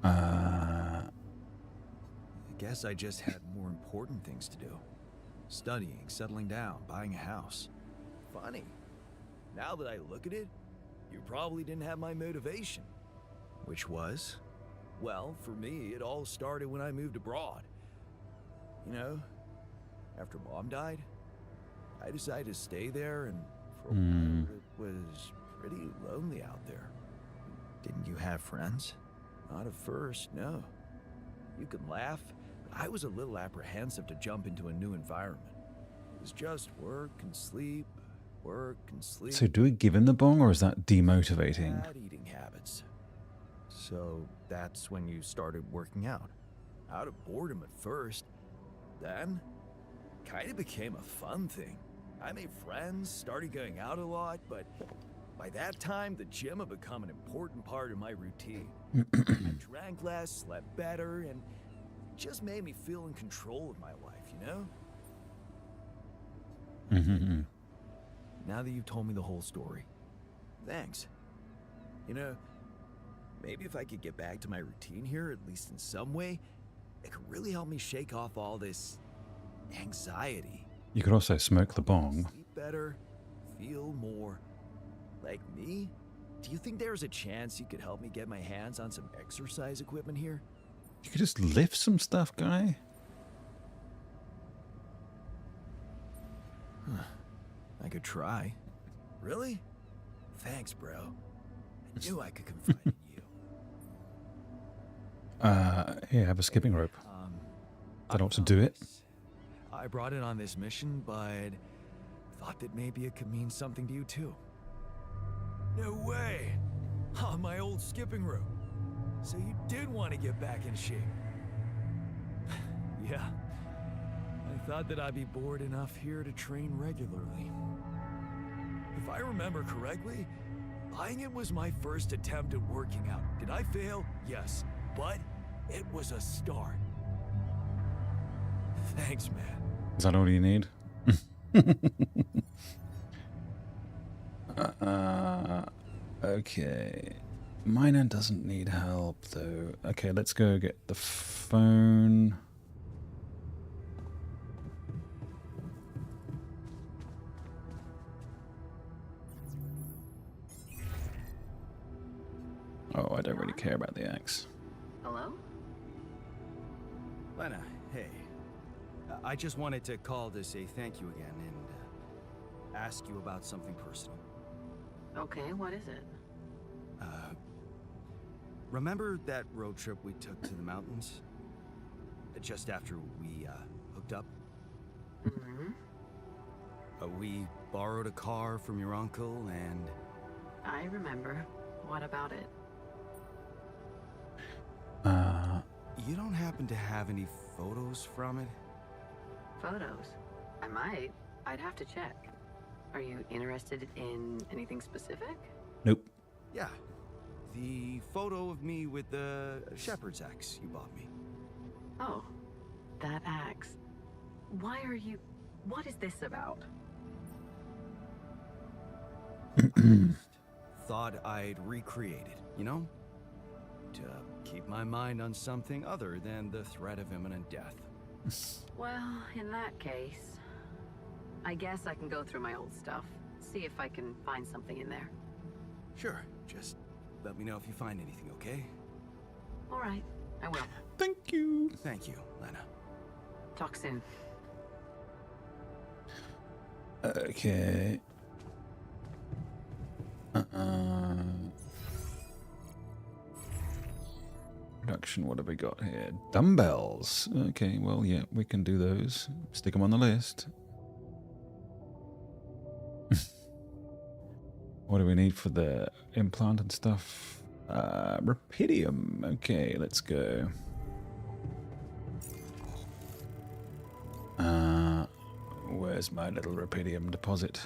I guess I just had more important things to do. Studying, settling down, buying a house. Funny. Now that I look at it, you probably didn't have my motivation. Which was? Well, for me, it all started when I moved abroad. You know, after Mom died, I decided to stay there, and for a while it was pretty lonely out there. Didn't you have friends? Not at first, no. You could laugh, but I was a little apprehensive to jump into a new environment. It was just work and sleep, work and sleep. So do we give him the bong or is that demotivating? Bad eating habits. So that's when you started working out. Out of boredom at first. Then, kind of became a fun thing. I made friends, started going out a lot, but by that time, the gym had become an important part of my routine. I drank less, slept better, and it just made me feel in control of my life, you know? Now that you've told me the whole story, thanks. You know, maybe if I could get back to my routine here, at least in some way, it could really help me shake off all this anxiety. You could also smoke the bong. Sleep better, feel more like me. Do you think there's a chance you could help me get my hands on some exercise equipment here? You could just lift some stuff, guy. I could try. Really? Thanks, bro. I knew I could confide in you. Here, have a skipping rope. I don't want to do it. I brought it on this mission, but thought that maybe it could mean something to you too. No way! Oh, my old skipping rope. So you did want to get back in shape. Yeah. I thought that I'd be bored enough here to train regularly. If I remember correctly, buying it was my first attempt at working out. Did I fail? Yes. But it was a start. Thanks, man. Is that all you need? Okay. Miner doesn't need help, though. Okay, let's go get the phone. Oh, I don't really care about the axe. Hello? Lena, hey. I just wanted to call to say thank you again and ask you about something personal. Okay, what is it? Remember that road trip we took to the mountains? Just after we hooked up? Mm-hmm. We borrowed a car from your uncle and... I remember. What about it? You don't happen to have any photos from it? Photos? I might. I'd have to check. Are you interested in anything specific? Nope. Yeah. The photo of me with the shepherd's axe you bought me. Oh, that axe. Why are you... What is this about? Thought I'd recreate it, you know? To keep my mind on something other than the threat of imminent death. Well, in that case, I guess I can go through my old stuff, see if I can find something in there. Sure, just let me know if you find anything, okay? All right, I will. Thank you. Thank you, Lena. Talk soon. Okay. Production, what have we got here? Dumbbells. Okay, well, yeah, we can do those. Stick them on the list. What do we need for the implant and stuff? Rapidium. Okay, let's go. Where's my little Rapidium deposit?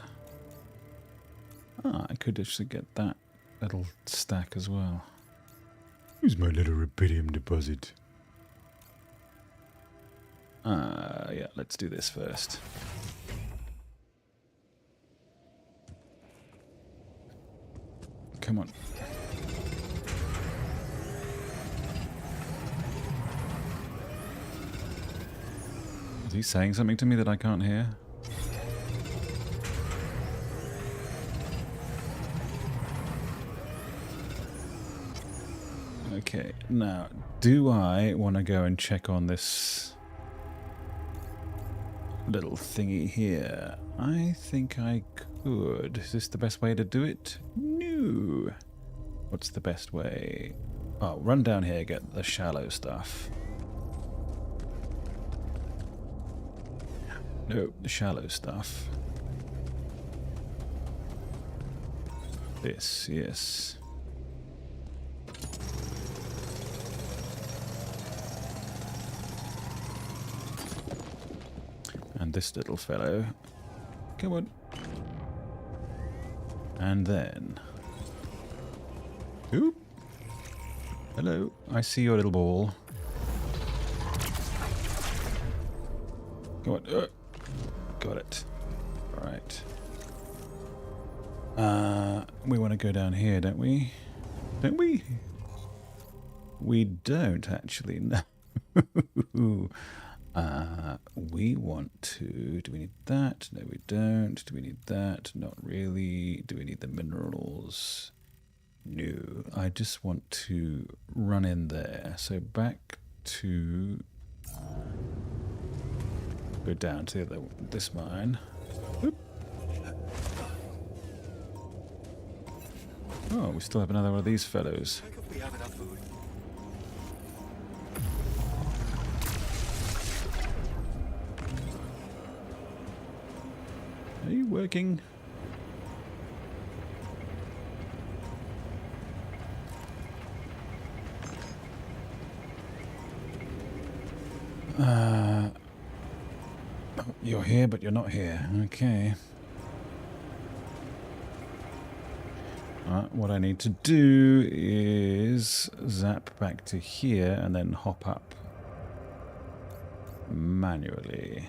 I could actually get that little stack as well. Where's my little Rapidium deposit? Yeah, let's do this first. Come on. Is he saying something to me that I can't hear? Okay, now, do I want to go and check on this little thingy here? I think I could. Is this the best way to do it? No. What's the best way? Oh, run down here, get the shallow stuff. No, the shallow stuff. This, yes. And this little fellow. Come on. And then... Oop. Hello, I see your little ball. Come on. Got it. Right. We want to go down here, don't we? Don't we? We don't, actually. No. We want to... Do we need that? No, we don't. Do we need that? Not really. Do we need the minerals? No. I just want to run in there. So back to... Go down to this mine. Oop. Oh, we still have another one of these fellows. Check if we have enough food. Are you working? You're here, but you're not here. Okay. What I need to do is zap back to here and then hop up manually.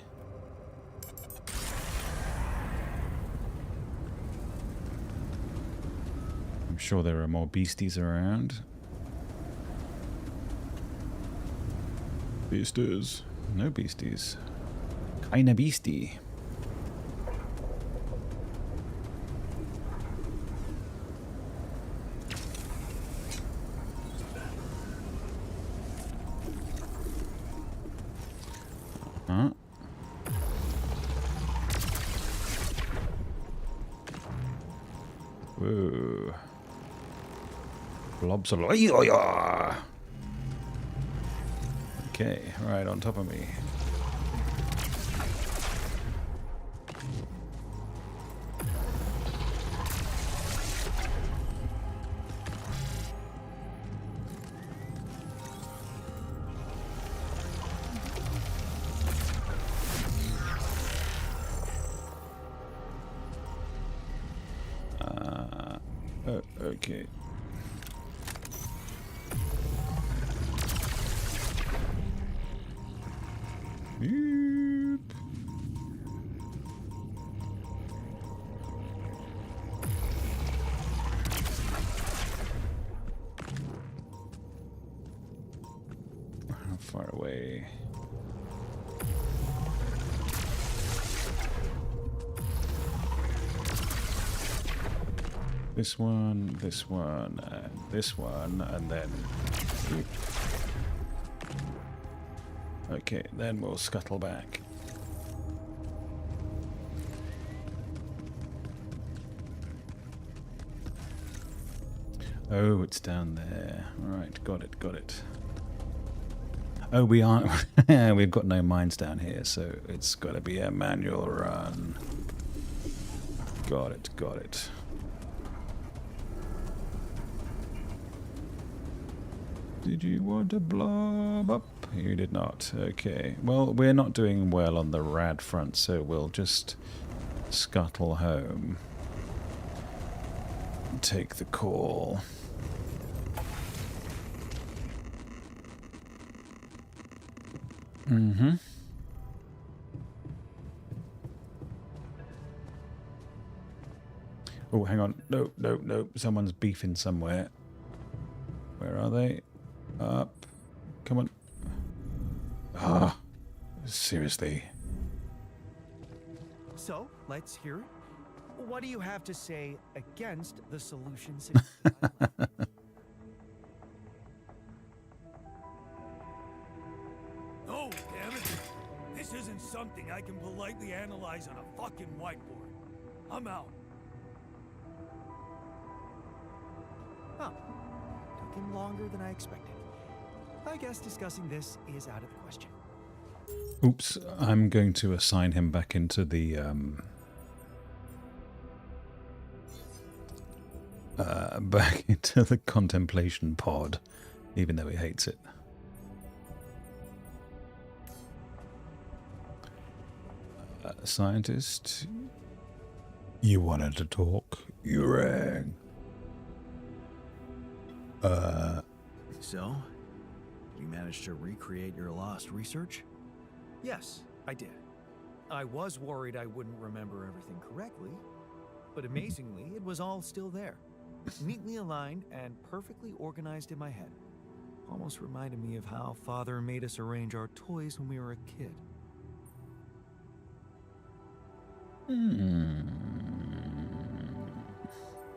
I'm sure there are more beasties around. Beasties. No beasties. Keine beastie. Whoa. Blobs of... Okay, right on top of me. Okay. Yep. How far away? This one, and this one, and then... Okay, then we'll scuttle back. Oh, it's down there. Right, got it, got it. Oh, we aren't... We've got no mines down here, so it's got to be a manual run. Got it, got it. Did you want to blob up? You did not. Okay. Well, we're not doing well on the rad front, so we'll just scuttle home. Take the call. Mm-hmm. Oh, hang on. No, no, no. Someone's beefing somewhere. Where are they? Up. Come on. Ah. Seriously. So, let's hear it. What do you have to say against the solutions? No, damn it. This isn't something I can politely analyze on a fucking whiteboard. I'm out. Huh. Took him longer than I expected. I guess discussing this is out of the question. Oops, I'm going to assign him back into the back into the contemplation pod, even though he hates it. Scientist, you wanted to talk. You rang. So, you managed to recreate your lost research? Yes, I did. I was worried I wouldn't remember everything correctly, but amazingly, it was all still there. Neatly aligned and perfectly organized in my head. Almost reminded me of how Father made us arrange our toys when we were a kid.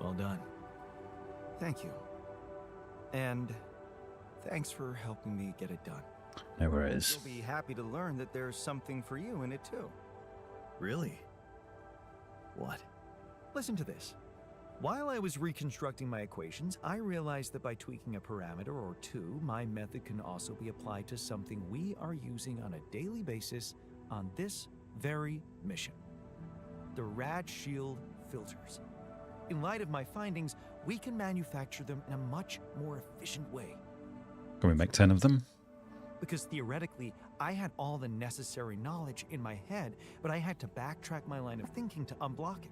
Well done. Thank you. And thanks for helping me get it done. No worries. You'll be happy to learn that there's something for you in it too. Really? What? Listen to this. While I was reconstructing my equations, I realized that by tweaking a parameter or two, my method can also be applied to something we are using on a daily basis on this very mission. The Rad Shield filters. In light of my findings, we can manufacture them in a much more efficient way. Can we make 10 of them? Because theoretically, I had all the necessary knowledge in my head, but I had to backtrack my line of thinking to unblock it.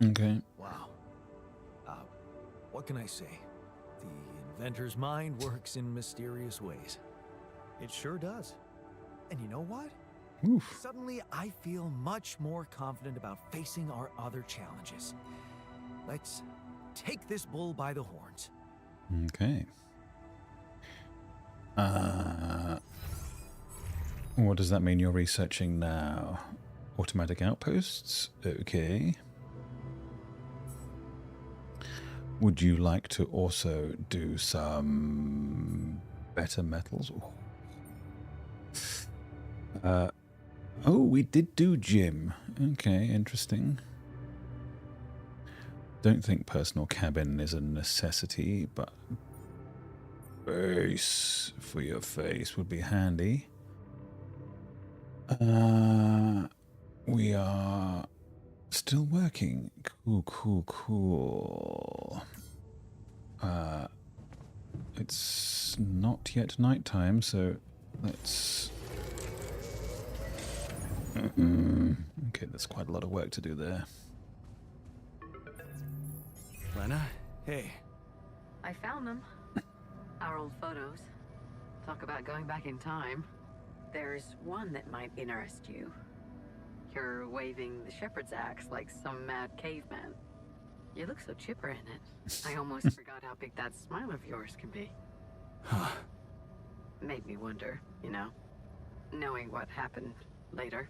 Okay. Wow. What can I say? The inventor's mind works in mysterious ways. It sure does. And you know what? Oof. Suddenly, I feel much more confident about facing our other challenges. Let's take this bull by the horns. Okay. What does that mean you're researching now? Automatic outposts? Okay. Would you like to also do some better metals? Oh, we did do gym. Okay, interesting. Don't think personal cabin is a necessity, but base for your face would be handy. We are still working. Cool. It's not yet nighttime, so let's Okay, there's quite a lot of work to do there. Lena, hey. I found them. Our old photos. Talk about going back in time. There's one that might interest you. You're waving the shepherd's axe like some mad caveman. You look so chipper in it. I almost forgot how big that smile of yours can be. Huh. Made me wonder, you know, knowing what happened later.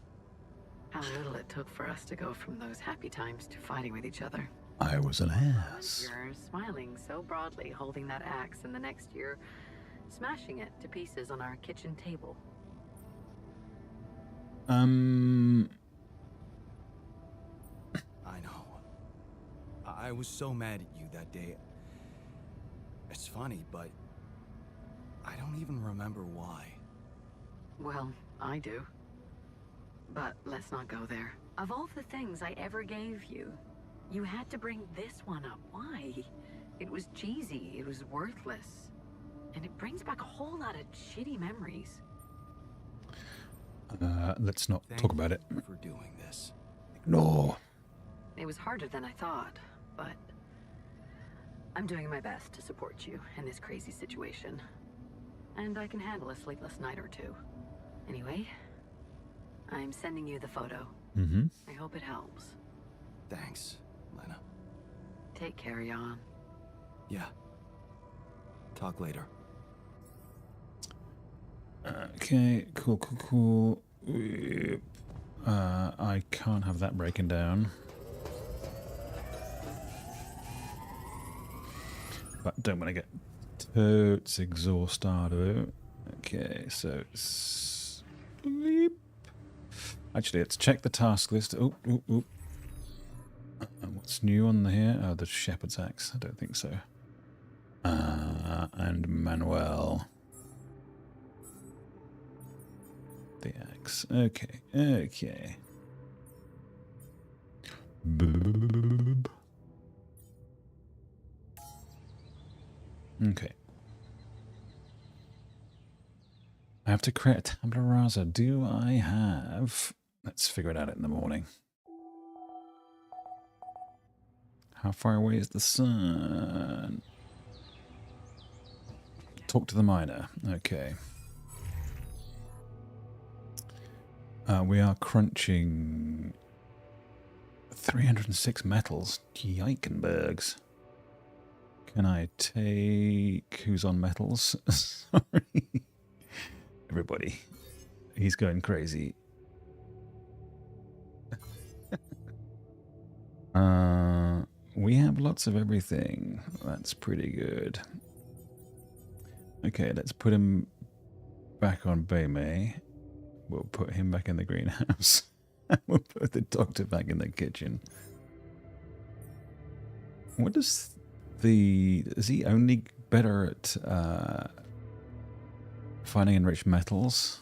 How little it took for us to go from those happy times to fighting with each other. I was an ass. You're smiling so broadly, holding that axe, and the next year, smashing it to pieces on our kitchen table. I know. I was so mad at you that day. It's funny, but I don't even remember why. Well, I do. But let's not go there. Of all the things I ever gave you, you had to bring this one up. Why? It was cheesy, it was worthless. And it brings back a whole lot of shitty memories. Let's not talk about it. For doing this. No. It was harder than I thought, but I'm doing my best to support you in this crazy situation. And I can handle a sleepless night or two. Anyway, I'm sending you the photo. Mm-hmm. I hope it helps. Thanks, Lena. Take care, Jan. Yeah. Talk later. Okay, cool. I can't have that breaking down. But don't want to get totes exhaust out of it. Okay, so sleep. Actually, let's check the task list. What's new on here? Oh, the shepherd's axe. I don't think so. And Manuel. The axe. Okay. Okay. I have to create a Tabula Rasa. Do I have... Let's figure it out in the morning. How far away is the sun? Talk to the miner. Okay. We are crunching 306 metals. Yikenbergs. Can I take... Who's on metals? Sorry. Everybody. He's going crazy. We have lots of everything. That's pretty good. Okay, let's put him back on biome. We'll put him back in the greenhouse. We'll put the doctor back in the kitchen. What does the... Is he only better at finding enriched metals?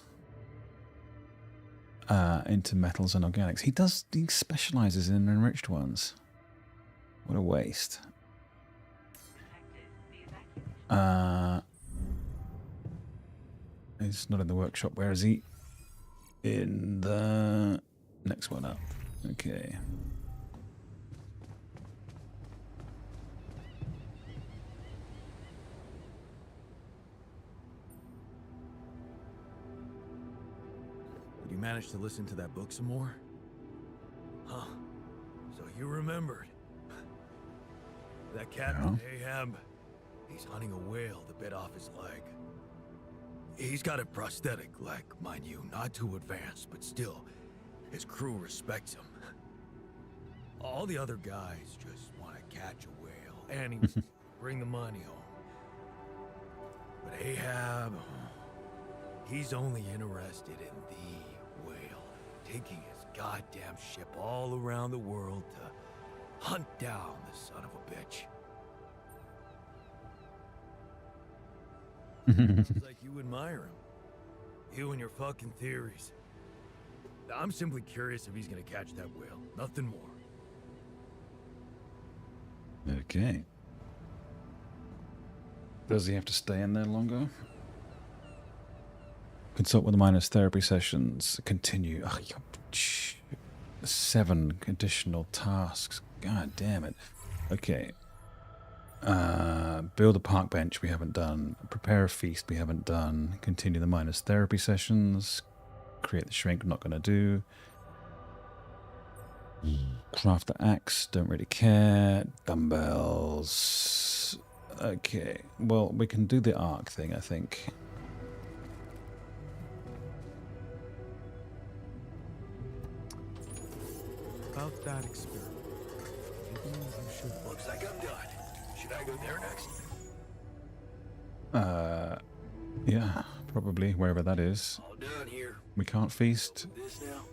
Into metals and organics. He specializes in enriched ones. What a waste. He's not in the workshop. Where is he? In the next one up. Okay. Did you manage to listen to that book some more? Huh. So you remembered. That Captain Ahab, he's hunting a whale that bit off his leg. He's got a prosthetic leg, mind you, not too advanced, but still, his crew respects him. All the other guys just want to catch a whale and bring the money home. But Ahab, he's only interested in the whale, taking his goddamn ship all around the world to hunt down the son of a bitch. Sounds like you admire him. You and your fucking theories. I'm simply curious if he's gonna catch that whale. Nothing more. Okay. Does he have to stay in there longer? Consult with the miners. Therapy sessions. Continue. Oh, 7 additional tasks. God damn it. Okay. Build a park bench. We haven't done. Prepare a feast. We haven't done. Continue the miners' therapy sessions. Create the shrink. Not going to do. Craft the axe. Don't really care. Dumbbells. Okay. Well, we can do the arc thing, I think. About that experiment. Maybe you should. Looks like I'm done. Should I go there next? Yeah, probably, wherever that is. All done here. We can't feast. This now?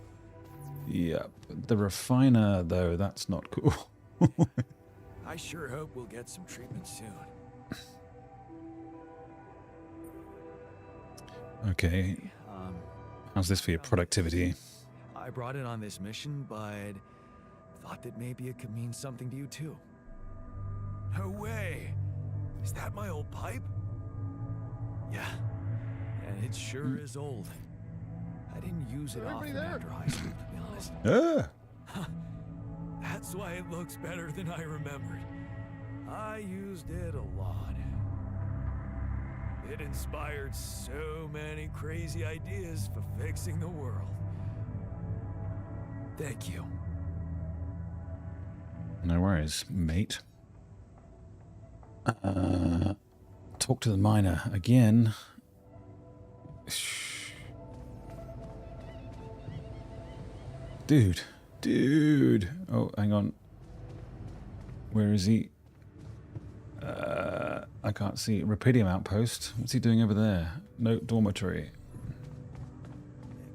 Yep. The refiner, though, that's not cool. I sure hope we'll get some treatment soon. Okay. How's this for your productivity? I brought it on this mission, but thought that maybe it could mean something to you too. No way! Is that my old pipe? Yeah. And it sure is old. I didn't use it often after high school, to be honest. That's why it looks better than I remembered. I used it a lot. It inspired so many crazy ideas for fixing the world. Thank you. No worries, mate. Talk to the miner again. Dude. Oh, hang on. Where is he? I can't see. Rapidium outpost. What's he doing over there? No dormitory.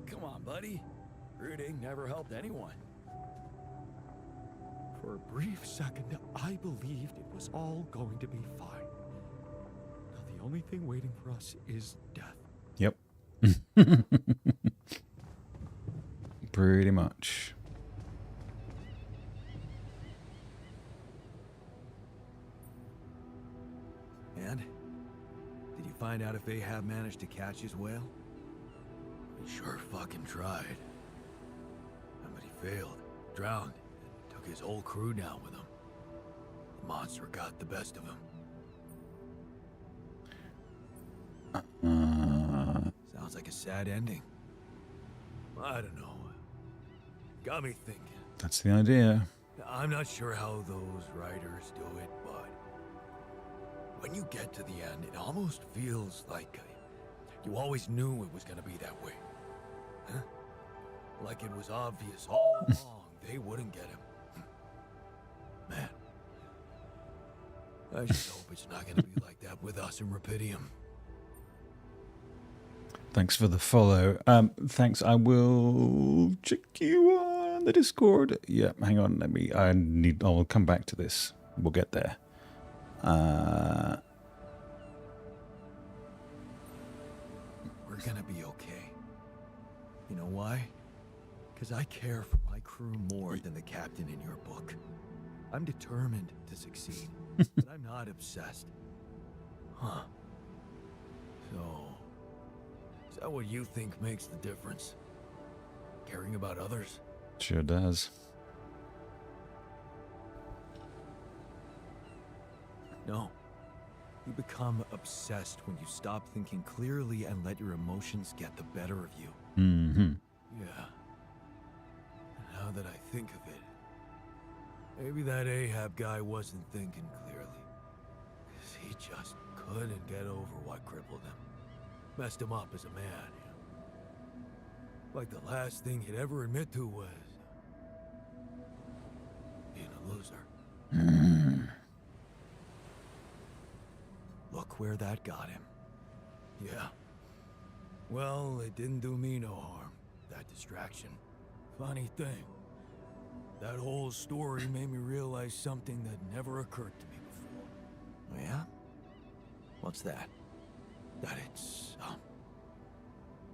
Come on, buddy. Rooting never helped anyone. For a brief second, I believed it was all going to be fine. Now the only thing waiting for us is death. Yep. Pretty much. And? Did you find out if Ahab managed to catch his whale? He sure fucking tried. But he failed. Drowned. And took his whole crew down with him. The monster got the best of him. Sounds like a sad ending. I don't know. Got me thinking. That's the idea. I'm not sure how those writers do it, but when you get to the end, it almost feels like you always knew it was gonna be that way. Huh? Like it was obvious all along they wouldn't get him. Man. I just hope it's not gonna be like that with us in Rapidium. Thanks for the follow. Thanks. I will check you on the Discord. Yeah, hang on. I'll come back to this. We'll get there. We're gonna be okay. You know why? Because I care for my crew more than the captain in your book. I'm determined to succeed, but I'm not obsessed. Huh. So, is that what you think makes the difference? Caring about others? Sure does. No. You become obsessed when you stop thinking clearly and let your emotions get the better of you. Mm-hmm. Yeah. Now that I think of it, maybe that Ahab guy wasn't thinking clearly. 'Cause he just couldn't get over what crippled him. Messed him up as a man. Like the last thing he'd ever admit to was being a loser. Look where that got him. Yeah. Well, it didn't do me no harm, that distraction. Funny thing, that whole story made me realize something that never occurred to me before. Oh yeah? What's that? That it's,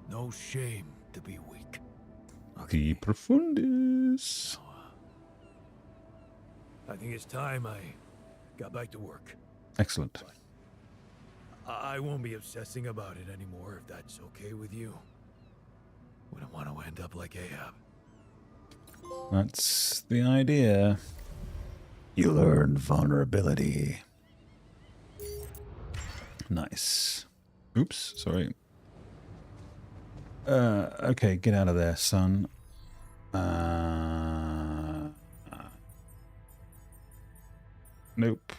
no shame to be weak. The Profundis. I think it's time I got back to work. Excellent. I won't be obsessing about it anymore if that's okay with you. Wouldn't want to end up like Ahab. That's the idea. You learn vulnerability. Nice. Oops, sorry. Okay, get out of there, son. Nope.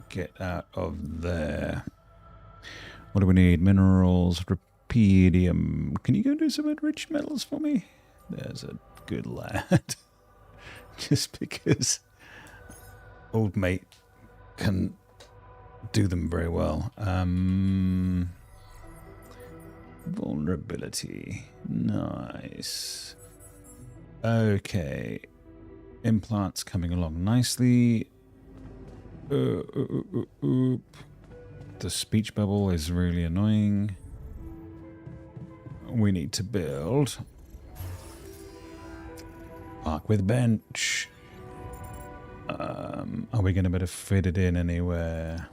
Get out of there. What do we need? Minerals, Rapidium. Can you go do some enriched metals for me? There's a good lad. Just because old mate can do them very well. Vulnerability. Nice. Okay. Implants coming along nicely. The speech bubble is really annoying. We need to build. Park with bench. Are we going to be able to fit it in anywhere?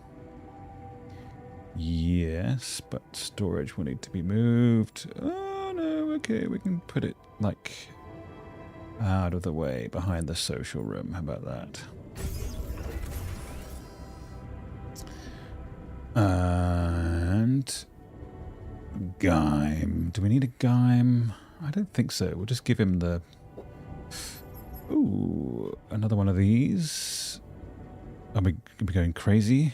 Yes, but storage will need to be moved. Oh no, okay, we can put it like out of the way behind the social room. How about that? And Gaim. Do we need a Gaim? I don't think so. We'll just give him the... Ooh, another one of these. Are we going crazy?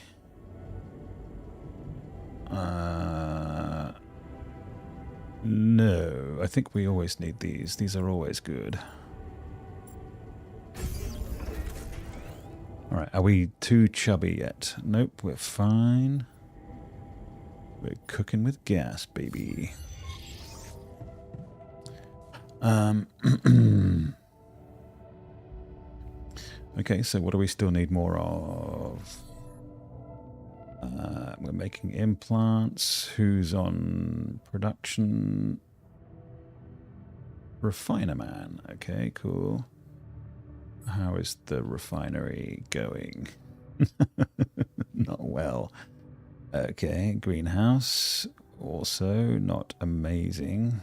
No, I think we always need these. These are always good. Alright, are we too chubby yet? Nope, we're fine. We're cooking with gas, baby. Okay, so what do we still need more of? We're making implants. Who's on production? Refiner man. Okay, cool. How is the refinery going? Not well. Okay, greenhouse. Also not amazing.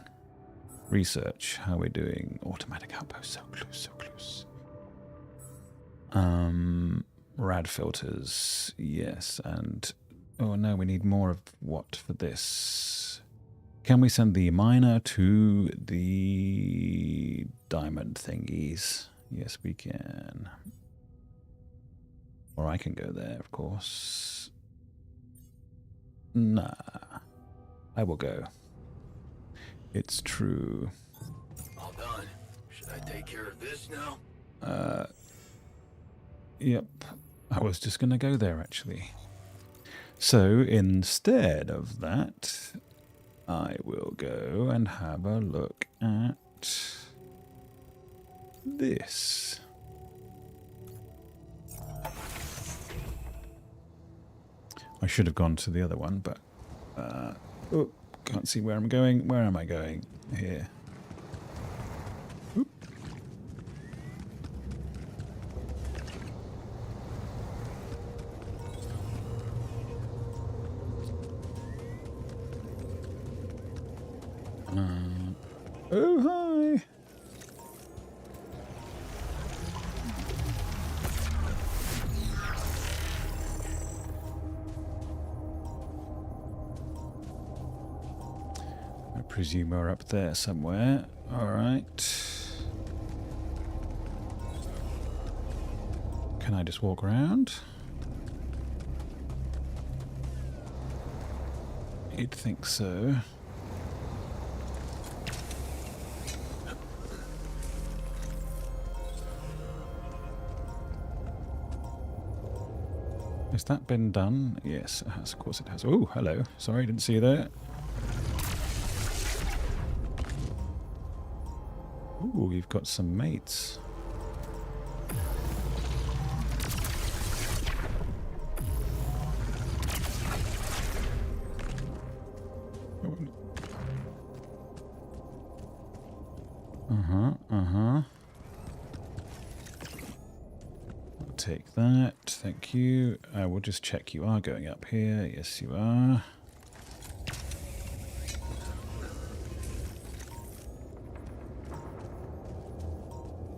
Research. How are we doing? Automatic outpost. So close, so close. Rad filters. Yes, and... Oh no, we need more of what for this? Can we send the miner to the diamond thingies? Yes, we can. Or I can go there, of course. Nah. I will go. It's true. All done. Should I take care of this now? Yep. I was just going to go there, actually. So, instead of that, I will go and have a look at this. I should have gone to the other one, but... oh, can't see where I'm going. Where am I going? Here. Oop. Oh, hi. I presume we're up there somewhere. All right. Can I just walk around? You'd think so. Has that been done? Yes, it has. Of course it has. Oh, hello. Sorry, didn't see you there. Ooh, you've got some mates. Take that, thank you. I will just check you are going up here. Yes, you are.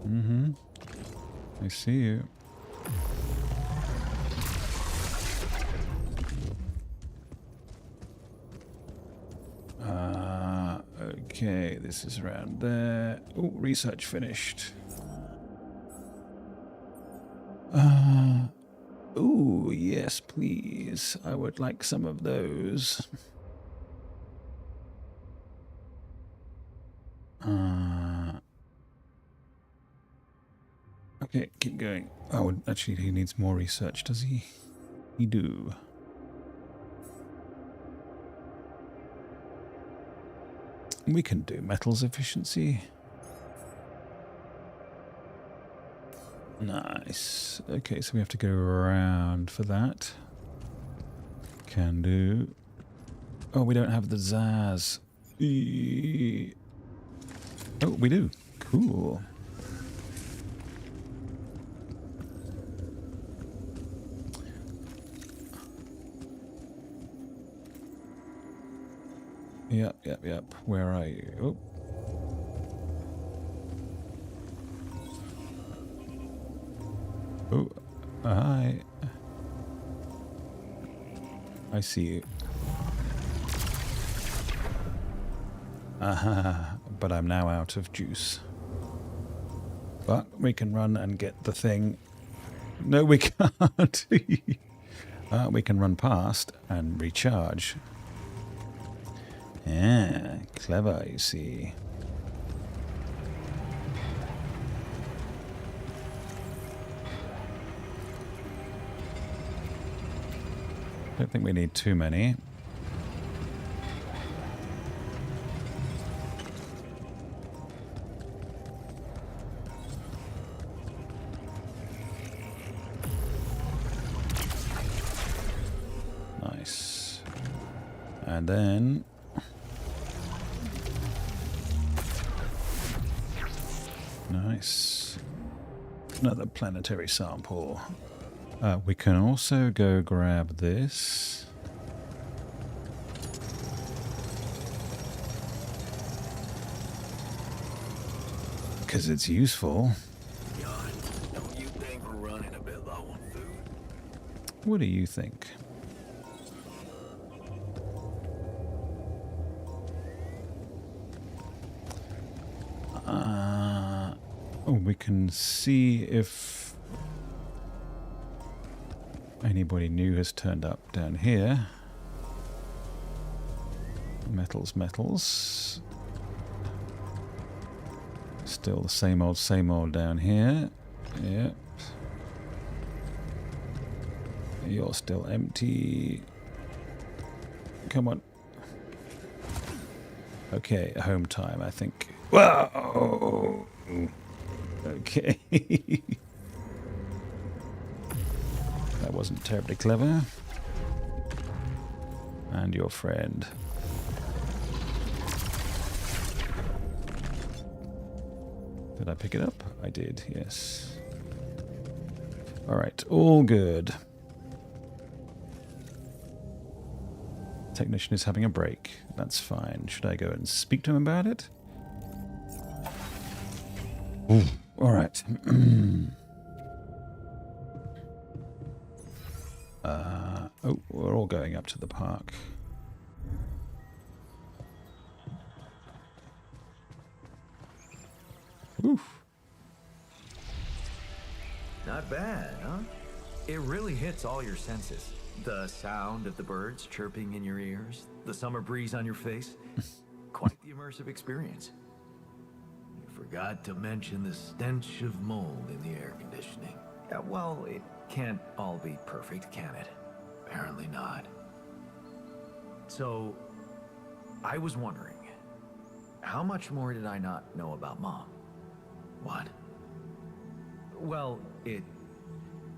Mm-hmm. I see you. Okay, this is around there. Oh, research finished. Oh, yes, please. I would like some of those. Okay, keep going. Oh, actually, he needs more research, does he? He do. We can do metals efficiency. Nice. Okay, so we have to go around for that. Can do. Oh, we don't have the Zaz. Oh, we do. Cool. Yep. Where are you? Oh. Hi. I see you. Aha, but I'm now out of juice. But we can run and get the thing. No, we can't. We can run past and recharge. Yeah, clever, you see. Don't think we need too many. Nice. And then... Nice. Another planetary sample. We can also go grab this. Because it's useful. Don't you think we're running a bit low on food? What do you think? Oh, we can see if anybody new has turned up down here. Metals. Still the same old down here. Yep. You're still empty. Come on. Okay, home time, I think. Whoa! Okay. That wasn't terribly clever. And your friend. Did I pick it up? I did, yes. Alright, all good. Technician is having a break. That's fine. Should I go and speak to him about it? Ooh, alright. Oh, we're all going up to the park. Oof. Not bad, huh? It really hits all your senses. The sound of the birds chirping in your ears, the summer breeze on your face. Quite the immersive experience. You forgot to mention the stench of mold in the air conditioning. Yeah, well, it can't all be perfect, can it? Apparently not. So, I was wondering, how much more did I not know about Mom? What? Well, it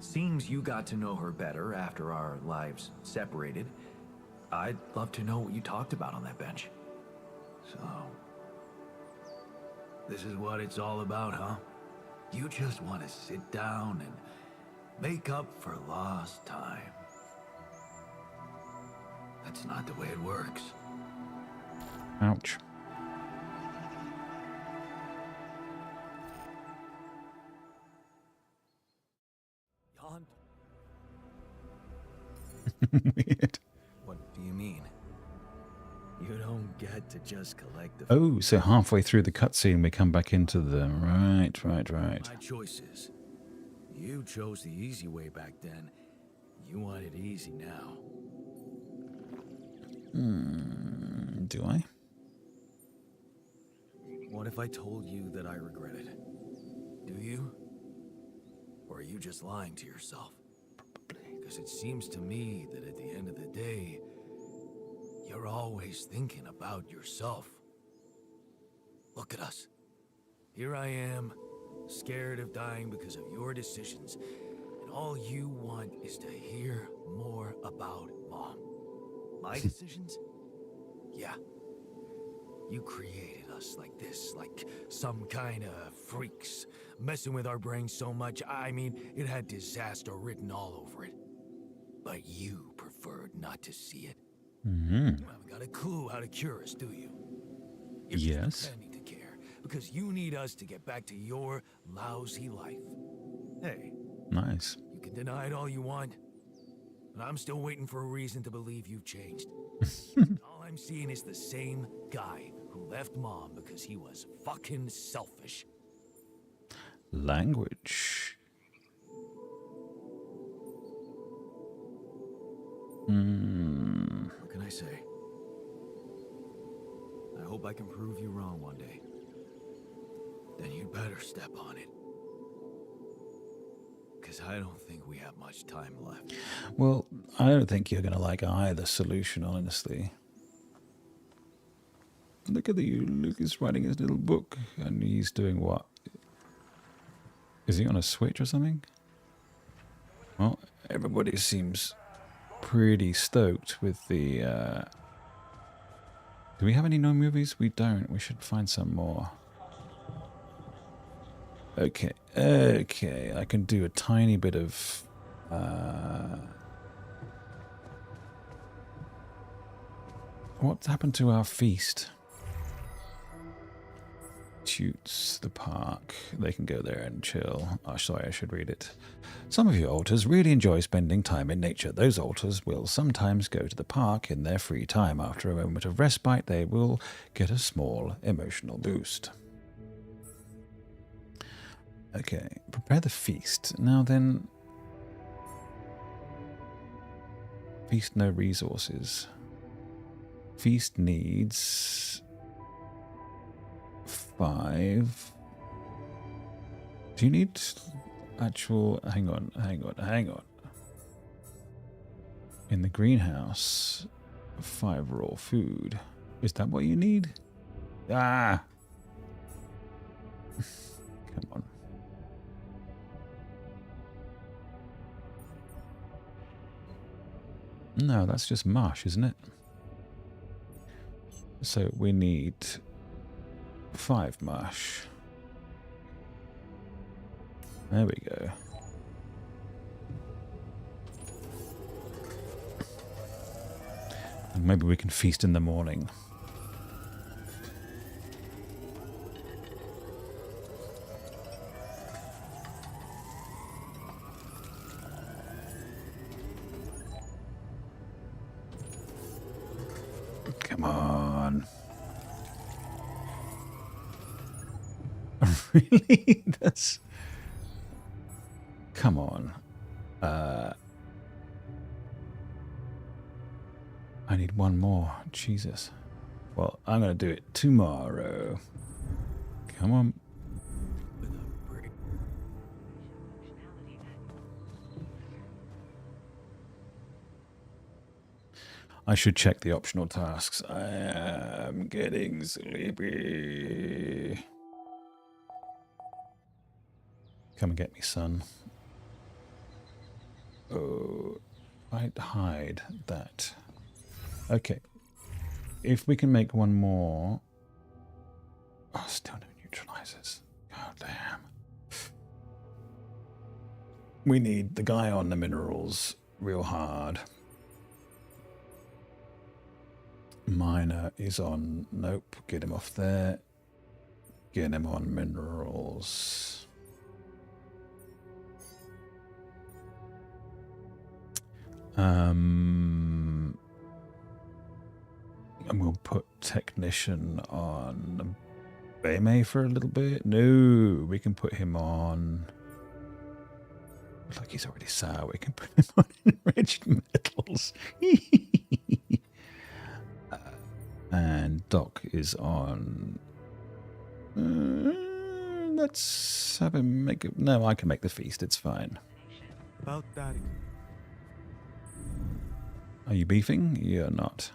seems you got to know her better after our lives separated. I'd love to know what you talked about on that bench. So, this is what it's all about, huh? You just want to sit down and make up for lost time. That's not the way it works. Ouch. Weird. What do you mean? You don't get to just collect the... Oh, so halfway through the cutscene, we come back into the... Right. My choices. You chose the easy way back then. You want it easy now. Do I? What if I told you that I regret it? Do you? Or are you just lying to yourself? Because it seems to me that at the end of the day, you're always thinking about yourself. Look at us. Here I am, scared of dying because of your decisions, and all you want is to hear more about Mom. My decisions? Yeah. You created us like this, like some kind of freaks, messing with our brains so much, I mean, it had disaster written all over it. But you preferred not to see it. You haven't got a clue how to cure us, do you? You're just pretending to care, because you need us to get back to your lousy life. Hey. Nice. You can deny it all you want, but I'm still waiting for a reason to believe you've changed. All I'm seeing is the same guy who left Mom because he was fucking selfish. Language. What can I say? I hope I can prove you wrong one day. Then you'd better step on it. Because I don't think we have much time left. Well, I don't think you're going to like either solution, honestly. Look at Luke is writing his little book, and he's doing what? Is he on a Switch or something? Well, everybody seems pretty stoked with the... Do we have any no movies? We don't. We should find some more. Okay, okay. I can do a tiny bit of... What's happened to our feast? Shoots the park. They can go there and chill. Oh, sorry, I should read it. Some of you alters really enjoy spending time in nature. Those alters will sometimes go to the park in their free time. After a moment of respite, they will get a small emotional boost. Okay, prepare the feast. Now then... Feast no resources. Feast needs... 5. Do you need actual... Hang on. In the greenhouse, 5 raw food. Is that what you need? Ah! Come on. No, that's just mush, isn't it? So we need 5 mush. There we go. And maybe we can feast in the morning. Come on. Really? That's... Come on. I need one more. Jesus. Well, I'm going to do it tomorrow. Come on. I should check the optional tasks. I am getting sleepy. Come and get me, son. Oh, I'd hide that. Okay. If we can make one more... Oh, still no neutralizers. God damn. We need the guy on the minerals real hard. Miner is on... Nope. Get him off there. Get him on minerals. And we'll put technician on biome for a little bit. No, we can put him on. Like he's already sour. We can put him on enriched metals. And Doc is on. Let's have him make it. No, I can make the feast. It's fine. About that. Are you beefing? You're not.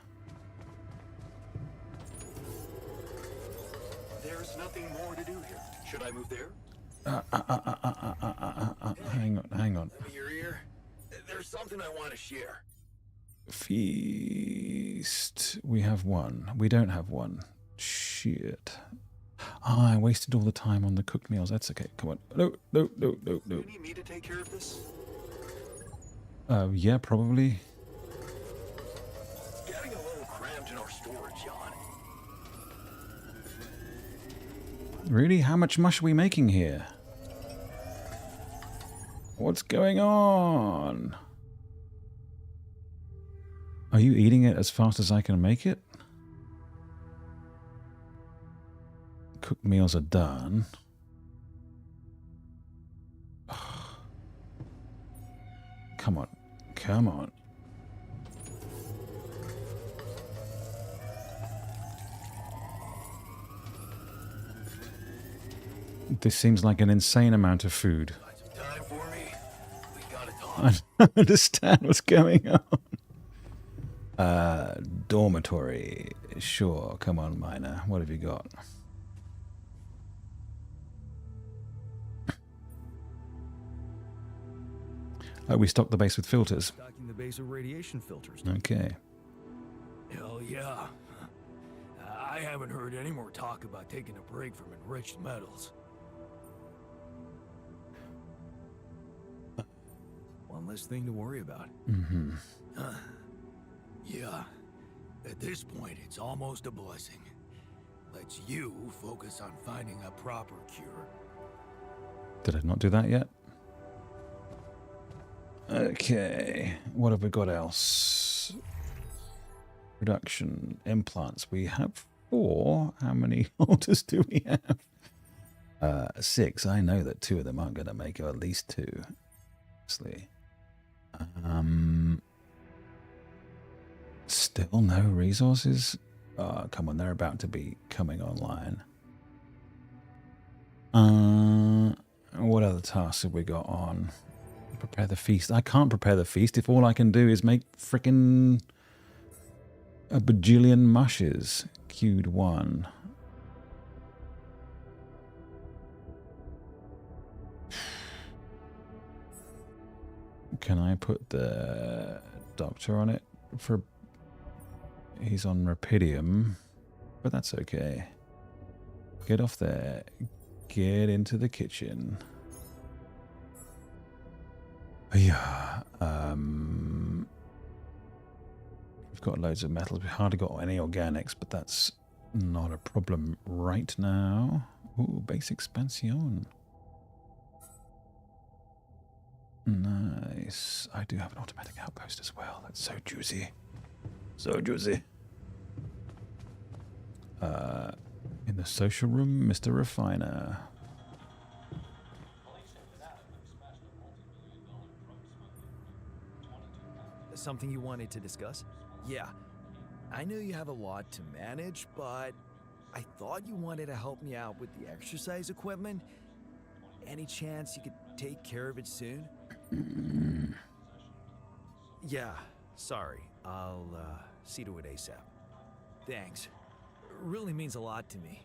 There's nothing more to do here. Should I move there? Hang on. Let me your ear. There's something I want to share. Feast. We have one. We don't have one. Shit. I wasted all the time on the cooked meals. That's okay. Come on. No. Do you need me to take care of this? Yeah, probably. Getting a little cramped in our storage, Jan. Really? How much mush are we making here? What's going on? Are you eating it as fast as I can make it? Cooked meals are done. Come on. Come on. This seems like an insane amount of food. Time for me. We gotta talk. I don't understand what's going on. Dormitory. Sure. Come on, Miner. What have you got? Oh, we stocked the base with filters. Stocking the base of radiation filters. Okay. Hell yeah. I haven't heard any more talk about taking a break from enriched metals. One less thing to worry about. Mm-hmm. Yeah. At this point, it's almost a blessing. Lets you focus on finding a proper cure. Did I not do that yet? Okay. What have we got else? Production. Implants. We have 4. How many alters do we have? 6. I know that 2 of them aren't going to make it. At least 2. Honestly. Still no resources? Oh, come on. They're about to be coming online. What other tasks have we got on? Prepare the feast. I can't prepare the feast if all I can do is make frickin' a bajillion mushes. Queued 1. Can I put the doctor on it? He's on Rapidium, but that's okay. Get off there. Get into the kitchen. Yeah. We've got loads of metals. We've hardly got any organics, but that's not a problem right now. Ooh, base expansion. Nice. I do have an automatic outpost as well. That's so juicy. So juicy. In the social room, Mr. Refiner. Something you wanted to discuss? Yeah. I know you have a lot to manage, but I thought you wanted to help me out with the exercise equipment. Any chance you could take care of it soon? Yeah, sorry. I'll see to it ASAP. Thanks. Really means a lot to me.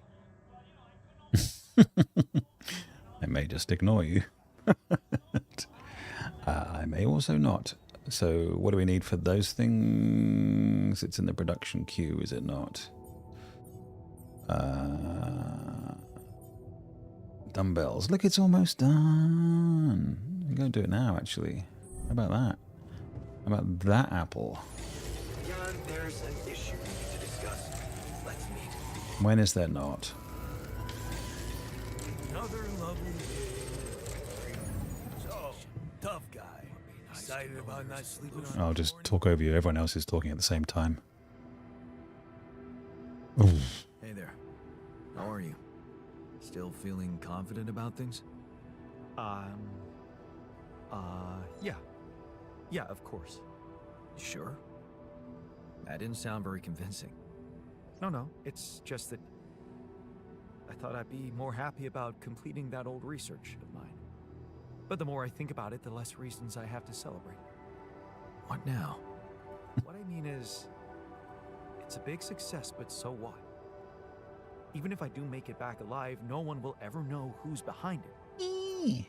I may just ignore you. I may also not. So what do we need for those things? It's in the production queue, is it not? Dumbbells. Look, it's almost done. I'm going to do it now, actually. How about that? How about that apple? Jan, there's an issue we need to discuss. Let's meet. When is there not? Another lovely day. So, tough guy. excited about not sleeping on I'll the just morning? talk over you. Everyone else is talking at the same time. Hey there. How are you? Still feeling confident about things? Yeah. Yeah, of course. You sure? That didn't sound very convincing. No, it's just that I thought I'd be more happy about completing that old research of mine. But the more I think about it, the less reasons I have to celebrate. What now? What I mean is, it's a big success, but so what? Even if I do make it back alive, no one will ever know who's behind it. And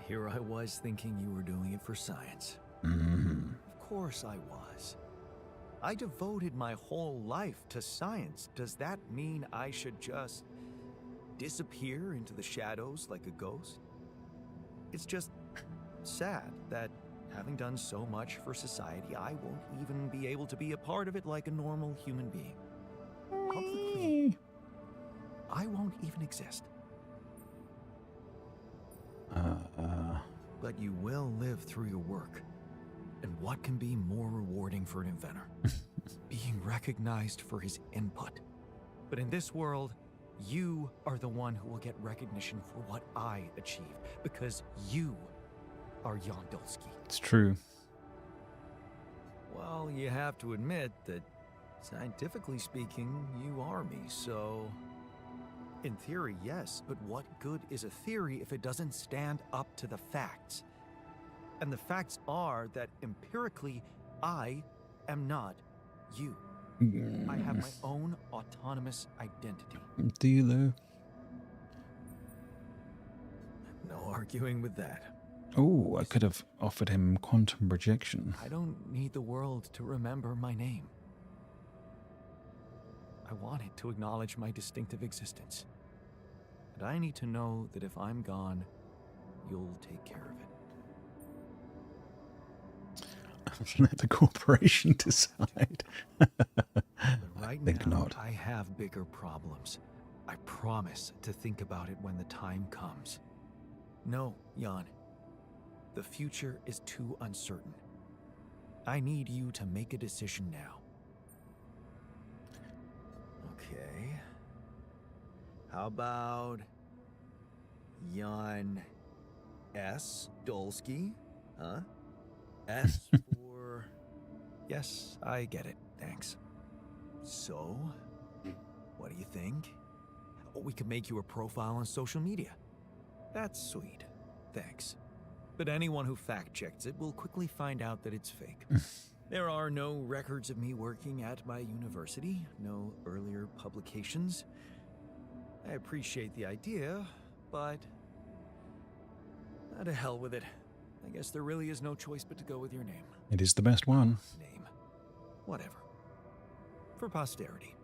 here I was thinking you were doing it for science. Of course I was. I devoted my whole life to science. Does that mean I should just disappear into the shadows like a ghost? It's just sad that having done so much for society, I won't even be able to be a part of it like a normal human being. Publicly, I won't even exist. But you will live through your work. And what can be more rewarding for an inventor? Being recognized for his input. But in this world, you are the one who will get recognition for what I achieved, because you are Jan Dolski. It's true. Well, you have to admit that, scientifically speaking, you are me, so... In theory, yes, but what good is a theory if it doesn't stand up to the facts? And the facts are that empirically, I am not you. I have my own autonomous identity. Do you, though? No arguing with that. Oh, I could have offered him quantum projection. I don't need the world to remember my name. I want it to acknowledge my distinctive existence. And I need to know that if I'm gone, you'll take care of it. Let the corporation decide. But right think now, not. I have bigger problems. I promise to think about it when the time comes. No, Jan. The future is too uncertain. I need you to make a decision now. Okay. How about... Jan S. Dolski? Huh? S for... Yes, I get it. Thanks. So? What do you think? We could make you a profile on social media. That's sweet. Thanks. But anyone who fact-checks it will quickly find out that it's fake. There are no records of me working at my university, no earlier publications. I appreciate the idea, but... to hell with it. I guess there really is no choice but to go with your name. It is the best one. Name. Whatever. For posterity.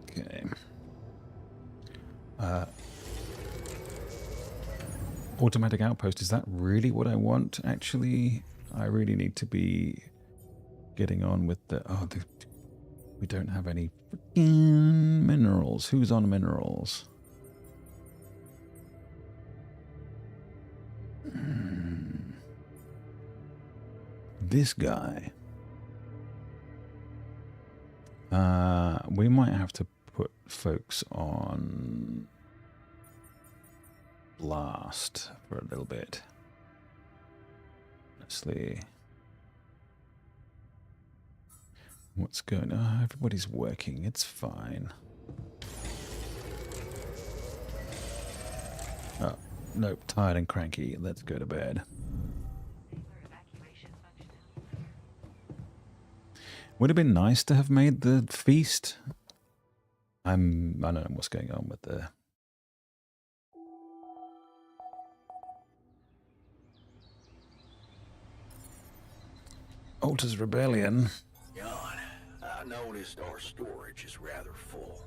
Okay. Automatic outpost, is that really what I want? Actually, I really need to be getting on with the... Oh, we don't have any freaking minerals. Who's on minerals? This guy. We might have to put folks on blast for a little bit. Let's see. What's going on? Everybody's working. It's fine. Oh, nope. Tired and cranky. Let's go to bed. Would have been nice to have made the feast. I don't know what's going on with the... Alta's Rebellion. Jan, I noticed our storage is rather full.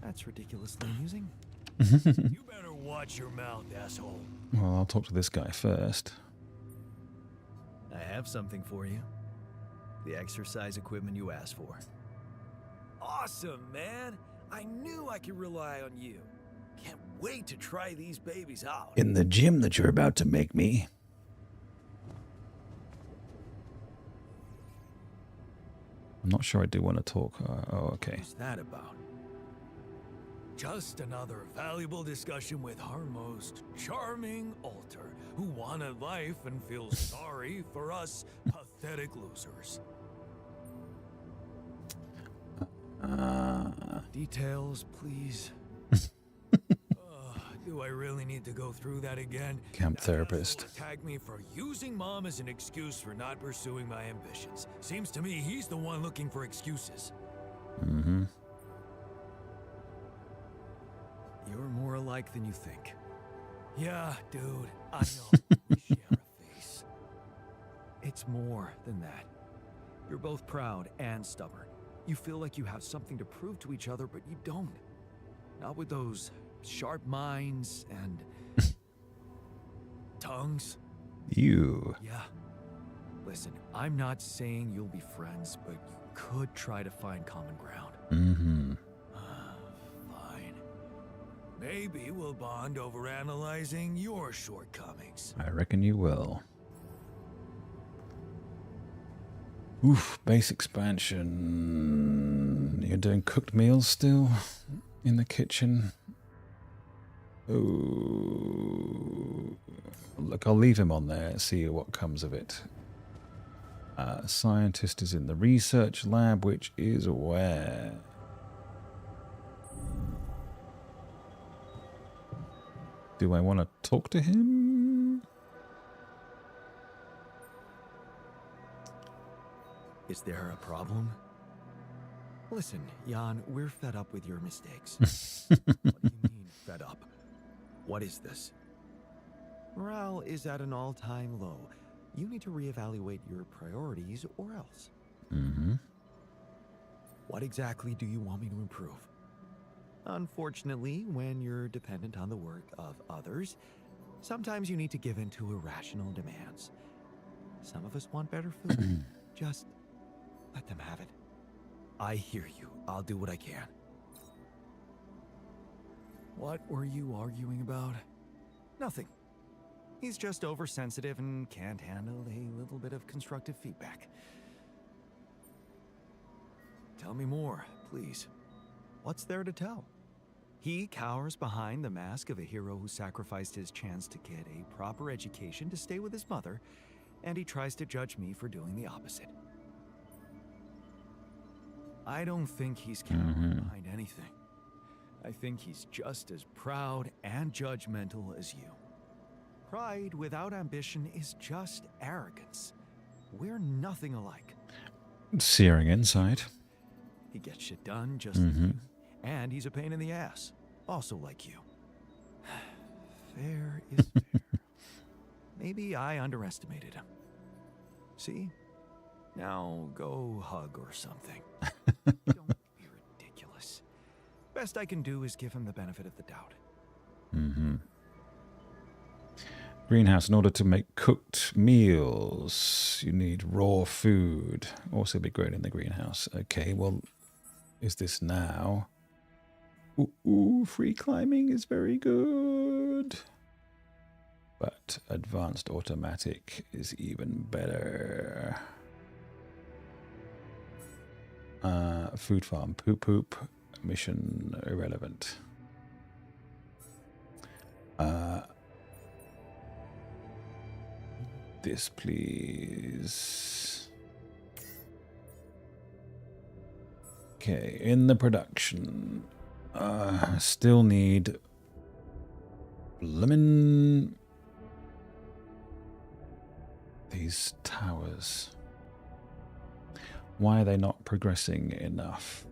That's ridiculously amusing. You better watch your mouth, asshole. Well, I'll talk to this guy first. have something for you. The exercise equipment you asked for. Awesome, man. I knew I could rely on you. Can't wait to try these babies out. In the gym that you're about to make me. I'm not sure I do want to talk. Oh, okay. What's that about? Just another valuable discussion with our most charming alter who wanted life and feels sorry for us pathetic losers. Details, please. Do I really need to go through that again? Camp That therapist. asshole attacked me for using Mom as an excuse for not pursuing my ambitions. Seems to me he's the one looking for excuses. Mm-hmm. You're more alike than you think. Yeah, dude, I know. We share a face. It's more than that. You're both proud and stubborn. You feel like you have something to prove to each other, but you don't. Not with those sharp minds and tongues. You. Yeah. Listen, I'm not saying you'll be friends, but you could try to find common ground. Mm-hmm. Fine. Maybe we'll bond over analyzing your shortcomings. I reckon you will. Oof, base expansion. You're doing cooked meals still in the kitchen? Oh, look, I'll leave him on there, see what comes of it. Scientist is in the research lab, which is where? Do I want to talk to him? Is there a problem? Listen, Jan, we're fed up with your mistakes. What do you mean, fed up? What is this? Morale is at an all-time low. You need to reevaluate your priorities or else. Mm-hmm. What exactly do you want me to improve? Unfortunately, when you're dependent on the work of others, sometimes you need to give in to irrational demands. Some of us want better food. Just let them have it. I hear you. I'll do what I can. What were you arguing about? Nothing. He's just oversensitive and can't handle a little bit of constructive feedback. Tell me more, please. What's there to tell? He cowers behind the mask of a hero who sacrificed his chance to get a proper education to stay with his mother, and he tries to judge me for doing the opposite. I don't think he's cowering behind anything. I think he's just as proud and judgmental as you. Pride without ambition is just arrogance. We're nothing alike. Searing insight. He gets shit done just like you. And he's a pain in the ass, also like you. Fair is fair. Maybe I underestimated him. See? Now go hug or something. Don't be ridiculous. Best I can do is give him the benefit of the doubt. Mm-hmm. Greenhouse. In order to make cooked meals, you need raw food. Also be grown in the greenhouse. Okay, well, is this now? Ooh, free climbing is very good. But advanced automatic is even better. Food farm. Poop. Mission irrelevant. This, please. Okay, in the production. Still need lemon. These towers. Why are they not progressing enough?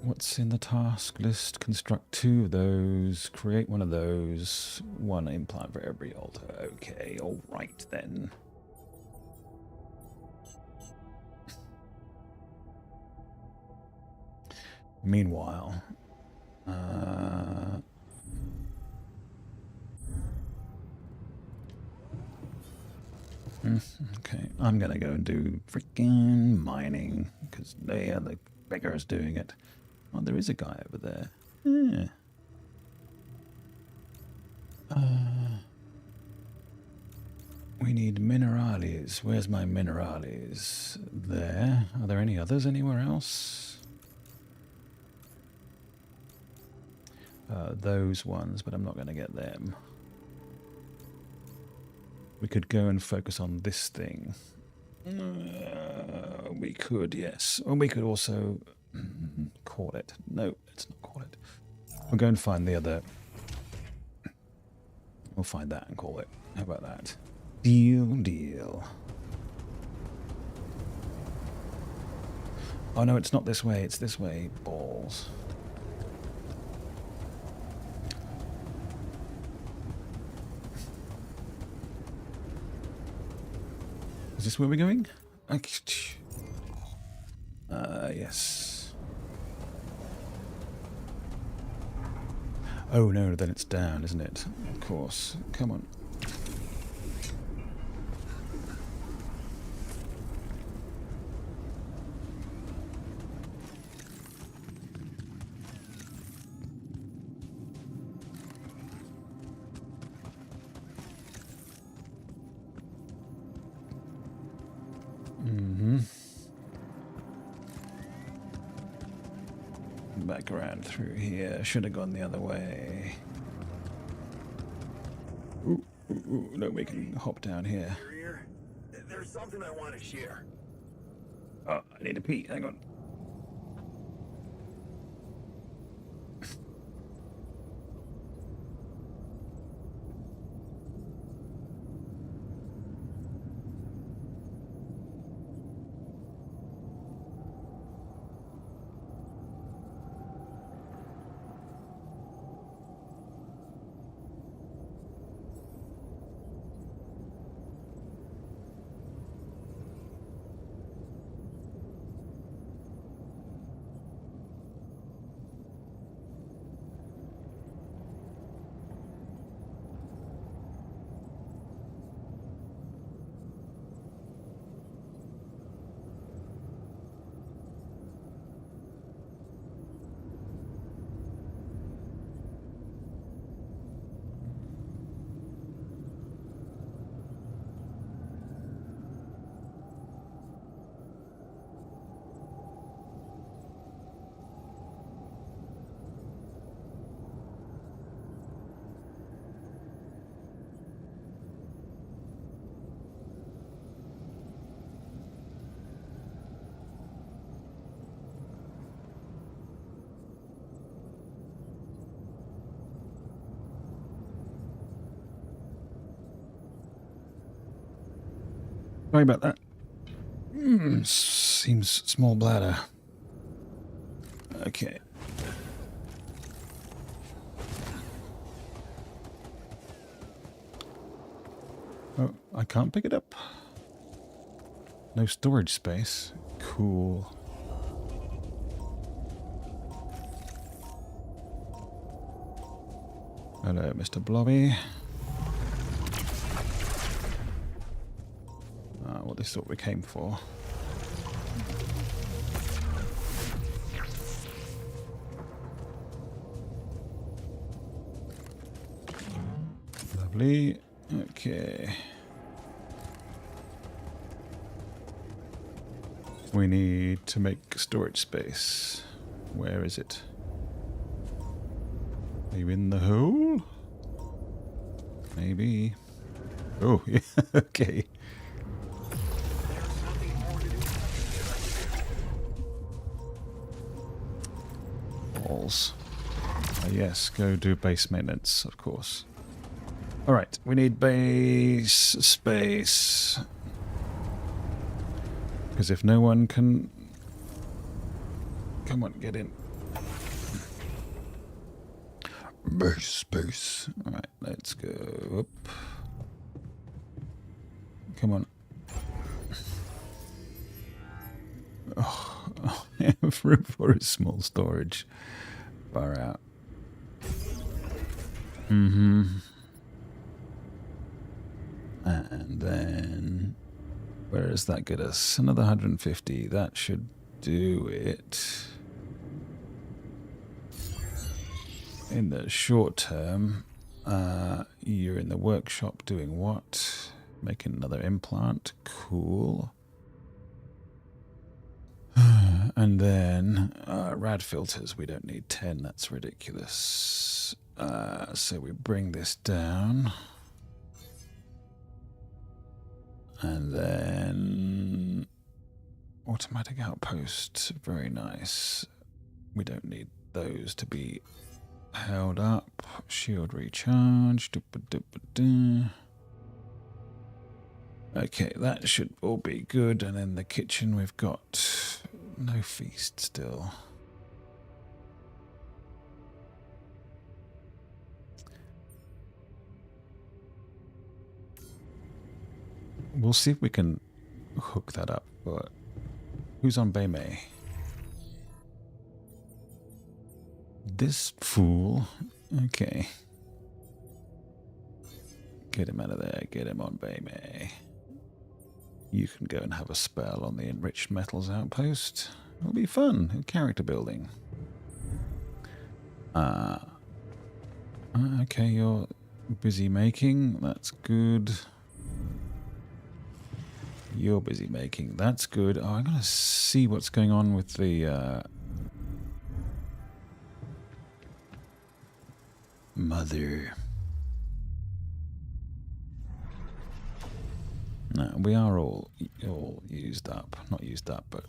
What's in the task list? Construct 2 of those. Create one of those. 1 implant for every altar. Okay, all right then. Meanwhile, Okay, I'm gonna go and do freaking mining because they are the beggars doing it. Oh, there is a guy over there. Yeah. We need minerales. Where's my minerales? There. Are there any others anywhere else? Those ones, but I'm not going to get them. We could go and focus on this thing. We could, yes. Or we could also call it. No, let's not call it. We'll go and find the other. We'll find that and call it. How about that? Deal. Oh no, it's not this way, it's this way. Balls. Is this where we're going? Yes. Oh no, then it's down, isn't it? Of course. Come on. Back around through here. Should have gone the other way. Ooh, no, we can hop down here. There's something I want to share. Oh, I need to pee. Hang on. Sorry about that. Seems small bladder. Okay. Oh, I can't pick it up. No storage space. Cool. Hello, Mr. Blobby. What this is what we came for. Lovely. Okay. We need to make storage space. Where is it? Are you in the hole? Maybe. Oh, yeah, okay. Balls. Yes, go do base maintenance, of course. Alright, we need base space. Because if no one can... Come on, get in. Base space. Alright, let's go up. Come on. Oh, room for a small storage. Far out. And then Where does that get us? Another 150. That should do it. In the short term, you're in the workshop doing what? Making another implant. Cool. And then rad filters. We don't need 10. That's ridiculous. So we bring this down. And then automatic outpost. Very nice. We don't need those to be held up. Shield recharge. Okay, that should all be good. And in the kitchen we've got no feast still. We'll see if we can hook that up. But who's on biome? This fool. Okay. Get him out of there. Get him on biome. You can go and have a spell on the enriched metals outpost. It'll be fun. Character building. Okay, you're busy making. That's good. You're busy making. That's good. Oh, I'm going to see what's going on with the mother. No, we are all used up. Not used up, but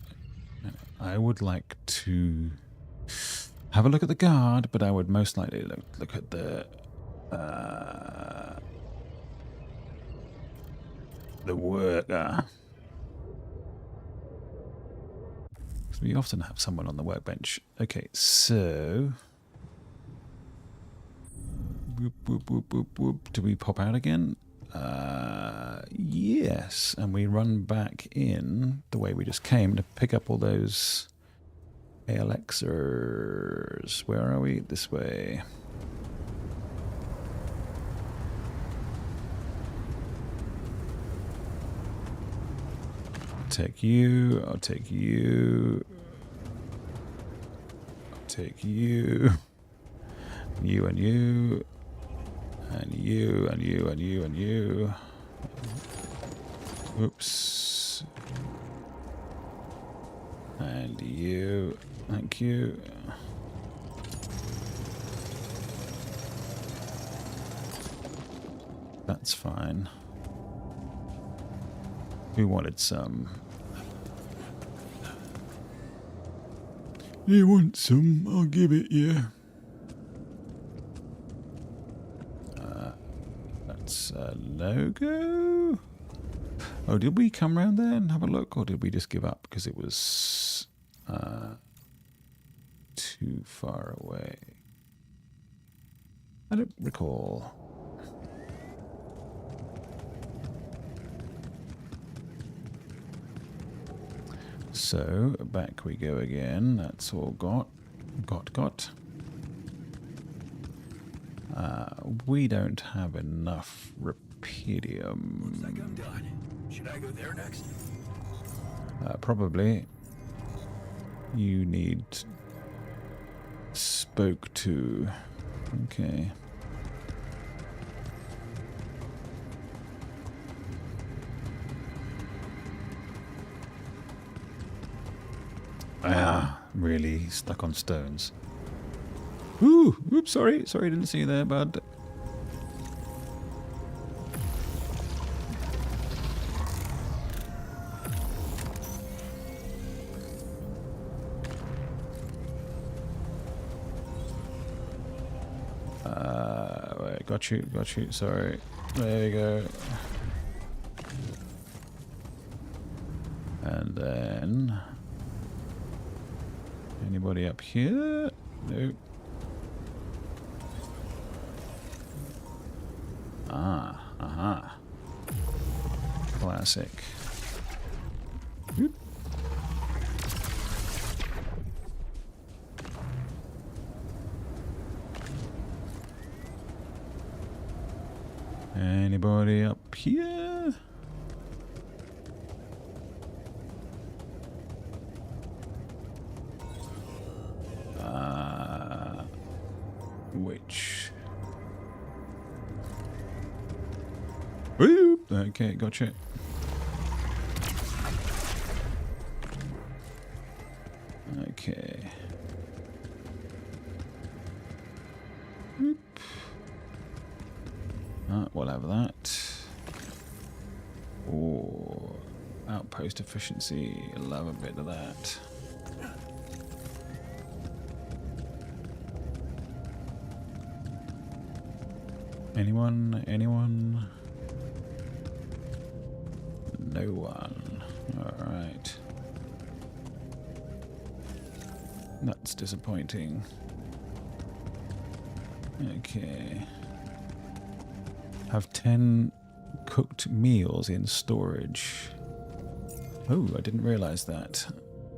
I would like to have a look at the guard, but I would most likely look at the worker. Because we often have someone on the workbench. Okay, so whoop, whoop, whoop, whoop, whoop. Do we pop out again? Yes, and we run back in the way we just came to pick up all those ALXers. Where are we? This way. I'll take you. I'll take you. I'll take you. You and you. And you, and you, and you, and you. Oops. And you. Thank you. That's fine. We wanted some. You want some? I'll give it you. That's a no-go. Oh, did we come round there and have a look, or did we just give up because it was too far away? I don't recall. So, back we go again. That's all got. We don't have enough Rapidium. Looks like I'm done. Should I go there next? Probably. You need spoke to. Okay. Ah, really stuck on stones. Ooh, oops, sorry, didn't see you there, bud. Wait, got you, sorry. There you go. And then anybody up here? Nope. Classic. Whoop. Anybody up here? which... Whoop! Okay, gotcha. Okay. Whoop. We'll have that. Oh, outpost efficiency. Love a bit of that. Anyone? Anyone? No one. Alright. That's disappointing. Okay. Have 10 cooked meals in storage. Oh, I didn't realize that.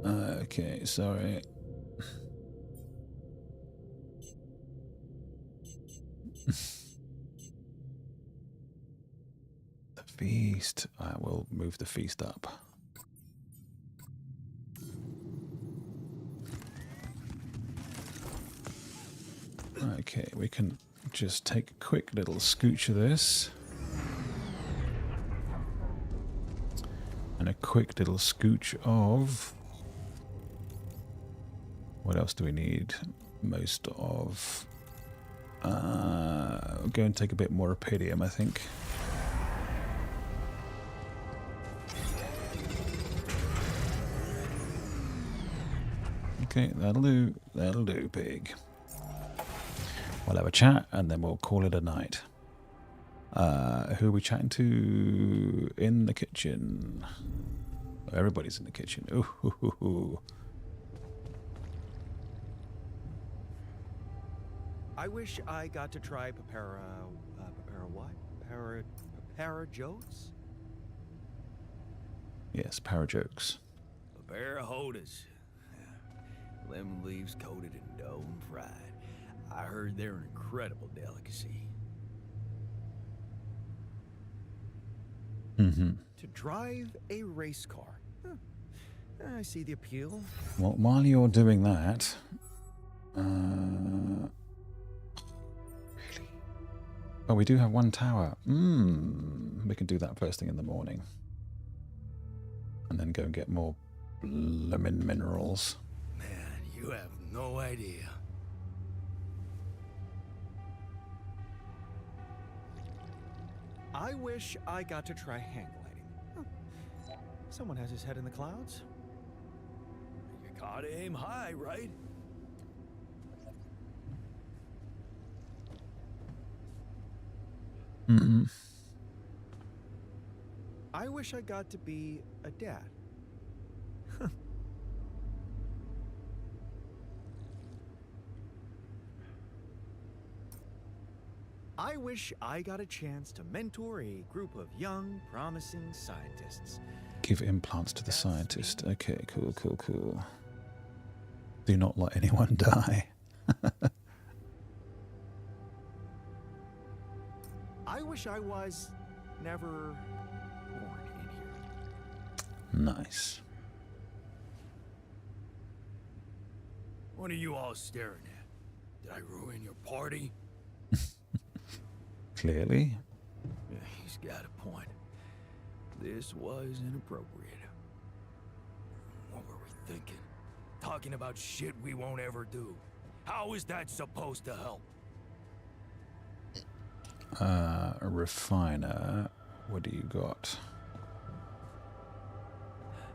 Okay, sorry. The feast. I will move the feast up. Okay, we can just take a quick little scooch of this. And a quick little scooch of... What else do we need? Most of... I'll go and take a bit more Rapidium, I think. Okay, that'll do. That'll do, pig. We'll have a chat and then we'll call it a night. Who are we chatting to in the kitchen? Everybody's in the kitchen. Ooh. I wish I got to try Papara what? Papara jokes? Yes, parajokes. Papara hodas. Lemon leaves coated in dough and fried. I heard they're an incredible delicacy. Mm-hmm. To drive a race car. Huh. I see the appeal. Well, while you're doing that... Oh, we do have one tower. We can do that first thing in the morning. And then go and get more lemon minerals. Man, you have no idea. I wish I got to try hang gliding. Huh. Someone has his head in the clouds. You gotta aim high, right? Mm-hmm. I wish I got to be a dad. I wish I got a chance to mentor a group of young, promising scientists. Give implants to the scientist. Okay, cool. Do not let anyone die. I wish I was never born in here. Nice. What are you all staring at? Did I ruin your party? Clearly. Yeah, he's got a point. This was inappropriate. What were we thinking? Talking about shit we won't ever do. How is that supposed to help? A refiner. What do you got?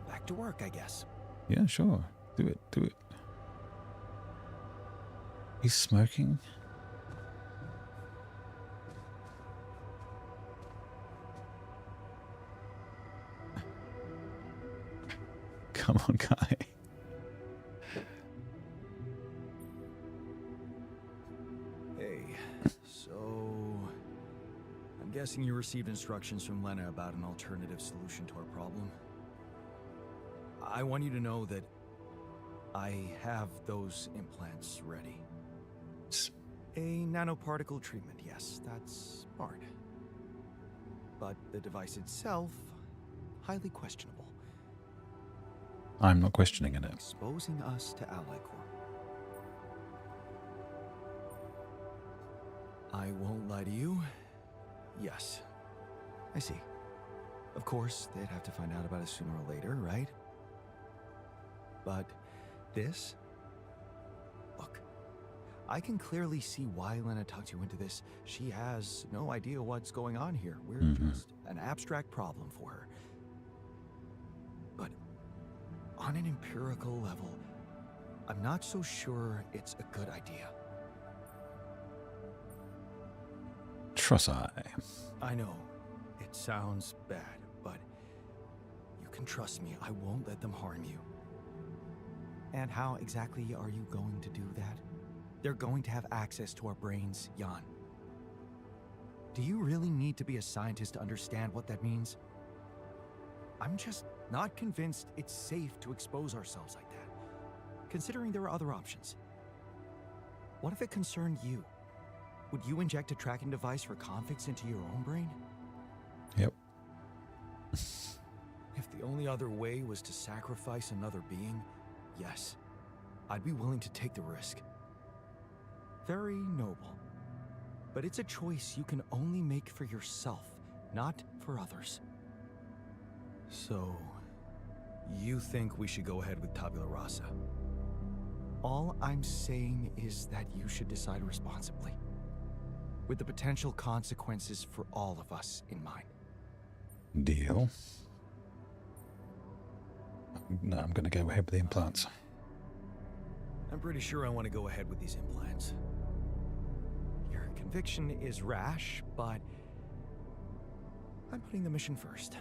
Back to work, I guess. Yeah, sure. Do it. He's smoking? Come on, guy. Hey, so... I'm guessing you received instructions from Lena about an alternative solution to our problem. I want you to know that I have those implants ready. A nanoparticle treatment, yes, that's smart. But the device itself, highly questionable. I'm not questioning it. Exposing us to Ally Corp. I won't lie to you. Yes. I see. Of course, they'd have to find out about it sooner or later, right? But this? Look, I can clearly see why Lena tucked you into this. She has no idea what's going on here. We're just an abstract problem for her. But on an empirical level, I'm not so sure it's a good idea. Trust I know, it sounds bad, but you can trust me. I won't let them harm you. And how exactly are you going to do that? They're going to have access to our brains, Jan. Do you really need to be a scientist to understand what that means? I'm just not convinced it's safe to expose ourselves like that, considering there are other options. What if it concerned you? Would you inject a tracking device for convicts into your own brain? Yep. If the only other way was to sacrifice another being, yes, I'd be willing to take the risk. Very noble. But it's a choice you can only make for yourself, not for others. So, you think we should go ahead with Tabula Rasa? All I'm saying is that you should decide responsibly, with the potential consequences for all of us in mind. Deal. No, I'm going to go ahead with the implants. I'm pretty sure I want to go ahead with these implants. Your conviction is rash, but I'm putting the mission first.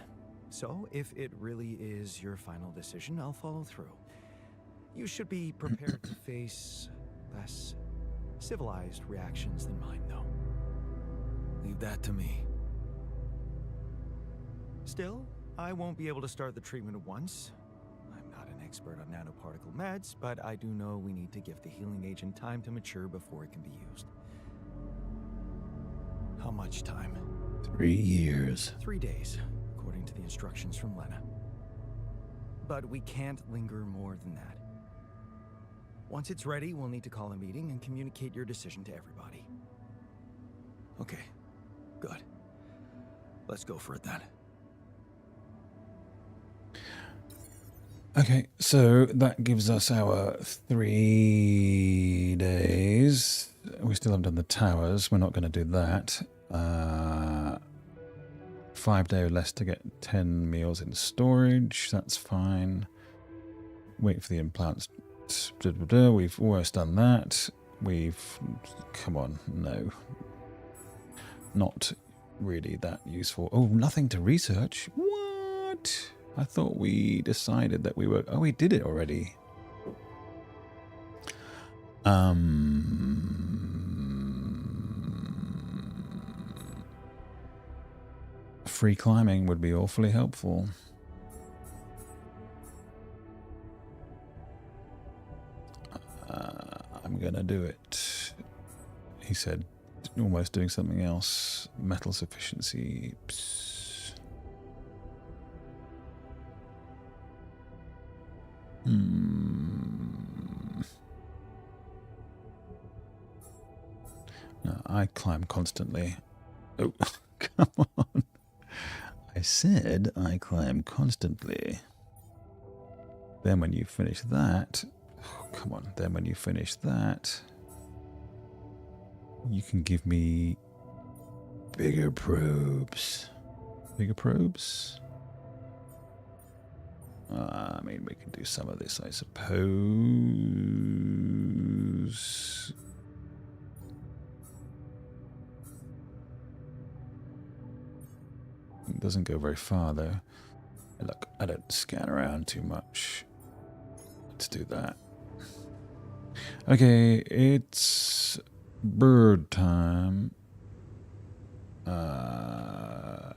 So, if it really is your final decision, I'll follow through. You should be prepared to face less civilized reactions than mine, though. Leave that to me. Still, I won't be able to start the treatment at once. I'm not an expert on nanoparticle meds, but I do know we need to give the healing agent time to mature before it can be used. How much time? 3 years. 3 days, according to the instructions from Lena. But we can't linger more than that. Once it's ready, we'll need to call a meeting and communicate your decision to everybody. Okay, good. Let's go for it then. Okay, so that gives us our 3 days. We still haven't done the towers. We're not going to do that. 5 days less to get 10 meals in storage. That's fine. Wait for the implants. We've almost done that. Come on, no. Not really that useful. Oh, nothing to research? What? I thought we decided that we were... Oh, we did it already. Free climbing would be awfully helpful. I'm gonna do it. He said, almost doing something else. Metal sufficiency. Psst. No, I climb constantly. Oh, come on. I said I climb constantly. Then when you finish that... Oh, come on. Then when you finish that... You can give me... bigger probes. Bigger probes? I mean, we can do some of this, I suppose. It doesn't go very far, though. Look, I don't scan around too much. Let's do that. Okay, it's bird time. No,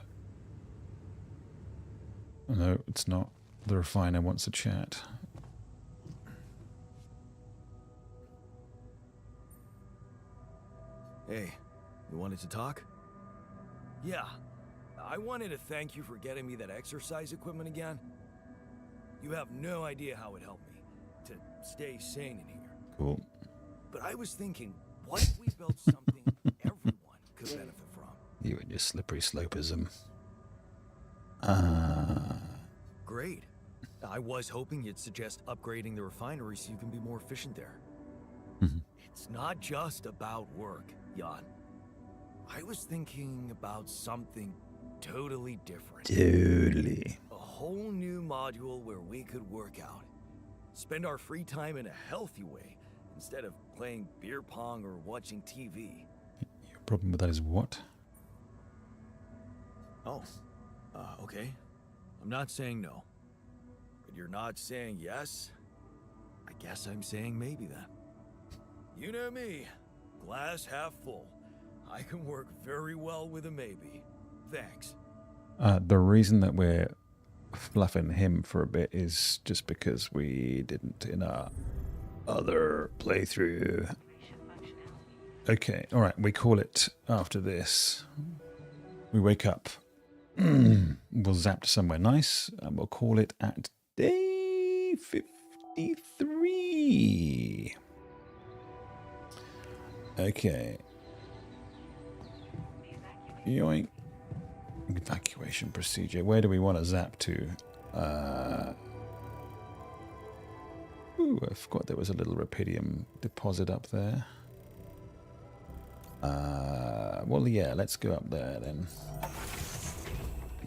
it's not. The refiner wants a chat. Hey, you wanted to talk? Yeah. I wanted to thank you for getting me that exercise equipment again. You have no idea how it helped me to stay sane in here. Cool. But I was thinking, what if we built something everyone benefit from. You and your slippery slopeism. Great. I was hoping you'd suggest upgrading the refinery so you can be more efficient there. It's not just about work, Jan. I was thinking about something totally different. Totally. A whole new module where we could work out. Spend our free time in a healthy way, instead of playing beer pong or watching TV. Your problem with that is what? Oh, okay. I'm not saying no. But you're not saying yes? I guess I'm saying maybe then. You know me. Glass half full. I can work very well with a maybe. Thanks. The reason that we're fluffing him for a bit is just because we didn't in our other playthrough. Okay, alright, we call it after this. We wake up. We'll zap to somewhere nice, and we'll call it at day 53. Okay. Yoink. Evacuation procedure. Where do we want to zap to? Ooh, I forgot there was a little Rapidium deposit up there. Well, yeah, let's go up there then.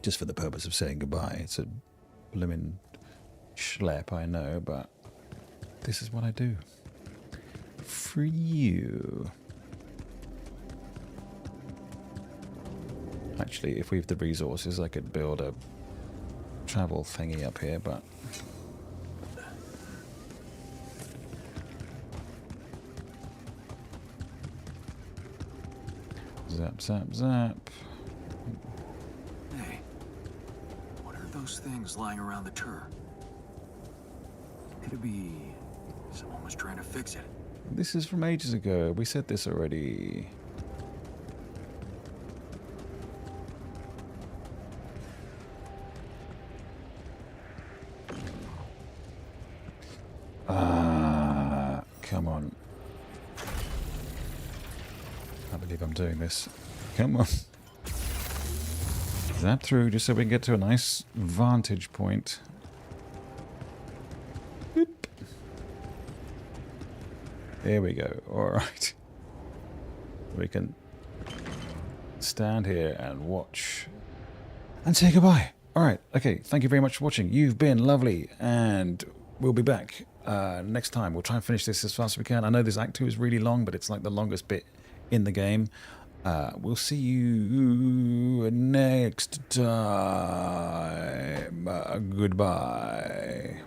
Just for the purpose of saying goodbye. It's a blimmin' schlep, I know, but this is what I do. For you. Actually, if we have the resources, I could build a travel thingy up here, but... Zap, zap, zap. Hey, what are those things lying around the tur? Could it be someone was trying to fix it? This is from ages ago. We said this already. Come on. I believe I'm doing this. Come on. Zap through just so we can get to a nice vantage point. Boop. There we go. Alright. We can stand here and watch. And say goodbye. Alright, okay. Thank you very much for watching. You've been lovely. And we'll be back next time. We'll try and finish this as fast as we can. I know this Act 2 is really long, but it's like the longest bit in the game. We'll see you next time. Goodbye.